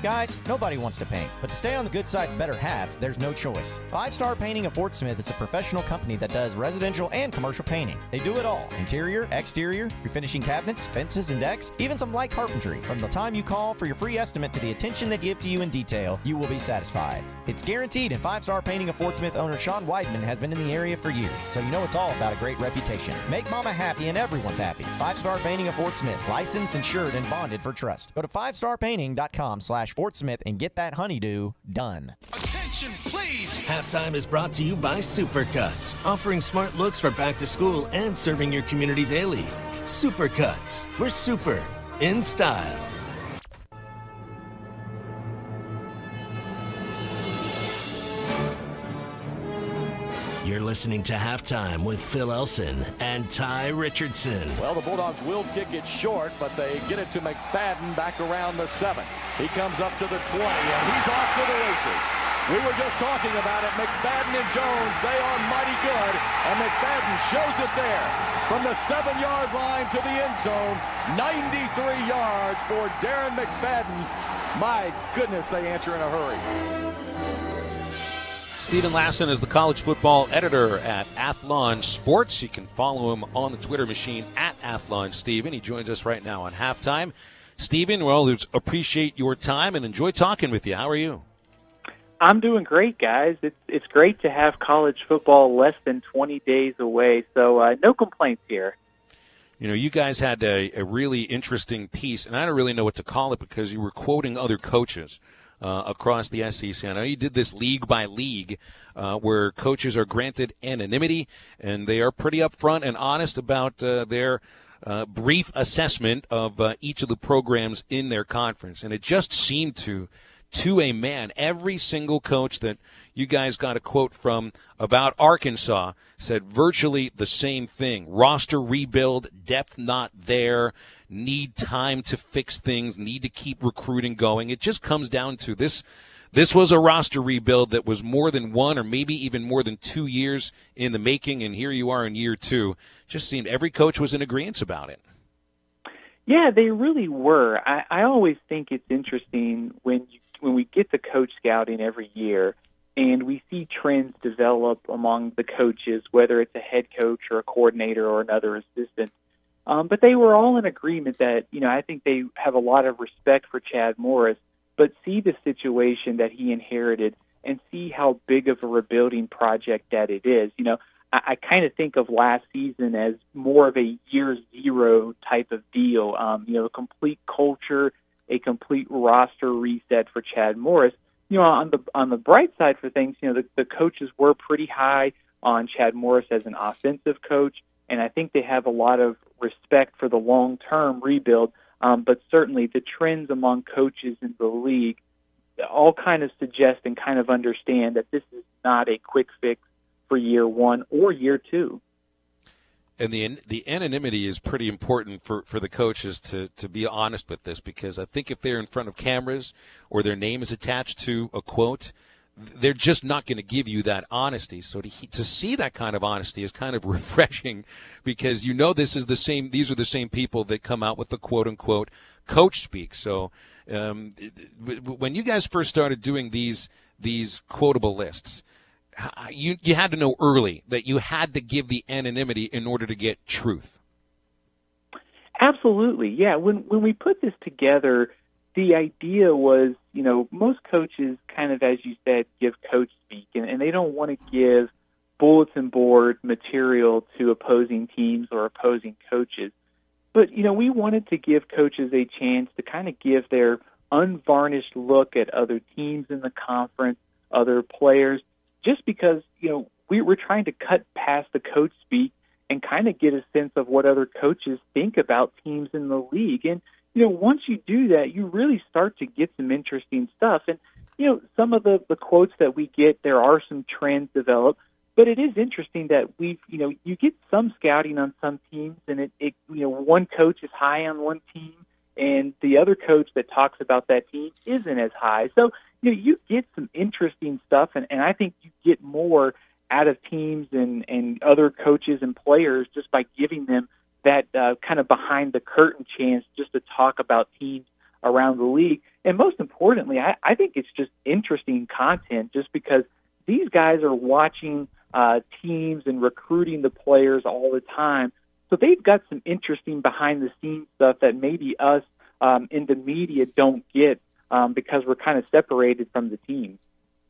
Guys, nobody wants to paint, but to stay on the good side's better half, there's no choice. 5 Star Painting of Fort Smith is a professional company that does residential and commercial painting. They do it all: interior, exterior, refinishing cabinets, fences, and decks, even some light carpentry. From the time you call for your free estimate to the attention they give to you in detail, you will be satisfied. It's guaranteed, and 5 Star Painting of Fort Smith owner Sean Weidman has been in the area for years, so you know it's all about a great reputation. Make mama happy and everyone's happy. 5 Star Painting of Fort Smith, licensed, insured, and bonded for trust. Go to 5starpainting.com/Fort Smith and get that honeydew done. Attention, please! Halftime is brought to you by Supercuts, offering smart looks for back to school and serving your community daily. Supercuts, we're super in style. You're listening to Halftime with Phil Elson and Tye Richardson. Well, the Bulldogs will kick it short, but they get it to McFadden back around the 7. He comes up to the 20, and he's off to the races. We were just talking about it. McFadden and Jones, they are mighty good, and McFadden shows it there. From the 7-yard line to the end zone, 93 yards for Darren McFadden. My goodness, they answer in a hurry. Stephen Lassen is the college football editor at Athlon Sports. You can follow him on the Twitter machine at Athlon Stephen. He joins us right now on Halftime. Stephen, well, appreciate your time and enjoy talking with you. How are you? I'm doing great, guys. It's great to have college football less than 20 days away, so no complaints here. You know, you guys had a really interesting piece, and I don't really know what to call it because you were quoting other coaches across the SEC. I know you did this league by league where coaches are granted anonymity, and they are pretty upfront and honest about their brief assessment of each of the programs in their conference. And it just seemed to a man, every single coach that you guys got a quote from about Arkansas said virtually the same thing. Roster rebuild, depth not there, need time to fix things, need to keep recruiting going. It just comes down to this. This was a roster rebuild that was more than 1 or maybe even more than 2 years in the making, and here you are in year 2. Just seemed every coach was in agreement about it. Yeah, they really were. I always think it's interesting when we get the coach scouting every year and we see trends develop among the coaches, whether it's a head coach or a coordinator or another assistant. But they were all in agreement that, I think they have a lot of respect for Chad Morris, but see the situation that he inherited and see how big of a rebuilding project that it is. I kind of think of last season as more of a year 0 type of deal. A complete culture, a complete roster reset for Chad Morris. On the bright side for things, the coaches were pretty high on Chad Morris as an offensive coach, and I think they have a lot of respect for the long-term rebuild. But certainly the trends among coaches in the league all kind of suggest and kind of understand that this is not a quick fix for year 1 or year 2. And the anonymity is pretty important for the coaches to be honest with this, because I think if they're in front of cameras or their name is attached to a quote, they're just not going to give you that honesty. So to see that kind of honesty is kind of refreshing, because these are the same people that come out with the quote unquote coach speak. So when you guys first started doing these quotable lists, you had to know early that you had to give the anonymity in order to get truth. Absolutely, yeah. When we put this together, the idea was, most coaches kind of, as you said, give coach speak, and they don't want to give bulletin board material to opposing teams or opposing coaches. But, we wanted to give coaches a chance to kind of give their unvarnished look at other teams in the conference, other players, just because, we're trying to cut past the coach speak and kind of get a sense of what other coaches think about teams in the league. And, once you do that, you really start to get some interesting stuff. And, some of the quotes that we get, there are some trends developed, but it is interesting that you get some scouting on some teams, and it one coach is high on one team, and the other coach that talks about that team isn't as high. So, you get some interesting stuff, and I think you get more out of teams and other coaches and players just by giving them that kind of behind-the-curtain chance just to talk about teams around the league. And most importantly, I think it's just interesting content just because these guys are watching teams and recruiting the players all the time. So they've got some interesting behind-the-scenes stuff that maybe us in the media don't get because we're kind of separated from the team.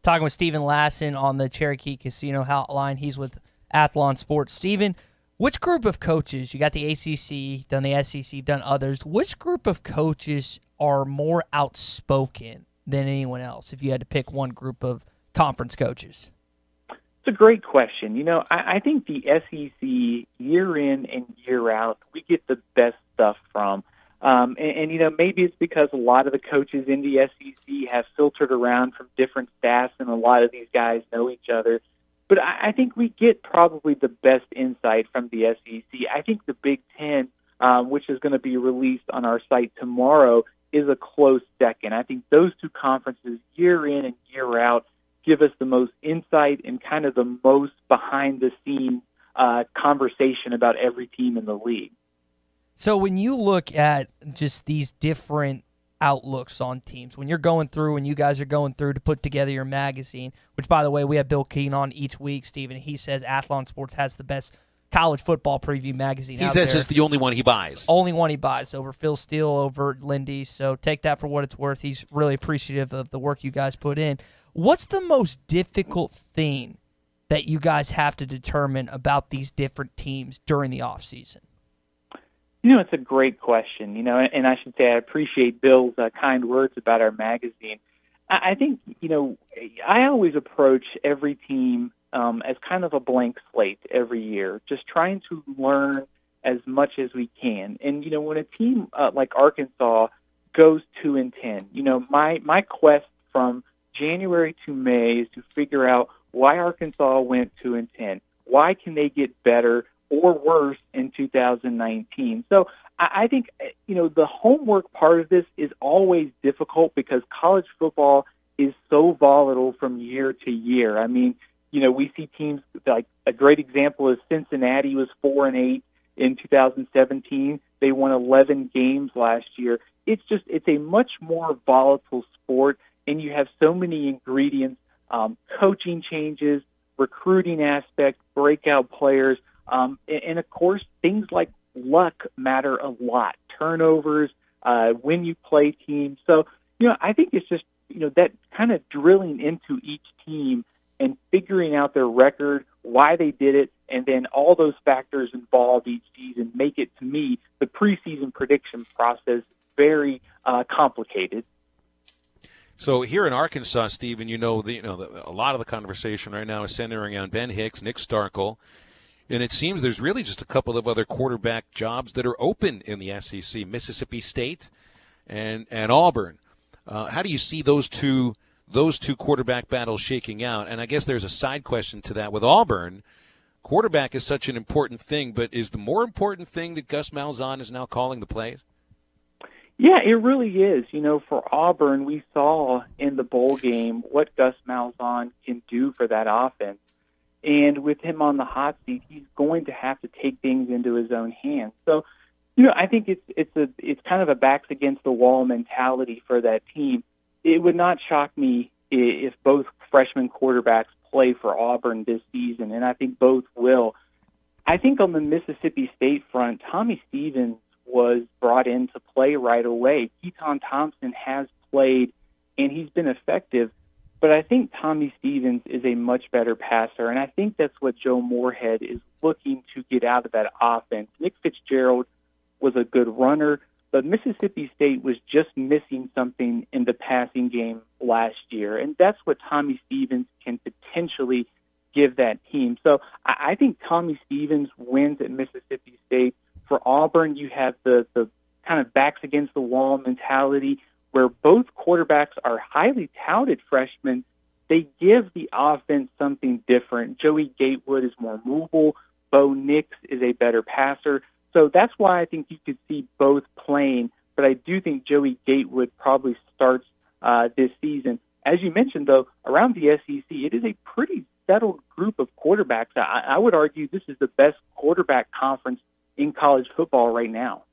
Talking with Steven Lasson on the Cherokee Casino Hotline. He's with Athlon Sports. Steven, which group of coaches, you got the ACC, done the SEC, done others, which group of coaches are more outspoken than anyone else if you had to pick one group of conference coaches? It's a great question. I think the SEC, year in and year out, we get the best stuff from. And maybe it's because a lot of the coaches in the SEC have filtered around from different staffs, and a lot of these guys know each other. But I think we get probably the best insight from the SEC. I think the Big Ten, which is going to be released on our site tomorrow, is a close second. I think those two conferences, year in and year out, give us the most insight and kind of the most behind-the-scenes conversation about every team in the league. So when you look at just these different outlooks on teams, when you're going through and you guys are going through to put together your magazine, which, by the way, we have Bill Keene on each week, Stephen. He says Athlon Sports has the best college football preview magazine out there. He says it's the only one he buys. Only one he buys, over Phil Steele, over Lindy. So take that for what it's worth. He's really appreciative of the work you guys put in. What's the most difficult thing that you guys have to determine about these different teams during the offseason? It's a great question, and I should say I appreciate Bill's kind words about our magazine. I think, I always approach every team as kind of a blank slate every year, just trying to learn as much as we can. And, when a team like Arkansas goes 2-10, my quest from January to May is to figure out why Arkansas went 2-10. Why can they get better or worse in 2019? So I think, the homework part of this is always difficult because college football is so volatile from year to year. I mean, we see teams like a great example is Cincinnati was 4-8 in 2017. They won 11 games last year. It's a much more volatile sport, and you have so many ingredients, coaching changes, recruiting aspects, breakout players, and of course, things like luck matter a lot. Turnovers, when you play teams. So, I think it's just, that kind of drilling into each team and figuring out their record, why they did it, and then all those factors involved each season make it, to me, the preseason prediction process very complicated. So here in Arkansas, Stephen, a lot of the conversation right now is centering on Ben Hicks, Nick Starkel, and it seems there's really just a couple of other quarterback jobs that are open in the SEC, Mississippi State and Auburn. How do you see those two quarterback battles shaking out? And I guess there's a side question to that with Auburn. Quarterback is such an important thing, but is the more important thing that Gus Malzahn is now calling the plays? Yeah, it really is. For Auburn, we saw in the bowl game what Gus Malzahn can do for that offense. And with him on the hot seat, he's going to have to take things into his own hands. So, I think it's kind of a backs against the wall mentality for that team. It would not shock me if both freshman quarterbacks play for Auburn this season, and I think both will. I think on the Mississippi State front, Tommy Stevens was brought in to play right away. Keaton Thompson has played, and he's been effective. But I think Tommy Stevens is a much better passer, and I think that's what Joe Moorhead is looking to get out of that offense. Nick Fitzgerald was a good runner, but Mississippi State was just missing something in the passing game last year, and that's what Tommy Stevens can potentially give that team. So I think Tommy Stevens wins at Mississippi State. For Auburn, you have the kind of backs against the wall mentality where both quarterbacks are highly touted freshmen. They give the offense something different. Joey Gatewood is more mobile. Bo Nix is a better passer. So that's why I think you could see both playing but I do think Joey Gatewood probably starts this season. As you mentioned, though, around the SEC, it is a pretty settled group of quarterbacks. I would argue this is the best quarterback conference in college football right now.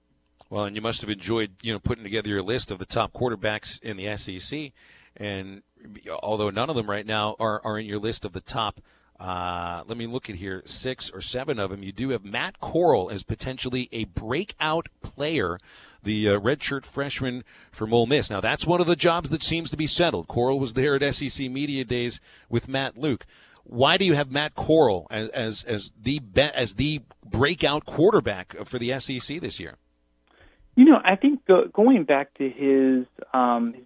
Well, and you must have enjoyed, putting together your list of the top quarterbacks in the SEC. And although none of them right now are in your list of the top, let me look at here, 6 or 7 of them. You do have Matt Corral as potentially a breakout player, the redshirt freshman from Ole Miss. Now, that's one of the jobs that seems to be settled. Corral was there at SEC Media Days with Matt Luke. Why do you have Matt Corral as the breakout quarterback for the SEC this year? I think going back to his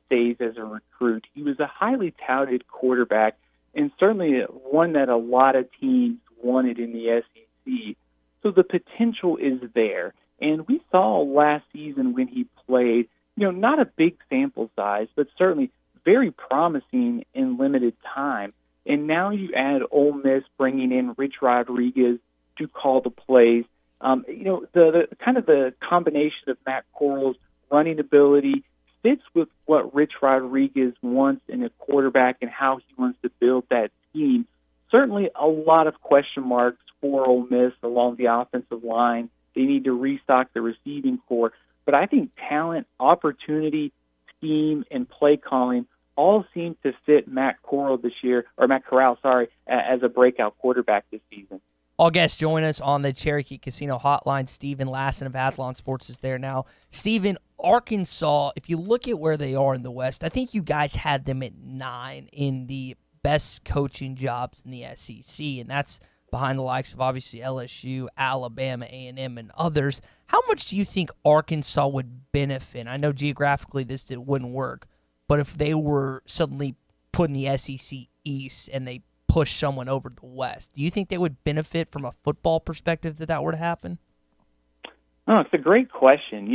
days as a recruit, he was a highly touted quarterback and certainly one that a lot of teams wanted in the SEC. So the potential is there. And we saw last season when he played, not a big sample size, but certainly very promising in limited time. And now you add Ole Miss bringing in Rich Rodriguez to call the plays. The kind of the combination of Matt Corral's running ability fits with what Rich Rodriguez wants in a quarterback and how he wants to build that team. Certainly a lot of question marks for Ole Miss along the offensive line. They need to restock the receiving corps. But I think talent, opportunity, scheme, and play calling all seem to fit Matt Corral, as a breakout quarterback this season. All guests join us on the Cherokee Casino Hotline. Stephen Lassen of Athlon Sports is there now. Stephen, Arkansas, if you look at where they are in the West, I think you guys had them at 9 in the best coaching jobs in the SEC, and that's behind the likes of obviously LSU, Alabama, A&M, and others. How much do you think Arkansas would benefit? I know geographically it wouldn't work, but if they were suddenly put in the SEC East and they push someone over to the West, do you think they would benefit from a football perspective that were to happen? Oh, it's a great question.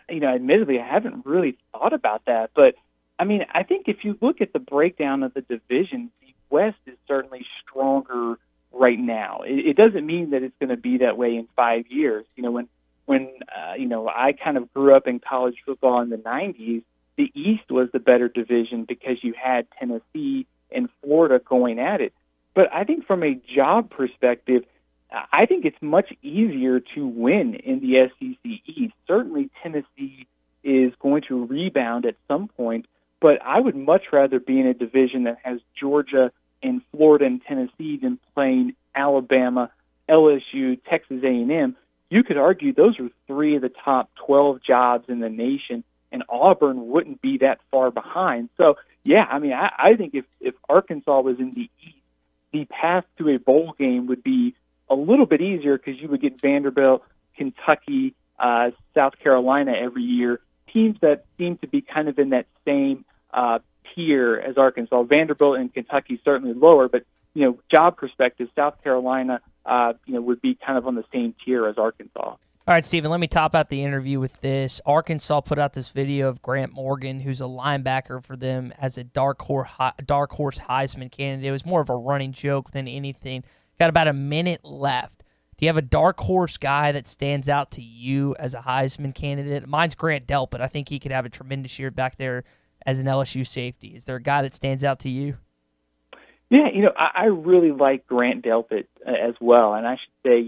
Admittedly, I haven't really thought about that, but I think if you look at the breakdown of the division, the West is certainly stronger right now. It doesn't mean that it's going to be that way in 5 years. When I kind of grew up in college football in the 90s, the East was the better division because you had Tennessee and Florida going at it. But I think from a job perspective, I think it's much easier to win in the SEC East. Certainly Tennessee is going to rebound at some point, but I would much rather be in a division that has Georgia and Florida and Tennessee than playing Alabama, LSU, Texas A&M. You could argue those are 3 of the top 12 jobs in the nation, and Auburn wouldn't be that far behind. So, yeah, I think if Arkansas was in the East, the path to a bowl game would be a little bit easier because you would get Vanderbilt, Kentucky, South Carolina every year, teams that seem to be kind of in that same tier as Arkansas. Vanderbilt and Kentucky certainly lower, but job perspective, South Carolina would be kind of on the same tier as Arkansas. All right, Stephen, let me top out the interview with this. Arkansas put out this video of Grant Morgan, who's a linebacker for them, as a dark horse Heisman candidate. It was more of a running joke than anything. Got about a minute left. Do you have a dark horse guy that stands out to you as a Heisman candidate? Mine's Grant Delpit. I think he could have a tremendous year back there as an LSU safety. Is there a guy that stands out to you? Yeah, I really like Grant Delpit as well. And I should say,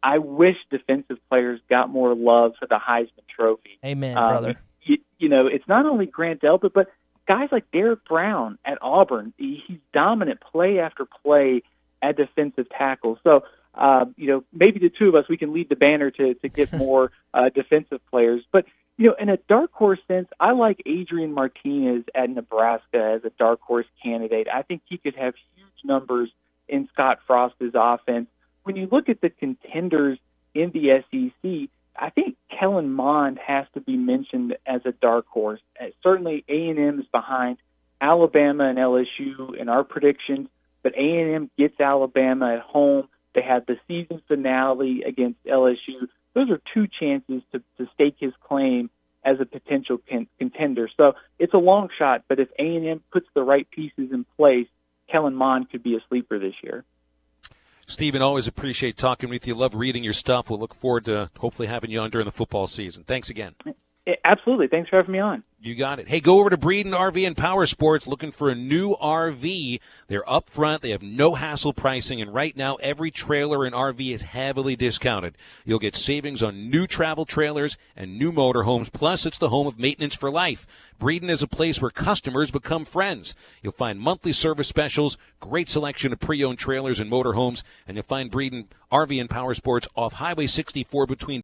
I wish defensive players got more love for the Heisman Trophy. Amen, brother. It's not only Grant Delpit, but guys like Derek Brown at Auburn. He's dominant play after play at defensive tackle. So, maybe the two of us, we can lead the banner to get more defensive players. But, in a dark horse sense, I like Adrian Martinez at Nebraska as a dark horse candidate. I think he could have huge numbers in Scott Frost's offense. When you look at the contenders in the SEC, I think Kellen Mond has to be mentioned as a dark horse. Certainly A&M is behind Alabama and LSU in our predictions, but A&M gets Alabama at home. They have the season finale against LSU. Those are 2 chances to stake his claim as a potential contender. So it's a long shot, but if A&M puts the right pieces in place, Kellen Mond could be a sleeper this year. Stephen, always appreciate talking with you. Love reading your stuff. We'll look forward to hopefully having you on during the football season. Thanks again. Absolutely. Thanks for having me on. You got it. Hey, go over to Breeden RV and Power Sports looking for a new RV. They're up front. They have no hassle pricing, and right now every trailer and RV is heavily discounted. You'll get savings on new travel trailers and new motorhomes, plus it's the home of maintenance for life. Breeden is a place where customers become friends. You'll find monthly service specials, great selection of pre-owned trailers and motorhomes, and you'll find Breeden RV and Power Sports off Highway 64 between